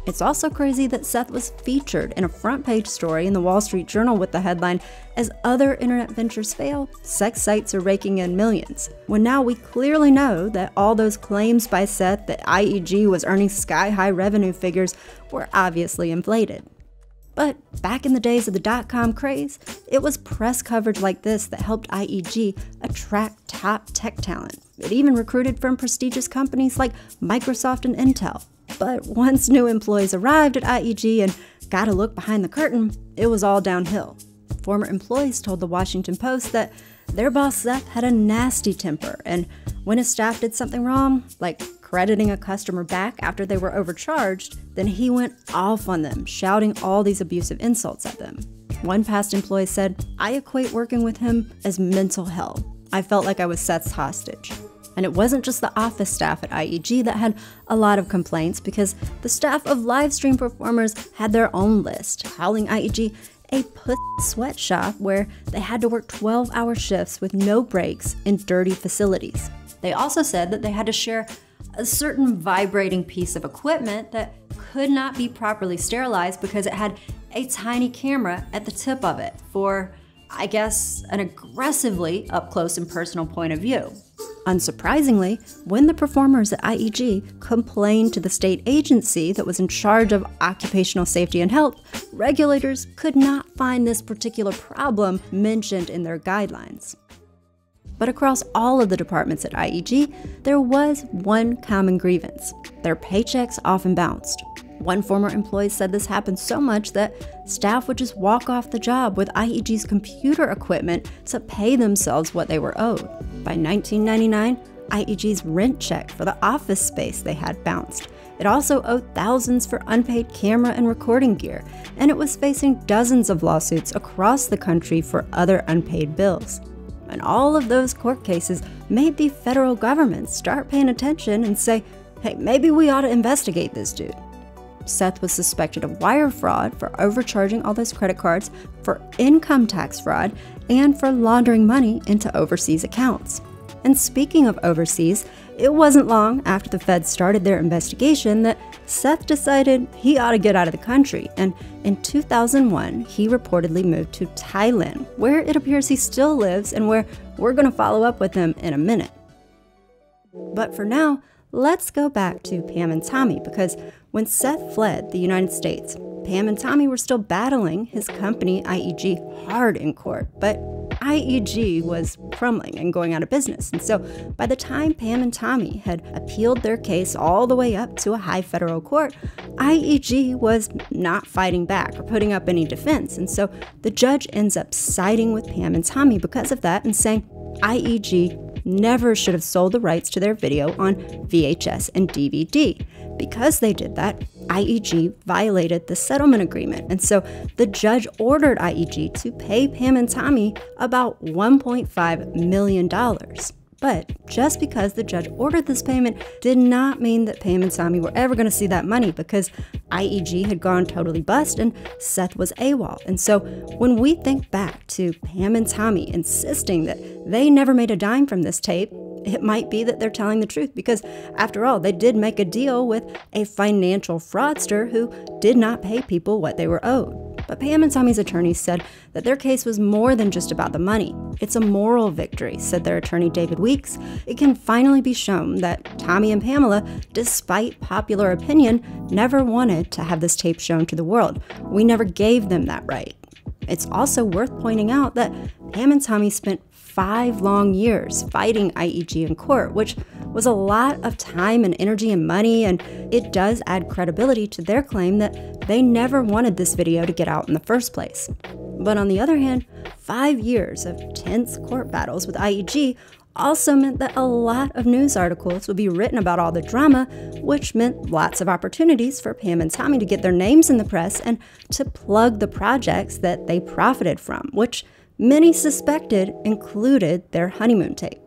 It's also crazy that Seth was featured in a front page story in the Wall Street Journal with the headline, "As other internet ventures fail, sex sites are raking in millions," when now we clearly know that all those claims by Seth that IEG was earning sky-high revenue figures were obviously inflated. But back in the days of the dot-com craze, it was press coverage like this that helped IEG attract top tech talent. It even recruited from prestigious companies like Microsoft and Intel. But once new employees arrived at IEG and got a look behind the curtain, it was all downhill. Former employees told the Washington Post that their boss Seth had a nasty temper, and when his staff did something wrong, like crediting a customer back after they were overcharged, then he went off on them, shouting all these abusive insults at them. One past employee said, "I equate working with him as mental hell. I felt like I was Seth's hostage." And it wasn't just the office staff at IEG that had a lot of complaints, because the staff of live stream performers had their own list, calling IEG a sweatshop where they had to work 12-hour shifts with no breaks in dirty facilities. They also said that they had to share a certain vibrating piece of equipment that could not be properly sterilized because it had a tiny camera at the tip of it for, I guess, an aggressively up-close and personal point of view. Unsurprisingly, when the performers at IEG complained to the state agency that was in charge of occupational safety and health, regulators could not find this particular problem mentioned in their guidelines. But across all of the departments at IEG, there was one common grievance: their paychecks often bounced. One former employee said this happened so much that staff would just walk off the job with IEG's computer equipment to pay themselves what they were owed. By 1999, IEG's rent check for the office space they had bounced. It also owed thousands for unpaid camera and recording gear, and it was facing dozens of lawsuits across the country for other unpaid bills. And all of those court cases made the federal government start paying attention and say, hey, maybe we ought to investigate this dude. Seth was suspected of wire fraud for overcharging all those credit cards, for income tax fraud, and for laundering money into overseas accounts. And speaking of overseas, it wasn't long after the feds started their investigation that Seth decided he ought to get out of the country, and in 2001, he reportedly moved to Thailand, where it appears he still lives and where we're going to follow up with him in a minute. But for now, let's go back to Pam and Tommy, because when Seth fled the United States, Pam and Tommy were still battling his company IEG hard in court, but IEG was crumbling and going out of business. And so by the time Pam and Tommy had appealed their case all the way up to a high federal court, IEG was not fighting back or putting up any defense. And so the judge ends up siding with Pam and Tommy because of that and saying IEG never should have sold the rights to their video on VHS and DVD. Because they did that, IEG violated the settlement agreement, and so the judge ordered IEG to pay Pam and Tommy about $1.5 million. But just because the judge ordered this payment did not mean that Pam and Tommy were ever going to see that money, because IEG had gone totally bust and Seth was AWOL. And so when we think back to Pam and Tommy insisting that they never made a dime from this tape, it might be that they're telling the truth, because after all, they did make a deal with a financial fraudster who did not pay people what they were owed. But Pam and Tommy's attorneys said that their case was more than just about the money. It's a moral victory, said their attorney David Weeks. It can finally be shown that Tommy and Pamela, despite popular opinion, never wanted to have this tape shown to the world. We never gave them that right. It's also worth pointing out that Pam and Tommy spent 5 long years fighting IEG in court, which was a lot of time and energy and money, and it does add credibility to their claim that they never wanted this video to get out in the first place. But on the other hand, 5 years of tense court battles with IEG also meant that a lot of news articles would be written about all the drama, which meant lots of opportunities for Pam and Tommy to get their names in the press and to plug the projects that they profited from, which many suspected included their honeymoon tape.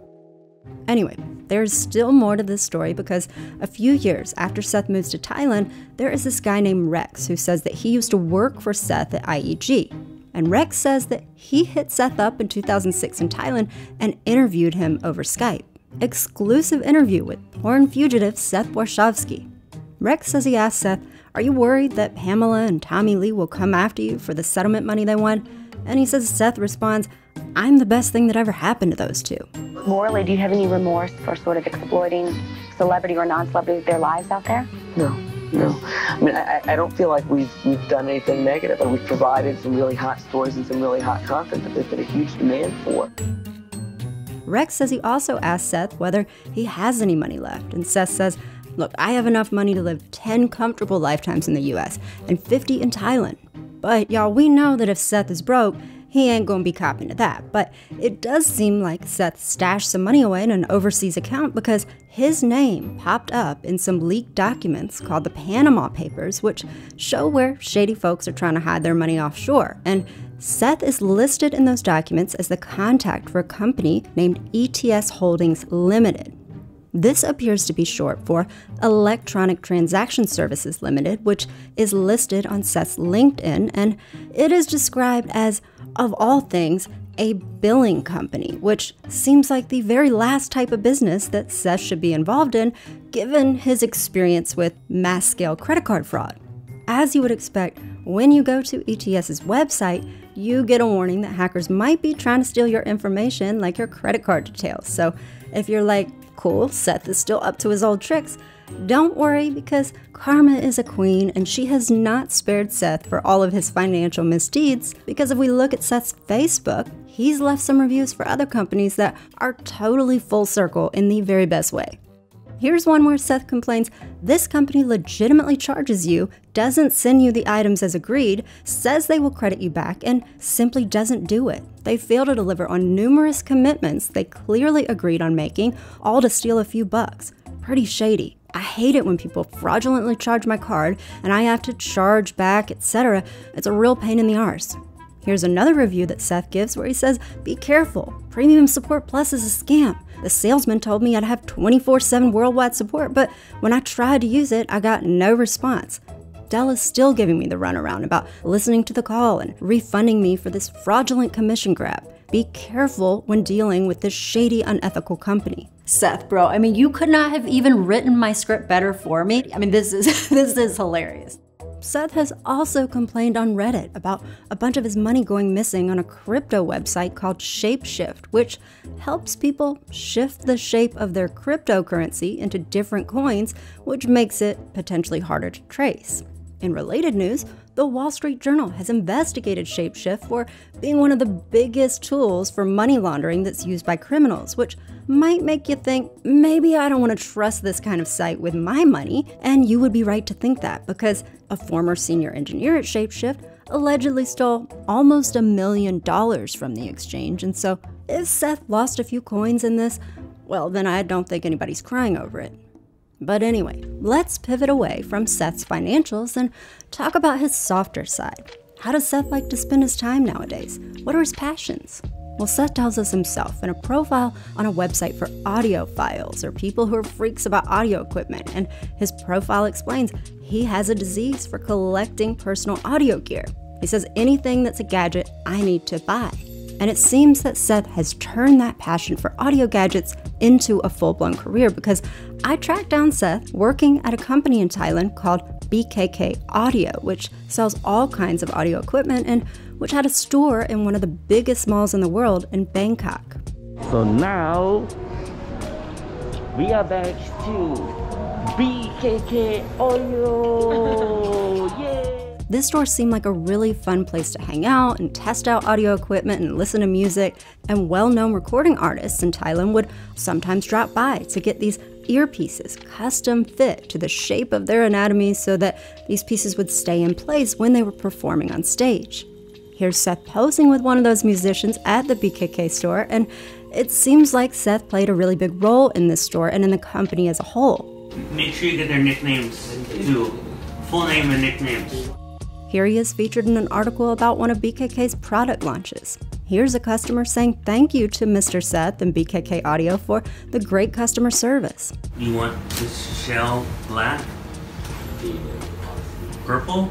Anyway, there's still more to this story, because a few years after Seth moves to Thailand, there is this guy named Rex who says that he used to work for Seth at IEG. And Rex says that he hit Seth up in 2006 in Thailand and interviewed him over Skype. Exclusive interview with porn fugitive Seth Warshavsky. Rex says he asked Seth, "Are you worried that Pamela and Tommy Lee will come after you for the settlement money they won?" And he says Seth responds, "I'm the best thing that ever happened to those two." Morally, do you have any remorse for sort of exploiting celebrity or non-celebrity, their lives out there? No. I mean, I don't feel like we've done anything negative, but we've provided some really hot stories and some really hot content that there's been a huge demand for. Rex says he also asked Seth whether he has any money left, and Seth says, "Look, I have enough money to live 10 comfortable lifetimes in the US and 50 in Thailand. But y'all, we know that if Seth is broke, he ain't gonna be copping to that." But it does seem like Seth stashed some money away in an overseas account, because his name popped up in some leaked documents called the Panama Papers, which show where shady folks are trying to hide their money offshore. And Seth is listed in those documents as the contact for a company named ETS Holdings Limited. This appears to be short for Electronic Transaction Services Limited, which is listed on Seth's LinkedIn, and it is described as, of all things, a billing company, which seems like the very last type of business that Seth should be involved in, given his experience with mass-scale credit card fraud. As you would expect, when you go to ETS's website, you get a warning that hackers might be trying to steal your information, like your credit card details. So if you're like, cool, Seth is still up to his old tricks, don't worry, because karma is a queen and she has not spared Seth for all of his financial misdeeds, because if we look at Seth's Facebook, he's left some reviews for other companies that are totally full circle in the very best way. Here's one where Seth complains this company legitimately charges you, doesn't send you the items as agreed, says they will credit you back, and simply doesn't do it. They fail to deliver on numerous commitments they clearly agreed on making, all to steal a few bucks. Pretty shady. I hate it when people fraudulently charge my card and I have to charge back, etc. It's a real pain in the arse. Here's another review that Seth gives where he says, "Be careful. Premium Support Plus is a scam. The salesman told me I'd have 24/7 worldwide support, but when I tried to use it, I got no response." Dell is still giving me the runaround about listening to the call and refunding me for this fraudulent commission grab. Be careful when dealing with this shady, unethical company. Seth, bro, I mean, you could not have even written my script better for me. I mean, this is hilarious. Seth has also complained on Reddit about a bunch of his money going missing on a crypto website called Shapeshift, which helps people shift the shape of their cryptocurrency into different coins, which makes it potentially harder to trace. In related news, the Wall Street Journal has investigated Shapeshift for being one of the biggest tools for money laundering that's used by criminals, which might make you think, maybe I don't want to trust this kind of site with my money. And you would be right to think that, because a former senior engineer at Shapeshift allegedly stole almost $1 million from the exchange. And so if Seth lost a few coins in this, well, then I don't think anybody's crying over it. But anyway, let's pivot away from Seth's financials and talk about his softer side. How does Seth like to spend his time nowadays? What are his passions? Well, Seth tells us himself in a profile on a website for audiophiles, or people who are freaks about audio equipment, and his profile explains he has a disease for collecting personal audio gear. He says anything that's a gadget I need to buy. And it seems that Seth has turned that passion for audio gadgets into a full-blown career, because I tracked down Seth working at a company in Thailand called BKK Audio, which sells all kinds of audio equipment and which had a store in one of the biggest malls in the world in Bangkok. So now we are back to BKK Audio. Yeah. This store seemed like a really fun place to hang out and test out audio equipment and listen to music, and well-known recording artists in Thailand would sometimes drop by to get these earpieces custom fit to the shape of their anatomy so that these pieces would stay in place when they were performing on stage. Here's Seth posing with one of those musicians at the BKK store, and it seems like Seth played a really big role in this store and in the company as a whole. Make sure you get their nicknames too. Full name and nicknames. Here he is featured in an article about one of BKK's product launches. Here's a customer saying thank you to Mr. Seth and BKK Audio for the great customer service. You want this shell black? Purple?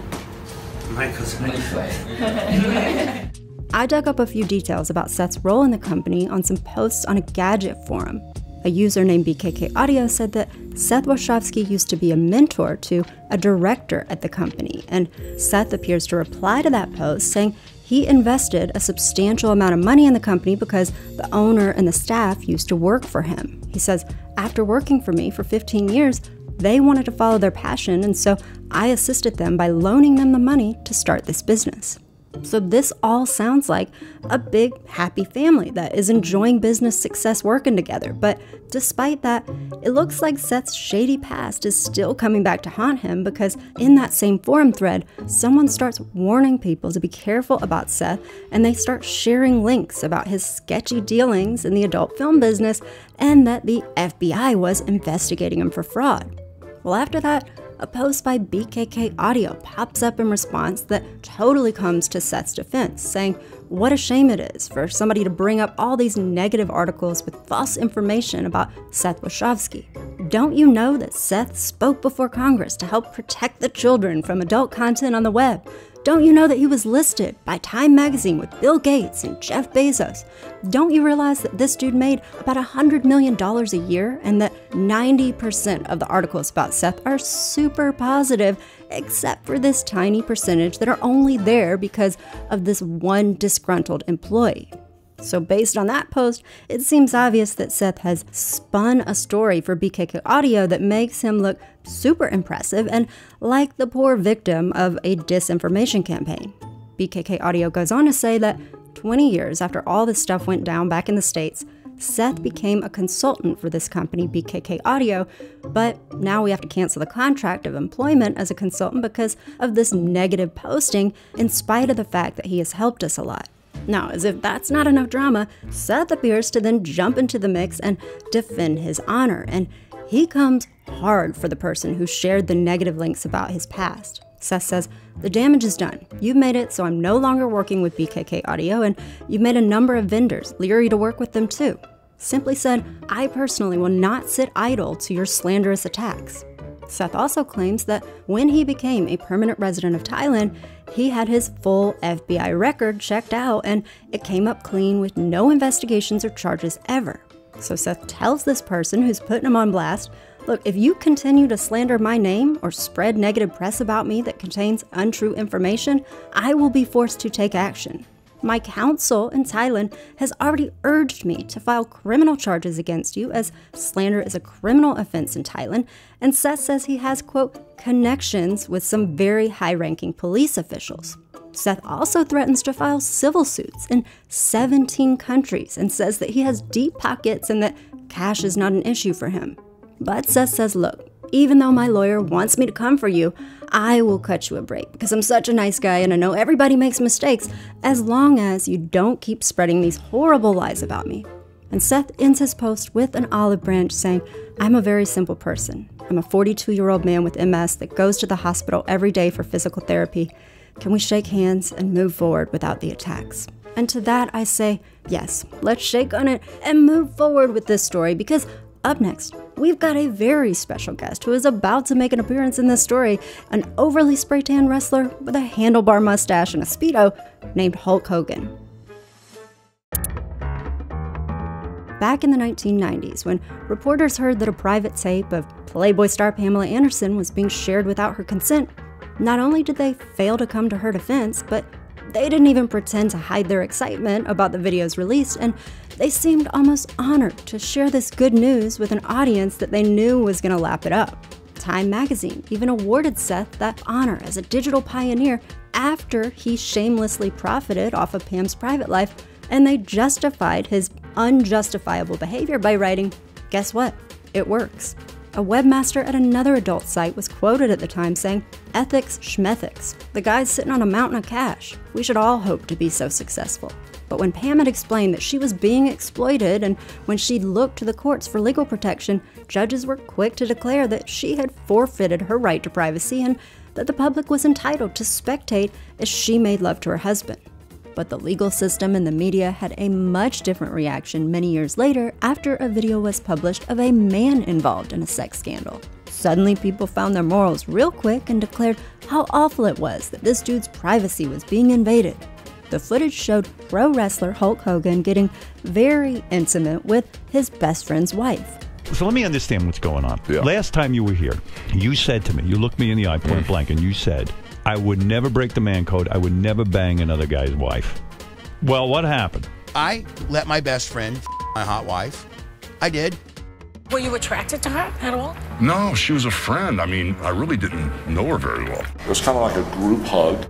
I dug up a few details about Seth's role in the company on some posts on a gadget forum. A user named BKK Audio said that Seth Warshavsky used to be a mentor to a director at the company, and Seth appears to reply to that post saying he invested a substantial amount of money in the company because the owner and the staff used to work for him. He says, after working for me for 15 years, they wanted to follow their passion, and so I assisted them by loaning them the money to start this business. So this all sounds like a big, happy family that is enjoying business success working together. But despite that, it looks like Seth's shady past is still coming back to haunt him, because in that same forum thread, someone starts warning people to be careful about Seth, and they start sharing links about his sketchy dealings in the adult film business and that the FBI was investigating him for fraud. Well, after that, a post by BKK Audio pops up in response that totally comes to Seth's defense, saying what a shame it is for somebody to bring up all these negative articles with false information about Seth Warshavsky. Don't you know that Seth spoke before Congress to help protect the children from adult content on the web? Don't you know that he was listed by Time magazine with Bill Gates and Jeff Bezos? Don't you realize that this dude made about $100 million a year, and that 90% of the articles about Seth are super positive, except for this tiny percentage that are only there because of this one disgruntled employee? So based on that post, it seems obvious that Seth has spun a story for BKK Audio that makes him look super impressive and like the poor victim of a disinformation campaign. BKK Audio goes on to say that 20 years after all this stuff went down back in the States, Seth became a consultant for this company, BKK Audio, but now we have to cancel the contract of employment as a consultant because of this negative posting, in spite of the fact that he has helped us a lot. Now, as if that's not enough drama, Seth appears to then jump into the mix and defend his honor, and he comes hard for the person who shared the negative links about his past. Seth says, the damage is done. You've made it so I'm no longer working with BKK Audio, and you've made a number of vendors leery to work with them too. Simply said, I personally will not sit idle to your slanderous attacks. Seth also claims that when he became a permanent resident of Thailand, he had his full FBI record checked out and it came up clean with no investigations or charges ever. So Seth tells this person who's putting him on blast, look, if you continue to slander my name or spread negative press about me that contains untrue information, I will be forced to take action. My counsel in Thailand has already urged me to file criminal charges against you, as slander is a criminal offense in Thailand, and Seth says he has, quote, connections with some very high-ranking police officials. Seth also threatens to file civil suits in 17 countries and says that he has deep pockets and that cash is not an issue for him. But Seth says, look, even though my lawyer wants me to come for you, I will cut you a break because I'm such a nice guy and I know everybody makes mistakes, as long as you don't keep spreading these horrible lies about me. And Seth ends his post with an olive branch saying, I'm a very simple person. I'm a 42-year-old man with MS that goes to the hospital every day for physical therapy. Can we shake hands and move forward without the attacks? And to that I say, yes, let's shake on it and move forward with this story, because up next, we've got a very special guest who is about to make an appearance in this story, an overly spray-tan wrestler with a handlebar mustache and a Speedo named Hulk Hogan. Back in the 1990s, when reporters heard that a private tape of Playboy star Pamela Anderson was being shared without her consent, not only did they fail to come to her defense, but they didn't even pretend to hide their excitement about the videos released, and they seemed almost honored to share this good news with an audience that they knew was going to lap it up. Time magazine even awarded Seth that honor as a digital pioneer after he shamelessly profited off of Pam's private life, and they justified his unjustifiable behavior by writing, guess what? It works. A webmaster at another adult site was quoted at the time saying, ethics schmethics. The guy's sitting on a mountain of cash. We should all hope to be so successful. But when Pam had explained that she was being exploited and when she'd looked to the courts for legal protection, judges were quick to declare that she had forfeited her right to privacy and that the public was entitled to spectate as she made love to her husband. But the legal system and the media had a much different reaction many years later after a video was published of a man involved in a sex scandal. Suddenly people found their morals real quick and declared how awful it was that this dude's privacy was being invaded. The footage showed pro wrestler Hulk Hogan getting very intimate with his best friend's wife. So let me understand what's going on. Yeah. Last time you were here, you said to me, you looked me in the eye point blank, and you said, I would never break the man code. I would never bang another guy's wife. Well, what happened? I let my best friend my hot wife. I did. Were you attracted to her at all? No, she was a friend. I mean, I really didn't know her very well. It was kind of like a group hug.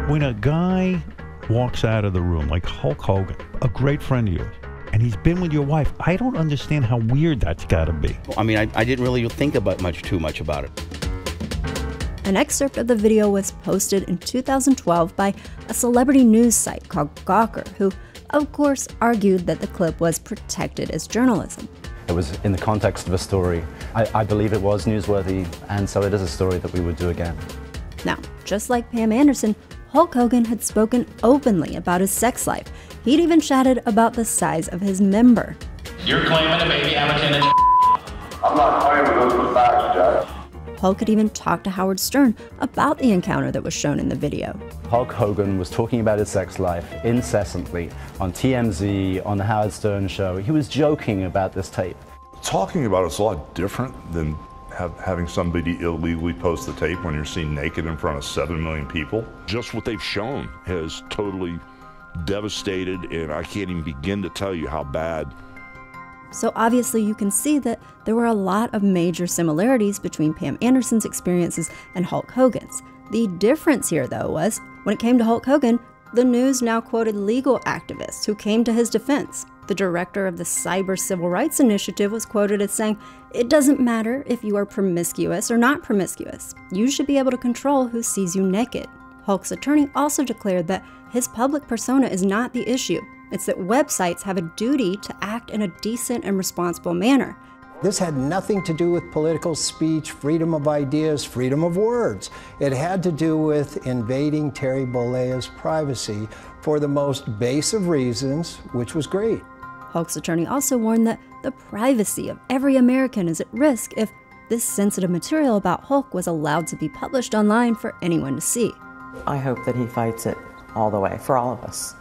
When a guy walks out of the room, like Hulk Hogan, a great friend of yours, and he's been with your wife, I don't understand how weird that's got to be. I mean, I didn't really think about too much about it. An excerpt of the video was posted in 2012 by a celebrity news site called Gawker, who, of course, argued that the clip was protected as journalism. It was in the context of a story. I believe it was newsworthy, and so it is a story that we would do again. Now, just like Pam Anderson, Hulk Hogan had spoken openly about his sex life. He'd even chatted about the size of his member. You're claiming a baby amateur. I'm not claiming those are facts, Jack. Hulk had even talked to Howard Stern about the encounter that was shown in the video. Hulk Hogan was talking about his sex life incessantly on TMZ, on the Howard Stern show. He was joking about this tape. Talking about it's a lot different than having somebody illegally post the tape when you're seen naked in front of 7 million people. Just what they've shown has totally devastated, and I can't even begin to tell you how bad. So obviously you can see that there were a lot of major similarities between Pam Anderson's experiences and Hulk Hogan's. The difference here, though, was when it came to Hulk Hogan, the news now quoted legal activists who came to his defense. The director of the Cyber Civil Rights Initiative was quoted as saying, "It doesn't matter if you are promiscuous or not promiscuous. You should be able to control who sees you naked." Hulk's attorney also declared that his public persona is not the issue. It's that websites have a duty to act in a decent and responsible manner. This had nothing to do with political speech, freedom of ideas, freedom of words. It had to do with invading Terry Bollea's privacy for the most base of reasons, which was greed. Hulk's attorney also warned that the privacy of every American is at risk if this sensitive material about Hulk was allowed to be published online for anyone to see. I hope that he fights it all the way, for all of us.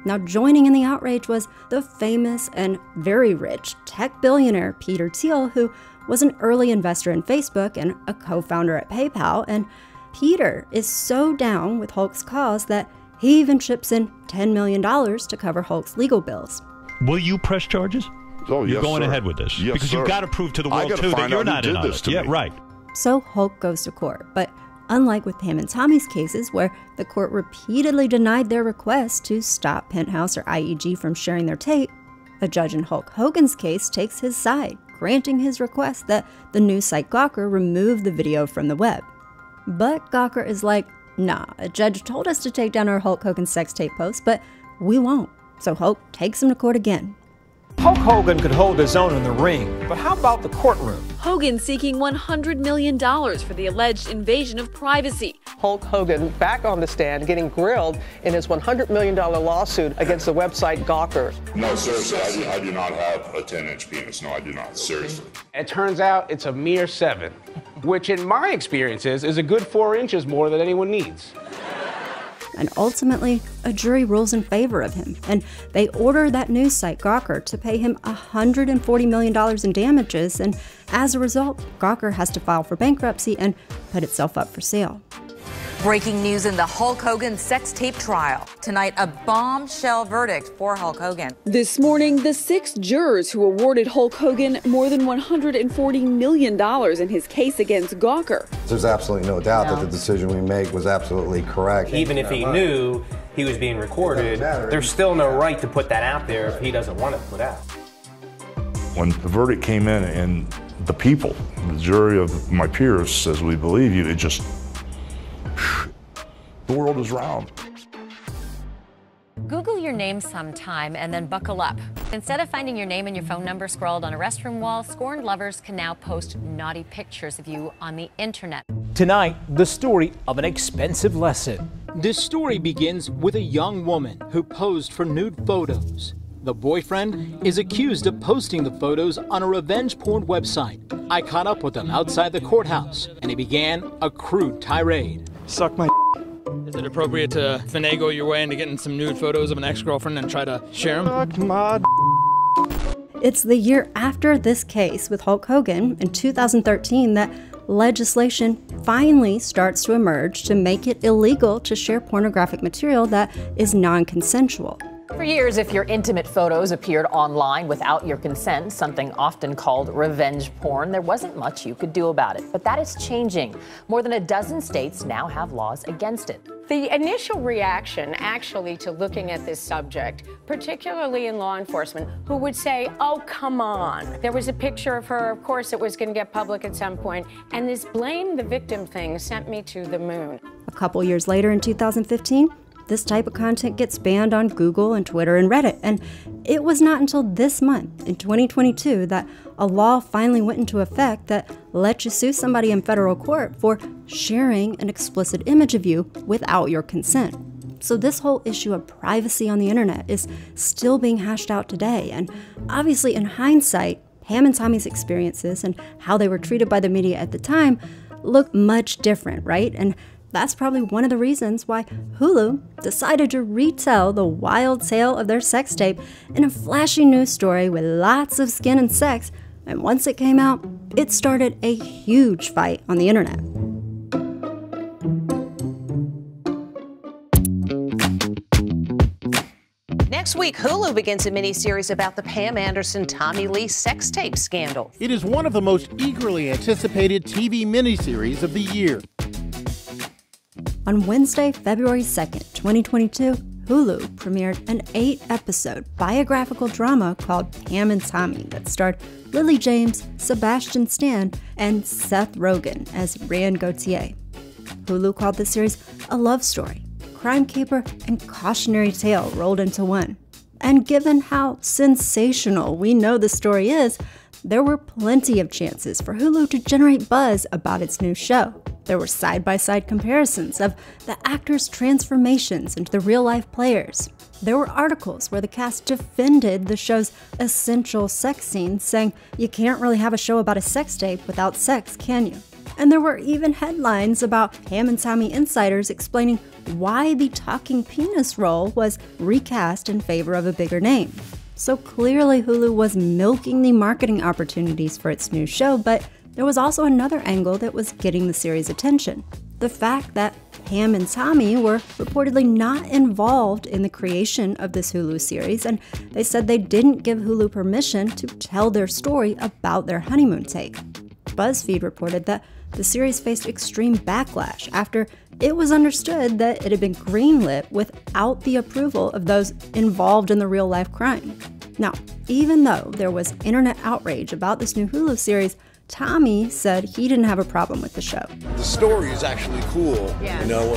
Now, joining in the outrage was the famous and very rich tech billionaire Peter Thiel, who was an early investor in Facebook and a co-founder at PayPal. And Peter is so down with Hulk's cause that he even chips in $10 million to cover Hulk's legal bills. Will you press charges? Oh, You're yes, going sir. ahead with this. Yes, because sir. you've got to prove to the I world, gotta too, that find you're out not who in did on this it. to Yeah, me. right. So Hulk goes to court, but unlike with Pam and Tommy's cases, where the court repeatedly denied their request to stop Penthouse or IEG from sharing their tape, a judge in Hulk Hogan's case takes his side, granting his request that the news site Gawker remove the video from the web. But Gawker is like, nah, a judge told us to take down our Hulk Hogan sex tape post, but we won't. So Hulk takes him to court again. Hulk Hogan could hold his own in the ring, but how about the courtroom? Hogan seeking $100 million for the alleged invasion of privacy. Hulk Hogan back on the stand getting grilled in his $100 million lawsuit against the website Gawker. No, seriously, I do not have a 10-inch penis. No, I do not. Seriously. It turns out it's a mere 7, which in my experience is a good 4 inches more than anyone needs. And ultimately, a jury rules in favor of him, and they order that news site Gawker to pay him $140 million in damages, and as a result, Gawker has to file for bankruptcy and put itself up for sale. Breaking news in the Hulk Hogan sex tape trial. Tonight, a bombshell verdict for Hulk Hogan. This morning, the 6 jurors who awarded Hulk Hogan more than $140 million in his case against Gawker. There's absolutely no doubt that the decision we make was absolutely correct. Even if he knew he was being recorded, there's still no right to put that out there if he doesn't want it put out. When the verdict came in and the people, the jury of my peers says we believe you, it just, the world is round. Google your name sometime and then buckle up. Instead of finding your name and your phone number scrawled on a restroom wall, scorned lovers can now post naughty pictures of you on the internet. Tonight, the story of an expensive lesson. This story begins with a young woman who posed for nude photos. The boyfriend is accused of posting the photos on a revenge porn website. I caught up with him outside the courthouse, and he began a crude tirade. Suck my. Is it appropriate to finagle your way into getting some nude photos of an ex-girlfriend and try to share them? Suck my. It's the year after this case with Hulk Hogan in 2013 that legislation finally starts to emerge to make it illegal to share pornographic material that is non-consensual. For years, if your intimate photos appeared online without your consent, something often called revenge porn, there wasn't much you could do about it. But that is changing. More than a dozen states now have laws against it. The initial reaction, actually, to looking at this subject, particularly in law enforcement, who would say, oh, come on. There was a picture of her, of course it was going to get public at some point, and this blame the victim thing sent me to the moon. A couple years later in 2015, this type of content gets banned on Google and Twitter and Reddit, and it was not until this month, in 2022, that a law finally went into effect that lets you sue somebody in federal court for sharing an explicit image of you without your consent. So this whole issue of privacy on the internet is still being hashed out today, and obviously in hindsight, Pam and Tommy's experiences and how they were treated by the media at the time look much different, right? And that's probably one of the reasons why Hulu decided to retell the wild tale of their sex tape in a flashy news story with lots of skin and sex, and once it came out, it started a huge fight on the internet. Next week, Hulu begins a miniseries about the Pam Anderson Tommy Lee sex tape scandal. It is one of the most eagerly anticipated TV miniseries of the year. On Wednesday, February 2nd, 2022, Hulu premiered an 8-episode biographical drama called Pam and Tommy that starred Lily James, Sebastian Stan, and Seth Rogen as Rand Gauthier. Hulu called the series a love story, crime caper, and cautionary tale rolled into one. And given how sensational we know the story is, there were plenty of chances for Hulu to generate buzz about its new show. There were side-by-side comparisons of the actors' transformations into the real-life players. There were articles where the cast defended the show's essential sex scenes, saying, you can't really have a show about a sex tape without sex, can you? And there were even headlines about Pam and Tommy insiders explaining why the talking penis role was recast in favor of a bigger name. So clearly Hulu was milking the marketing opportunities for its new show, but there was also another angle that was getting the series' attention. The fact that Pam and Tommy were reportedly not involved in the creation of this Hulu series, and they said they didn't give Hulu permission to tell their story about their honeymoon tape. BuzzFeed reported that the series faced extreme backlash after it was understood that it had been greenlit without the approval of those involved in the real-life crime. Now, even though there was internet outrage about this new Hulu series, Tommy said he didn't have a problem with the show. The story is actually cool. Yeah. You know,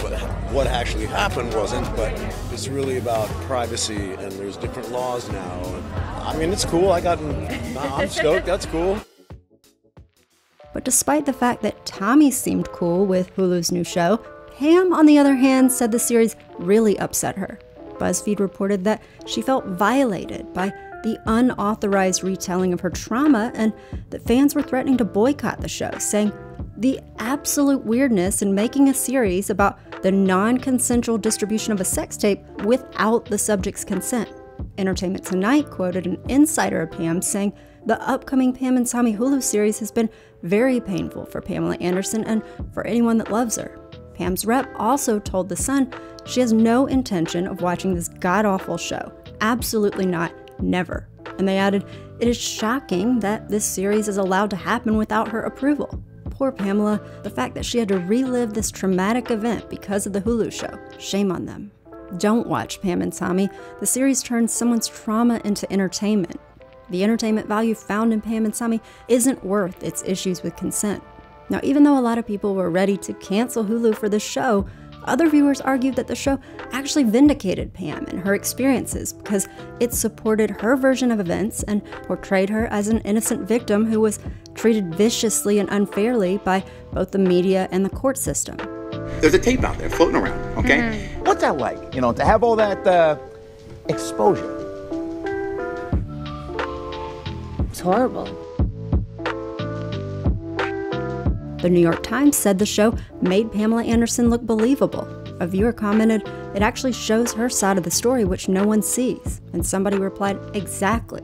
what actually happened wasn't, but it's really about privacy, and there's different laws now. I mean, it's cool. I'm stoked. That's cool. But despite the fact that Tommy seemed cool with Hulu's new show, Pam, on the other hand, said the series really upset her. BuzzFeed reported that she felt violated by the unauthorized retelling of her trauma and that fans were threatening to boycott the show, saying the absolute weirdness in making a series about the non-consensual distribution of a sex tape without the subject's consent. Entertainment Tonight quoted an insider of Pam saying the upcoming Pam and Tommy Hulu series has been very painful for Pamela Anderson and for anyone that loves her. Pam's rep also told The Sun she has no intention of watching this god-awful show. Absolutely not. Never. And they added, it is shocking that this series is allowed to happen without her approval. Poor Pamela, the fact that she had to relive this traumatic event because of the Hulu show. Shame on them. Don't watch Pam and Tommy. The series turns someone's trauma into entertainment. The entertainment value found in Pam and Tommy isn't worth its issues with consent. Now, even though a lot of people were ready to cancel Hulu for this show, other viewers argued that the show actually vindicated Pam and her experiences because it supported her version of events and portrayed her as an innocent victim who was treated viciously and unfairly by both the media and the court system. There's a tape out there floating around, okay? Mm-hmm. What's that like, you know, to have all that exposure? It's horrible. The New York Times said the show made Pamela Anderson look believable. A viewer commented, it actually shows her side of the story which no one sees. And somebody replied, exactly.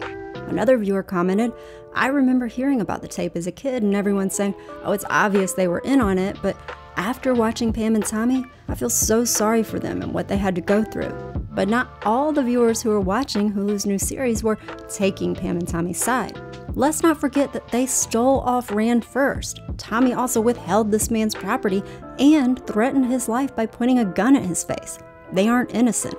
Another viewer commented, I remember hearing about the tape as a kid and everyone saying, oh, it's obvious they were in on it, but after watching Pam and Tommy, I feel so sorry for them and what they had to go through. But not all the viewers who were watching Hulu's new series were taking Pam and Tommy's side. Let's not forget that they stole off Rand first. Tommy also withheld this man's property and threatened his life by pointing a gun at his face. They aren't innocent.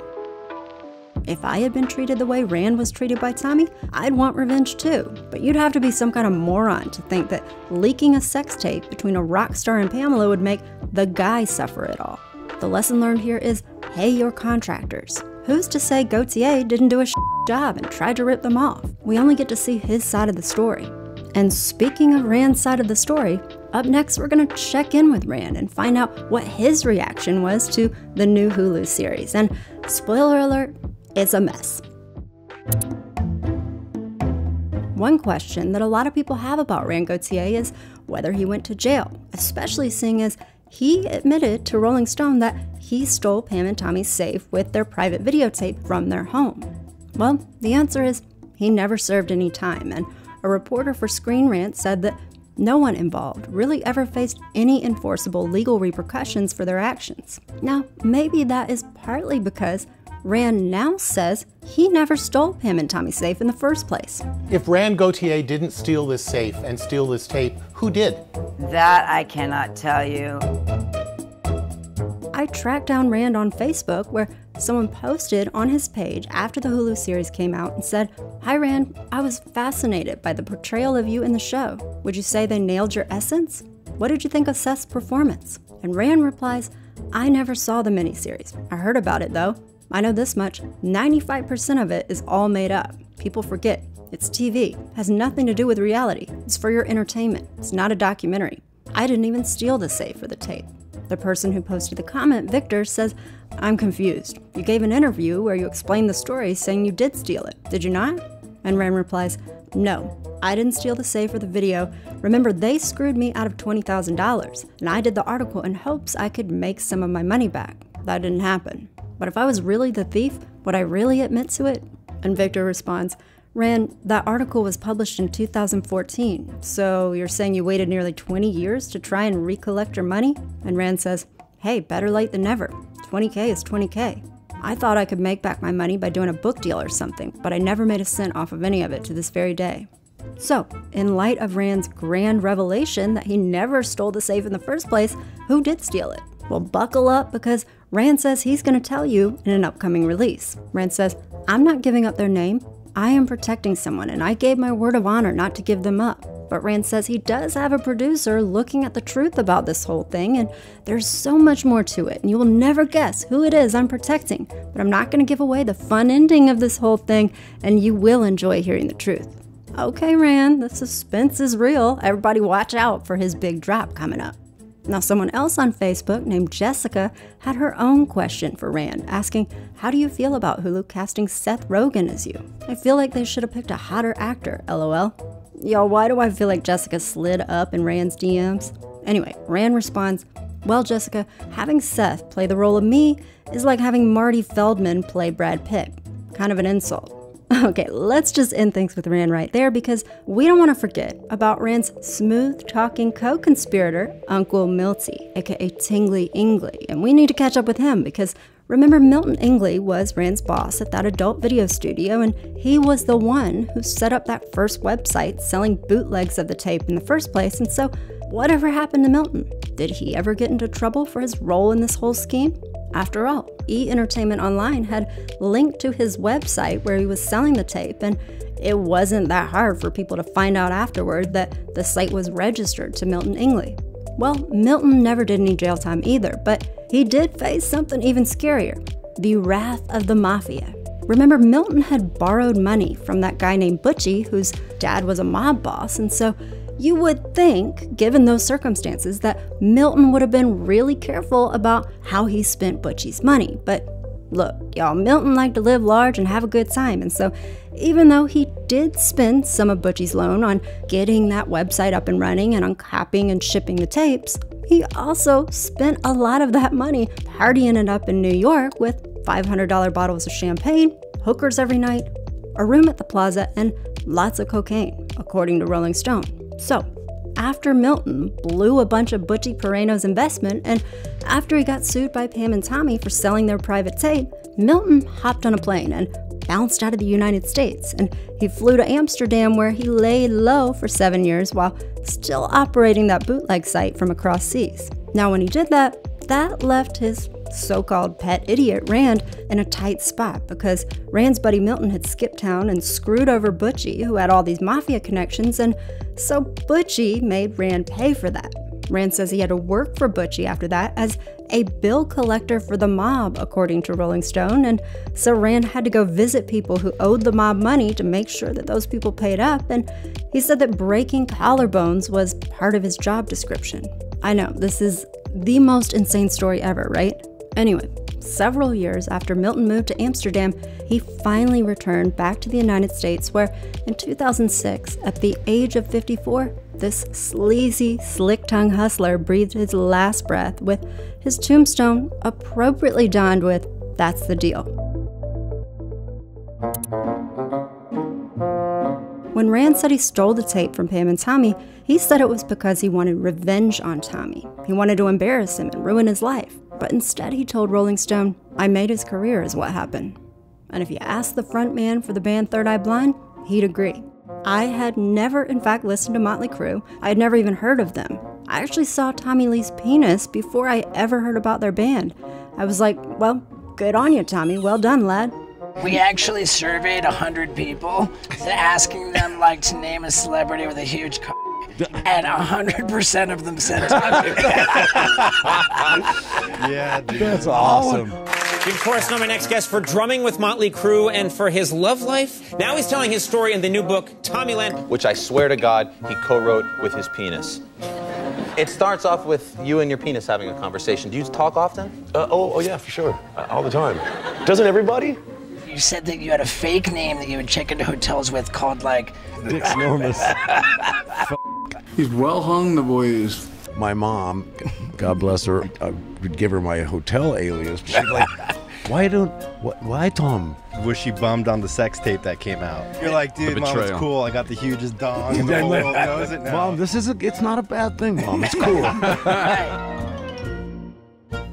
If I had been treated the way Rand was treated by Tommy, I'd want revenge too. But you'd have to be some kind of moron to think that leaking a sex tape between a rock star and Pamela would make the guy suffer it all. The lesson learned here is pay your contractors. Who's to say Gauthier didn't do a job and tried to rip them off? We only get to see his side of the story. And speaking of Rand's side of the story, up next we're going to check in with Rand and find out what his reaction was to the new Hulu series. And spoiler alert, it's a mess. One question that a lot of people have about Rand Gauthier is whether he went to jail, especially seeing as he admitted to Rolling Stone that he stole Pam and Tommy's safe with their private videotape from their home. Well, the answer is he never served any time, and a reporter for Screen Rant said that no one involved really ever faced any enforceable legal repercussions for their actions. Now, maybe that is partly because Rand now says he never stole Pam and Tommy's safe in the first place. If Rand Gauthier didn't steal this safe and steal this tape, who did? That I cannot tell you. I tracked down Rand on Facebook where someone posted on his page after the Hulu series came out and said, "Hi Rand, I was fascinated by the portrayal of you in the show. Would you say they nailed your essence? What did you think of Seth's performance?" And Rand replies, "I never saw the miniseries. I heard about it though. I know this much, 95% of it is all made up. People forget. It's TV. It has nothing to do with reality. It's for your entertainment. It's not a documentary. I didn't even steal the safe or the tape. The person who posted the comment, Victor, says, I'm confused. You gave an interview where you explained the story saying you did steal it, did you not? And Rand replies, no, I didn't steal the safe or the video. Remember, they screwed me out of $20,000, and I did the article in hopes I could make some of my money back. That didn't happen. But if I was really the thief, would I really admit to it? And Victor responds, Rand, that article was published in 2014, so you're saying you waited nearly 20 years to try and recollect your money? And Rand says, hey, better late than never. 20K is 20K. I thought I could make back my money by doing a book deal or something, but I never made a cent off of any of it to this very day. So, in light of Rand's grand revelation that he never stole the safe in the first place, who did steal it? Well, buckle up, because Rand says he's going to tell you in an upcoming release. Rand says, I'm not giving up their name. I am protecting someone, and I gave my word of honor not to give them up. But Rand says he does have a producer looking at the truth about this whole thing, and there's so much more to it, and you will never guess who it is I'm protecting. But I'm not going to give away the fun ending of this whole thing, and you will enjoy hearing the truth. Okay, Rand, the suspense is real. Everybody watch out for his big drop coming up. Now, someone else on Facebook named Jessica had her own question for Rand, asking, how do you feel about Hulu casting Seth Rogen as you? I feel like they should have picked a hotter actor, LOL. Y'all, why do I feel like Jessica slid up in Rand's DMs? Anyway, Rand responds, well, Jessica, having Seth play the role of me is like having Marty Feldman play Brad Pitt. Kind of an insult. Okay, let's just end things with Rand right there, because we don't want to forget about Rand's smooth-talking co-conspirator, Uncle Milty, aka Tingly Ingley, and we need to catch up with him because remember, Milton Ingley was Rand's boss at that adult video studio, and he was the one who set up that first website selling bootlegs of the tape in the first place, and so whatever happened to Milton? Did he ever get into trouble for his role in this whole scheme? After all, E! Entertainment Online had linked to his website where he was selling the tape, and it wasn't that hard for people to find out afterward that the site was registered to Milton Ingley. Well, Milton never did any jail time either, but he did face something even scarier, the wrath of the mafia. Remember, Milton had borrowed money from that guy named Butchie, whose dad was a mob boss, and so you would think, given those circumstances, that Milton would have been really careful about how he spent Butchie's money. But look, y'all, Milton liked to live large and have a good time, and so even though he did spend some of Butchie's loan on getting that website up and running and on copying and shipping the tapes, he also spent a lot of that money partying it up in New York with $500 bottles of champagne, hookers every night, a room at the plaza, and lots of cocaine, according to Rolling Stone. So, after Milton blew a bunch of Butchie Peraino's investment, and after he got sued by Pam and Tommy for selling their private tape, Milton hopped on a plane and bounced out of the United States, and he flew to Amsterdam, where he laid low for 7 years while still operating that bootleg site from across seas. Now, when he did that, that left his so-called pet idiot Rand in a tight spot, because Rand's buddy Milton had skipped town and screwed over Butchie, who had all these mafia connections, and so Butchie made Rand pay for that. Rand says he had to work for Butchie after that as a bill collector for the mob, according to Rolling Stone, and so Rand had to go visit people who owed the mob money to make sure that those people paid up, and he said that breaking collarbones was part of his job description. I know, this is the most insane story ever, right? Anyway, several years after Milton moved to Amsterdam, he finally returned back to the United States, where in 2006, at the age of 54, this sleazy, slick-tongued hustler breathed his last breath with his tombstone appropriately donned with, "That's the deal." When Rand said he stole the tape from Pam and Tommy, he said it was because he wanted revenge on Tommy. He wanted to embarrass him and ruin his life. But instead, he told Rolling Stone, "I made his career is what happened." And if you ask the front man for the band Third Eye Blind, he'd agree. I had never, in fact, listened to Motley Crue. I had never even heard of them. I actually saw Tommy Lee's penis before I ever heard about their band. I was like, well, good on you, Tommy. Well done, lad. We actually surveyed 100 people, asking them to name a celebrity with a huge cock. And 100% of them said Tommy. Yeah, dude. That's awesome. You of course know my next guest for drumming with Motley Crue and for his love life. Now he's telling his story in the new book, Tommyland, which I swear to God he co-wrote with his penis. It starts off with you and your penis having a conversation. Do you talk often? Oh yeah, for sure. All the time. Doesn't everybody? You said that you had a fake name that you would check into hotels with called, like... Dick's enormous. He's well hung, the boy is. My mom, God bless her, I would give her my hotel alias. She's like, why Tom? Was she bummed on the sex tape that came out? You're like, dude, Mom, it's cool. I got the hugest dong in the whole world knows it now. Mom, it's not a bad thing, Mom. It's cool.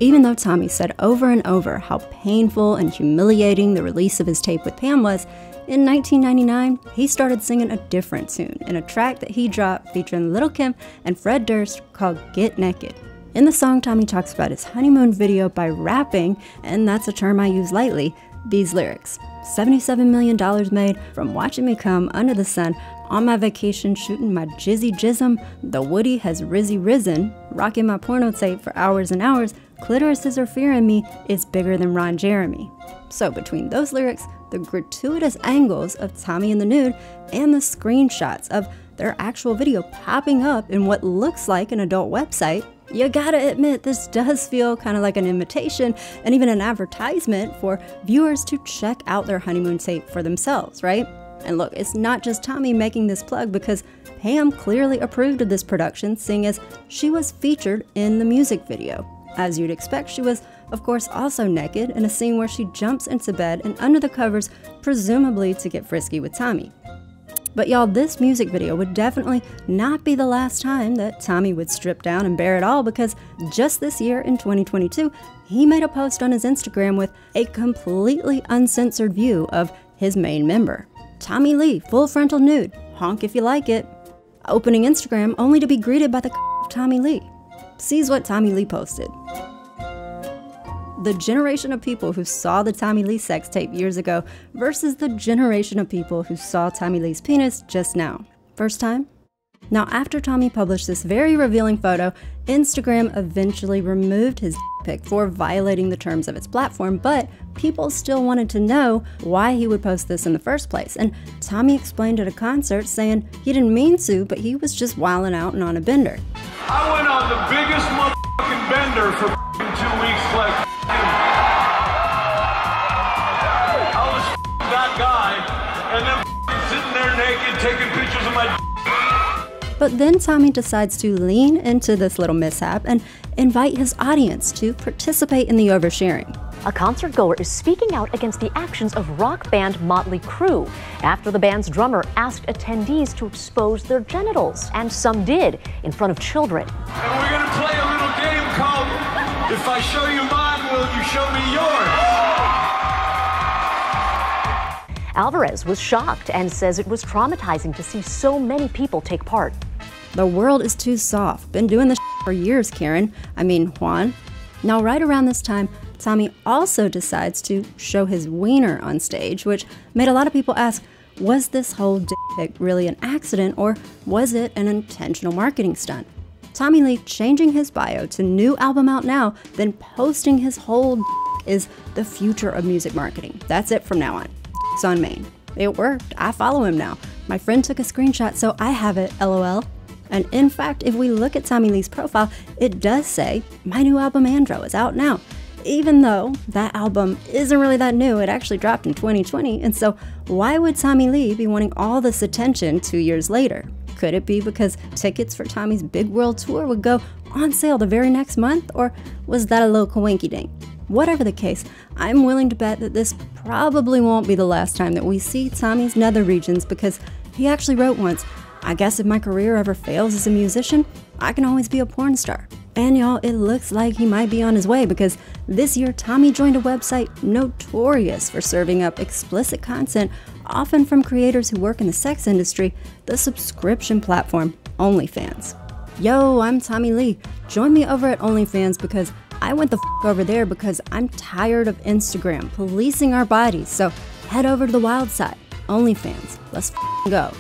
Even though Tommy said over and over how painful and humiliating the release of his tape with Pam was, in 1999, he started singing a different tune in a track that he dropped featuring Lil' Kim and Fred Durst called Get Naked. In the song, Tommy talks about his honeymoon video by rapping, and that's a term I use lightly, these lyrics. $77 million made from watching me come under the sun, on my vacation shooting my jizzy jism, the Woody has risen, rocking my porno tape for hours and hours, clitorises are fearing me, it's bigger than Ron Jeremy. So between those lyrics, the gratuitous angles of Tommy in the nude, and the screenshots of their actual video popping up in what looks like an adult website, you gotta admit this does feel kind of like an invitation and even an advertisement for viewers to check out their honeymoon tape for themselves, right? And look, it's not just Tommy making this plug, because Pam clearly approved of this production, seeing as she was featured in the music video. As you'd expect, she was, of course, also naked in a scene where she jumps into bed and under the covers, presumably to get frisky with Tommy. But y'all, this music video would definitely not be the last time that Tommy would strip down and bare it all, because just this year in 2022, he made a post on his Instagram with a completely uncensored view of his main member. Tommy Lee, full frontal nude, honk if you like it. Opening Instagram only to be greeted by the of Tommy Lee. Sees what Tommy Lee posted. The generation of people who saw the Tommy Lee sex tape years ago versus the generation of people who saw Tommy Lee's penis just now. First time? Now, after Tommy published this very revealing photo, Instagram eventually removed his pic for violating the terms of its platform, but people still wanted to know why he would post this in the first place. And Tommy explained at a concert, saying he didn't mean to, but he was just wilding out and on a bender. I went on the biggest motherfucking bender for 2 weeks, like I was that guy, and then sitting there naked taking pictures of my. But then Tommy decides to lean into this little mishap and invite his audience to participate in the oversharing. A concert goer is speaking out against the actions of rock band Motley Crue after the band's drummer asked attendees to expose their genitals, and some did in front of children. And we're gonna play a little game called If I Show You Mine, Will You Show Me Yours? Alvarez was shocked and says it was traumatizing to see so many people take part. The world is too soft. Been doing this for years, Karen. I mean, Juan. Now, right around this time, Tommy also decides to show his wiener on stage, which made a lot of people ask, was this whole dick pic really an accident, or was it an intentional marketing stunt? Tommy Lee changing his bio to new album out now, then posting his whole dick is the future of music marketing. That's it from now on. It's on Main. It worked. I follow him now. My friend took a screenshot, so I have it, LOL. And in fact, if we look at Tommy Lee's profile, it does say, my new album Andro is out now. Even though that album isn't really that new, it actually dropped in 2020, and so why would Tommy Lee be wanting all this attention 2 years later? Could it be because tickets for Tommy's big world tour would go on sale the very next month, or was that a little coinky-dink? Whatever the case, I'm willing to bet that this probably won't be the last time that we see Tommy's nether regions, because he actually wrote once, I guess if my career ever fails as a musician, I can always be a porn star. And y'all, it looks like he might be on his way, because this year Tommy joined a website notorious for serving up explicit content, often from creators who work in the sex industry, the subscription platform OnlyFans. Yo, I'm Tommy Lee. Join me over at OnlyFans, because I went the f over there because I'm tired of Instagram policing our bodies. So head over to the wild side, OnlyFans. Let's f go.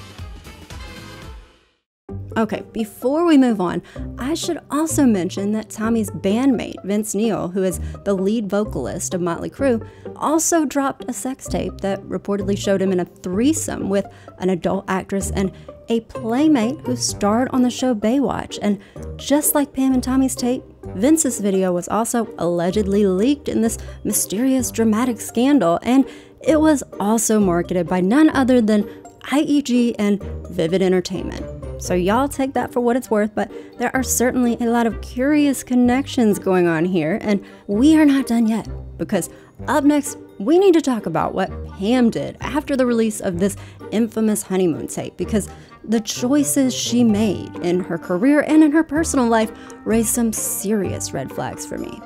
Okay, before we move on, I should also mention that Tommy's bandmate, Vince Neil, who is the lead vocalist of Motley Crue, also dropped a sex tape that reportedly showed him in a threesome with an adult actress and a playmate who starred on the show Baywatch. And just like Pam and Tommy's tape, Vince's video was also allegedly leaked in this mysterious dramatic scandal, and it was also marketed by none other than IEG and Vivid Entertainment. So y'all take that for what it's worth, but there are certainly a lot of curious connections going on here, and we are not done yet, because up next, we need to talk about what Pam did after the release of this infamous honeymoon tape, because the choices she made in her career and in her personal life raised some serious red flags for me.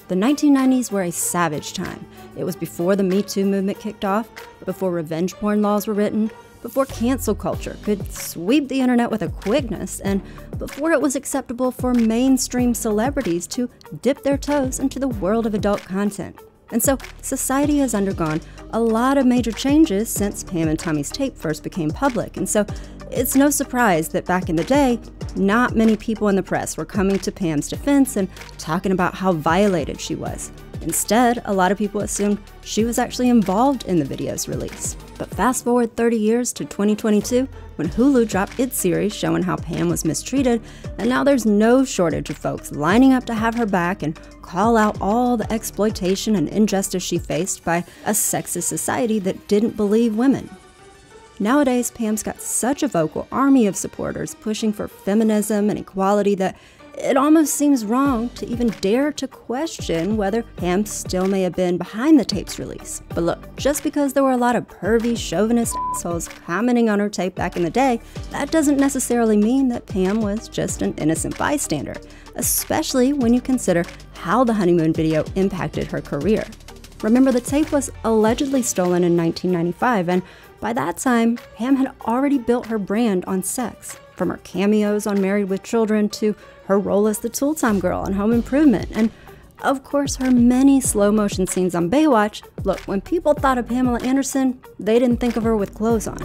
The 1990s were a savage time. It was before the Me Too movement kicked off, before revenge porn laws were written, before cancel culture could sweep the internet with a quickness, and before it was acceptable for mainstream celebrities to dip their toes into the world of adult content. And so society has undergone a lot of major changes since Pam and Tommy's tape first became public, and so it's no surprise that back in the day, not many people in the press were coming to Pam's defense and talking about how violated she was. Instead, a lot of people assumed she was actually involved in the video's release. But fast forward 30 years to 2022, when Hulu dropped its series showing how Pam was mistreated, and now there's no shortage of folks lining up to have her back and call out all the exploitation and injustice she faced by a sexist society that didn't believe women. Nowadays, Pam's got such a vocal army of supporters pushing for feminism and equality that it almost seems wrong to even dare to question whether Pam still may have been behind the tape's release. But look, just because there were a lot of pervy, chauvinist assholes commenting on her tape back in the day, that doesn't necessarily mean that Pam was just an innocent bystander, especially when you consider how the honeymoon video impacted her career. Remember, the tape was allegedly stolen in 1995, and by that time, Pam had already built her brand on sex, from her cameos on Married with Children to her role as the Tool Time Girl on Home Improvement, and of course her many slow-motion scenes on Baywatch. Look, when people thought of Pamela Anderson, they didn't think of her with clothes on.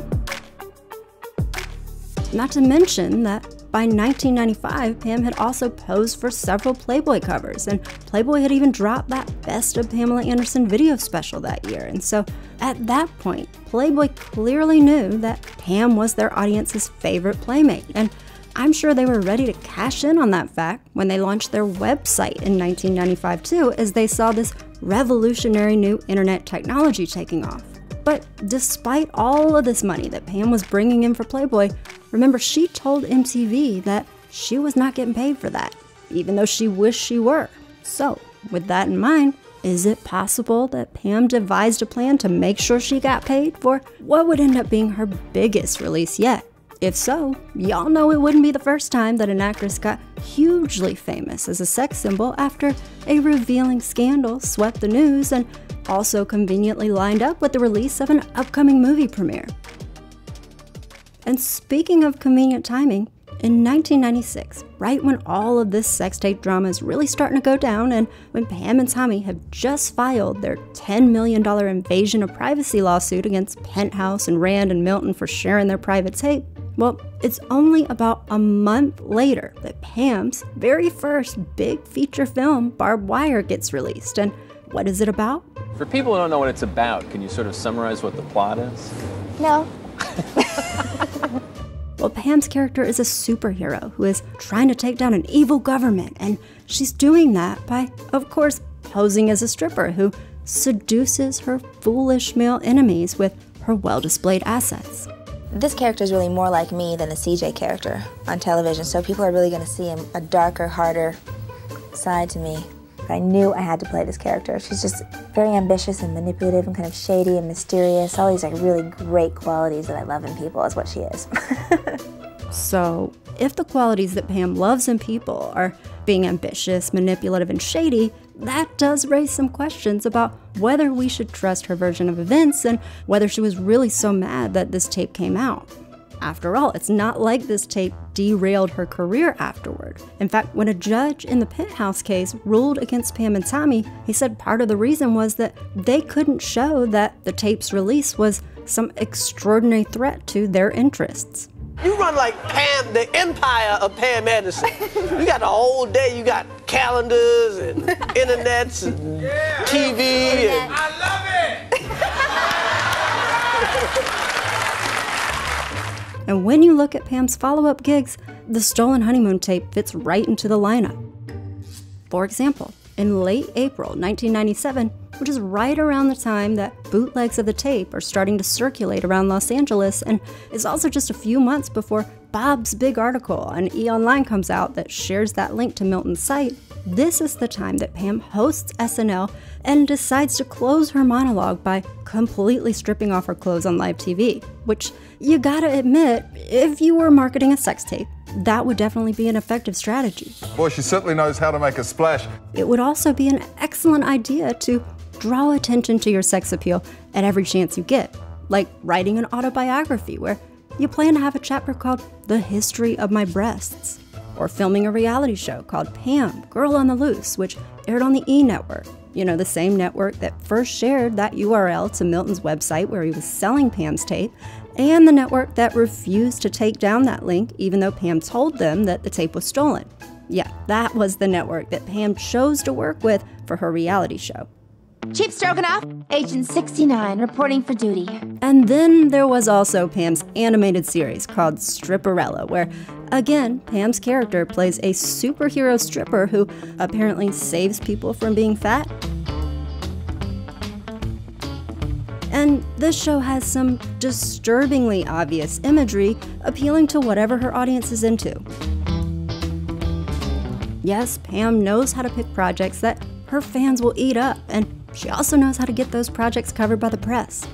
Not to mention that by 1995, Pam had also posed for several Playboy covers, and Playboy had even dropped that Best of Pamela Anderson video special that year. And so at that point, Playboy clearly knew that Pam was their audience's favorite playmate, and I'm sure they were ready to cash in on that fact when they launched their website in 1995 too, as they saw this revolutionary new internet technology taking off. But despite all of this money that Pam was bringing in for Playboy, remember, she told MTV that she was not getting paid for that, even though she wished she were. So, with that in mind, is it possible that Pam devised a plan to make sure she got paid for what would end up being her biggest release yet? If so, y'all know it wouldn't be the first time that an actress got hugely famous as a sex symbol after a revealing scandal swept the news and also conveniently lined up with the release of an upcoming movie premiere. And speaking of convenient timing, in 1996, right when all of this sex tape drama is really starting to go down, and when Pam and Tommy have just filed their $10 million invasion of privacy lawsuit against Penthouse and Rand and Milton for sharing their private tape, well, it's only about a month later that Pam's very first big feature film, Barbed Wire, gets released. And what is it about? For people who don't know what it's about, can you sort of summarize what the plot is? No. Well, Pam's character is a superhero who is trying to take down an evil government, and she's doing that by, of course, posing as a stripper who seduces her foolish male enemies with her well-displayed assets. This character is really more like me than the CJ character on television, so people are really going to see a darker, harder side to me. I knew I had to play this character. She's just very ambitious and manipulative and kind of shady and mysterious. All these like really great qualities that I love in people is what she is. So, if the qualities that Pam loves in people are being ambitious, manipulative, and shady, that does raise some questions about whether we should trust her version of events and whether she was really so mad that this tape came out. After all, it's not like this tape derailed her career afterward. In fact, when a judge in the Penthouse case ruled against Pam and Tommy, he said part of the reason was that they couldn't show that the tape's release was some extraordinary threat to their interests. You run like Pam, the empire of Pam Anderson. You got the whole day, you got calendars and internets and TV and... I love it! And when you look at Pam's follow-up gigs, the stolen honeymoon tape fits right into the lineup. For example, in late April 1997, which is right around the time that bootlegs of the tape are starting to circulate around Los Angeles, and is also just a few months before Bob's big article on E! Online comes out that shares that link to Milton's site, this is the time that Pam hosts SNL and decides to close her monologue by completely stripping off her clothes on live TV, which, you gotta admit, if you were marketing a sex tape, that would definitely be an effective strategy. Boy, she certainly knows how to make a splash. It would also be an excellent idea to draw attention to your sex appeal at every chance you get, like writing an autobiography where you plan to have a chapter called The History of My Breasts, or filming a reality show called Pam, Girl on the Loose, which aired on the E! Network, you know, the same network that first shared that URL to Milton's website where he was selling Pam's tape, and the network that refused to take down that link even though Pam told them that the tape was stolen. Yeah, that was the network that Pam chose to work with for her reality show. Chief Stroganoff, Agent 69, reporting for duty. And then there was also Pam's animated series called Stripperella, where, again, Pam's character plays a superhero stripper who apparently saves people from being fat. And this show has some disturbingly obvious imagery appealing to whatever her audience is into. Yes, Pam knows how to pick projects that her fans will eat up, and she also knows how to get those projects covered by the press.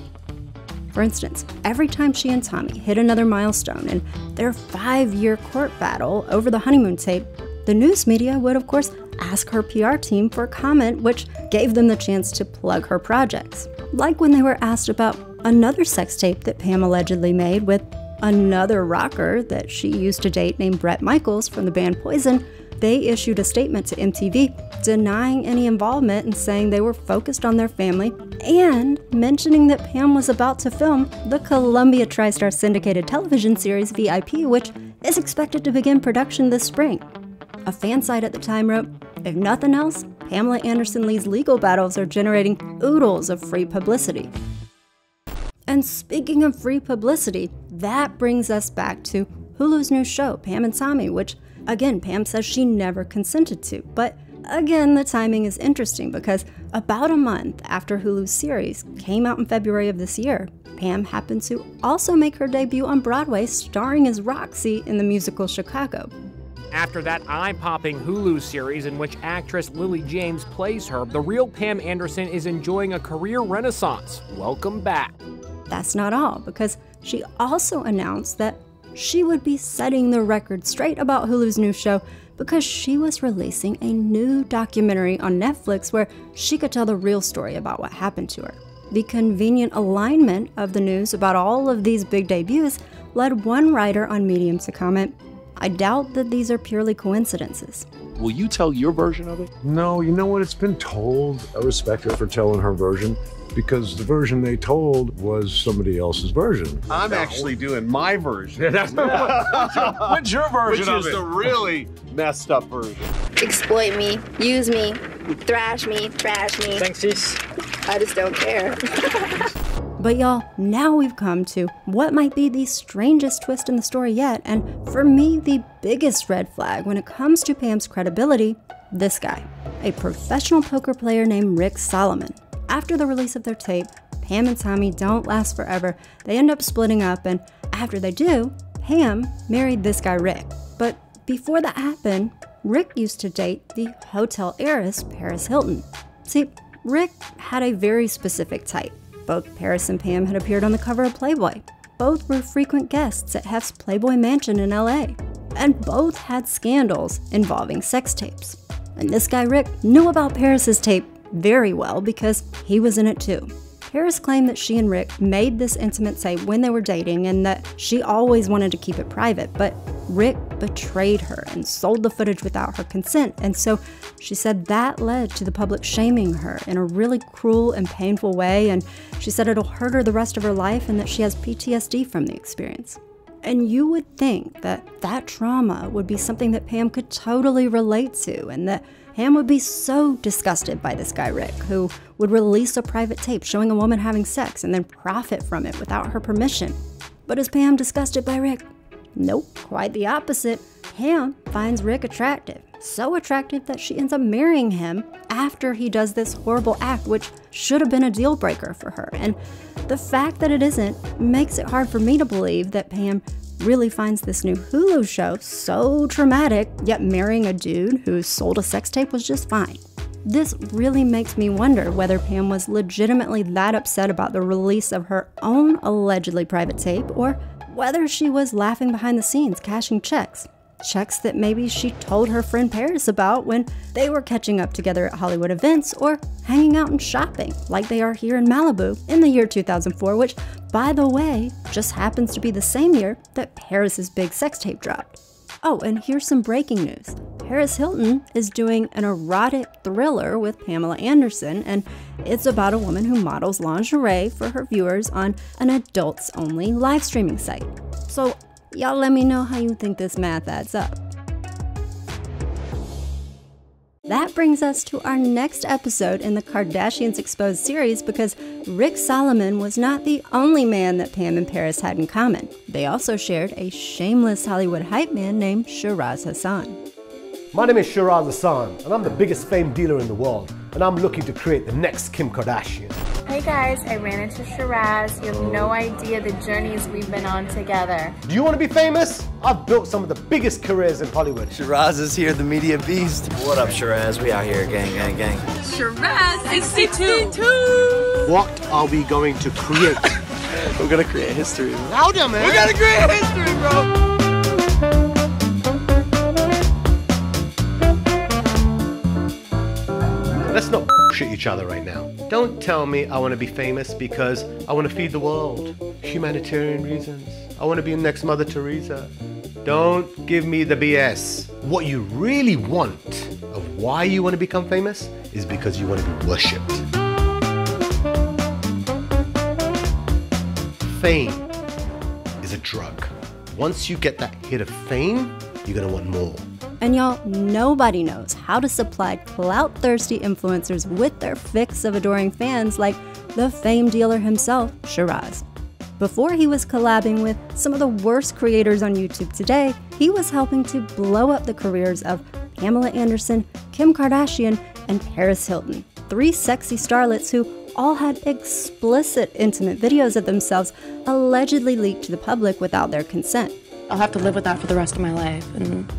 For instance, every time she and Tommy hit another milestone in their 5-year court battle over the honeymoon tape, the news media would, of course, ask her PR team for a comment, which gave them the chance to plug her projects. Like when they were asked about another sex tape that Pam allegedly made with another rocker that she used to date named Bret Michaels from the band Poison, they issued a statement to MTV denying any involvement and saying they were focused on their family, and mentioning that Pam was about to film the Columbia TriStar syndicated television series VIP, which is expected to begin production this spring. A fan site at the time wrote, "If nothing else, Pamela Anderson Lee's legal battles are generating oodles of free publicity." And speaking of free publicity, that brings us back to Hulu's new show, Pam and Tommy, which, again, Pam says she never consented to. But again, the timing is interesting because about a month after Hulu's series came out in February of this year, Pam happened to also make her debut on Broadway starring as Roxy in the musical Chicago. After that eye-popping Hulu series in which actress Lily James plays her, the real Pam Anderson is enjoying a career renaissance. Welcome back. That's not all, because she also announced that she would be setting the record straight about Hulu's new show because she was releasing a new documentary on Netflix where she could tell the real story about what happened to her. The convenient alignment of the news about all of these big debuts led one writer on Medium to comment, "I doubt that these are purely coincidences." Will you tell your version of it? No, you know what? It's been told. I respect her for telling her version, because the version they told was somebody else's version. I'm actually doing my version. What's your version of it? Which is the really messed up version. Exploit me, use me, thrash me, trash me. Thanks, sis. I just don't care. But y'all, now we've come to what might be the strangest twist in the story yet, and for me, the biggest red flag when it comes to Pam's credibility, this guy, a professional poker player named Rick Solomon. After the release of their tape, Pam and Tommy don't last forever. They end up splitting up, and after they do, Pam married this guy Rick. But before that happened, Rick used to date the hotel heiress Paris Hilton. See, Rick had a very specific type. Both Paris and Pam had appeared on the cover of Playboy. Both were frequent guests at Hef's Playboy Mansion in LA. And both had scandals involving sex tapes. And this guy Rick knew about Paris's tape very well because he was in it too. Paris claimed that she and Rick made this intimate tape when they were dating and that she always wanted to keep it private, but Rick betrayed her and sold the footage without her consent, and so she said that led to the public shaming her in a really cruel and painful way, and she said it'll hurt her the rest of her life and that she has PTSD from the experience. And you would think that that trauma would be something that Pam could totally relate to, and that Pam would be so disgusted by this guy Rick, who would release a private tape showing a woman having sex and then profit from it without her permission. But is Pam disgusted by Rick? Nope, quite the opposite. Pam finds Rick attractive. So attractive that she ends up marrying him after he does this horrible act, which should have been a deal breaker for her. And the fact that it isn't makes it hard for me to believe that Pam really finds this new Hulu show so traumatic, yet marrying a dude who sold a sex tape was just fine. This really makes me wonder whether Pam was legitimately that upset about the release of her own allegedly private tape, or whether she was laughing behind the scenes, cashing checks. Checks that maybe she told her friend Paris about when they were catching up together at Hollywood events or hanging out and shopping like they are here in Malibu in the year 2004, which, by the way, just happens to be the same year that Paris's big sex tape dropped. Oh, and here's some breaking news. Paris Hilton is doing an erotic thriller with Pamela Anderson, and it's about a woman who models lingerie for her viewers on an adults-only live streaming site. So y'all let me know how you think this math adds up. That brings us to our next episode in the Kardashians Exposed series, because Rick Solomon was not the only man that Pam and Paris had in common. They also shared a shameless Hollywood hype man named Shiraz Hassan. My name is Shiraz Hassan, and I'm the biggest fame dealer in the world, and I'm looking to create the next Kim Kardashian. Hey guys, I ran into Shiraz. You have no idea the journeys we've been on together. Do you want to be famous? I've built some of the biggest careers in Hollywood. Shiraz is here, the media beast. What up, Shiraz? We out here, gang, gang, gang. Shiraz 62. What are we going to create? We're gonna create history. Louder, man! We're gonna create history, bro! Let's not bullshit each other right now. Don't tell me I want to be famous because I want to feed the world. Humanitarian reasons. I want to be next Mother Teresa. Don't give me the BS. What you really want of why you want to become famous is because you want to be worshipped. Fame is a drug. Once you get that hit of fame, you're going to want more. And y'all, nobody knows how to supply clout-thirsty influencers with their fix of adoring fans like the fame dealer himself, Shiraz. Before he was collabing with some of the worst creators on YouTube today, he was helping to blow up the careers of Pamela Anderson, Kim Kardashian, and Paris Hilton, 3 sexy starlets who all had explicit intimate videos of themselves allegedly leaked to the public without their consent. I'll have to live with that for the rest of my life and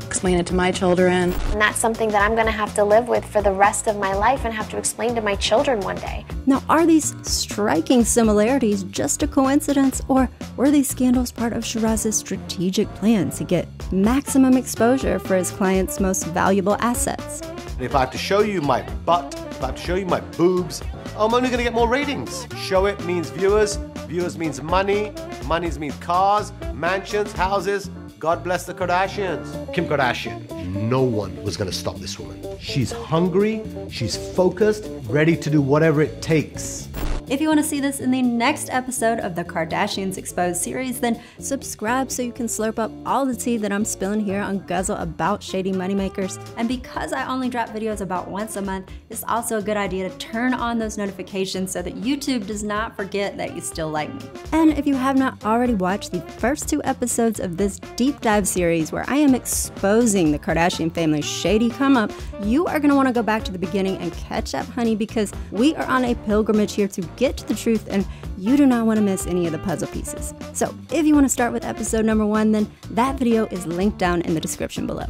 explain it to my children. And that's something that I'm going to have to live with for the rest of my life and have to explain to my children one day. Now, are these striking similarities just a coincidence, or were these scandals part of Shiraz's strategic plan to get maximum exposure for his clients' most valuable assets? If I have to show you my butt, if I have to show you my boobs, I'm only going to get more ratings. Show it means viewers, viewers means money, money means cars, mansions, houses. God bless the Kardashians. Kim Kardashian, no one was gonna stop this woman. She's hungry, she's focused, ready to do whatever it takes. If you want to see this in the next episode of the Kardashians Exposed series, then subscribe so you can slurp up all the tea that I'm spilling here on Guzzle about shady moneymakers. And because I only drop videos about once a month, it's also a good idea to turn on those notifications so that YouTube does not forget that you still like me. And if you have not already watched the first 2 episodes of this deep dive series where I am exposing the Kardashian family's shady come up, you are going to want to go back to the beginning and catch up, honey, because we are on a pilgrimage here to get to the truth, and you do not want to miss any of the puzzle pieces. So if you want to start with episode number 1, then that video is linked down in the description below.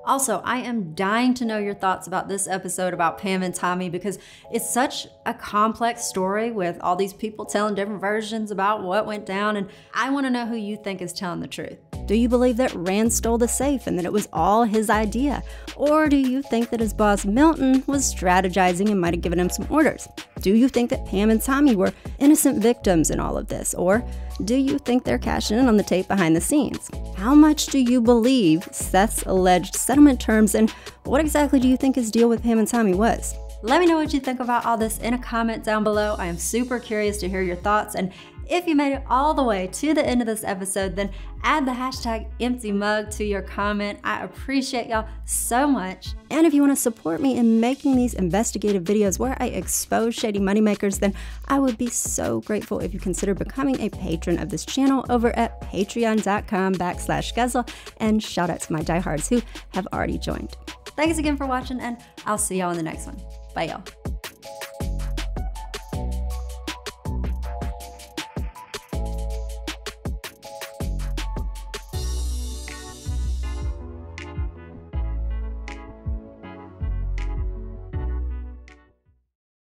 Also, I am dying to know your thoughts about this episode about Pam and Tommy, because it's such a complex story with all these people telling different versions about what went down, and I want to know who you think is telling the truth. Do you believe that Rand stole the safe and that it was all his idea? Or do you think that his boss Milton was strategizing and might have given him some orders? Do you think that Pam and Tommy were innocent victims in all of this? Or do you think they're cashing in on the tape behind the scenes? How much do you believe Seth's alleged settlement terms, and what exactly do you think his deal with Pam and Tommy was? Let me know what you think about all this in a comment down below. I am super curious to hear your thoughts, and if you made it all the way to the end of this episode, then add the hashtag empty mug to your comment. I appreciate y'all so much. And if you want to support me in making these investigative videos where I expose shady moneymakers, then I would be so grateful if you consider becoming a patron of this channel over at patreon.com/Guzzle. And shout out to my diehards who have already joined. Thanks again for watching, and I'll see y'all in the next one. Bye, y'all.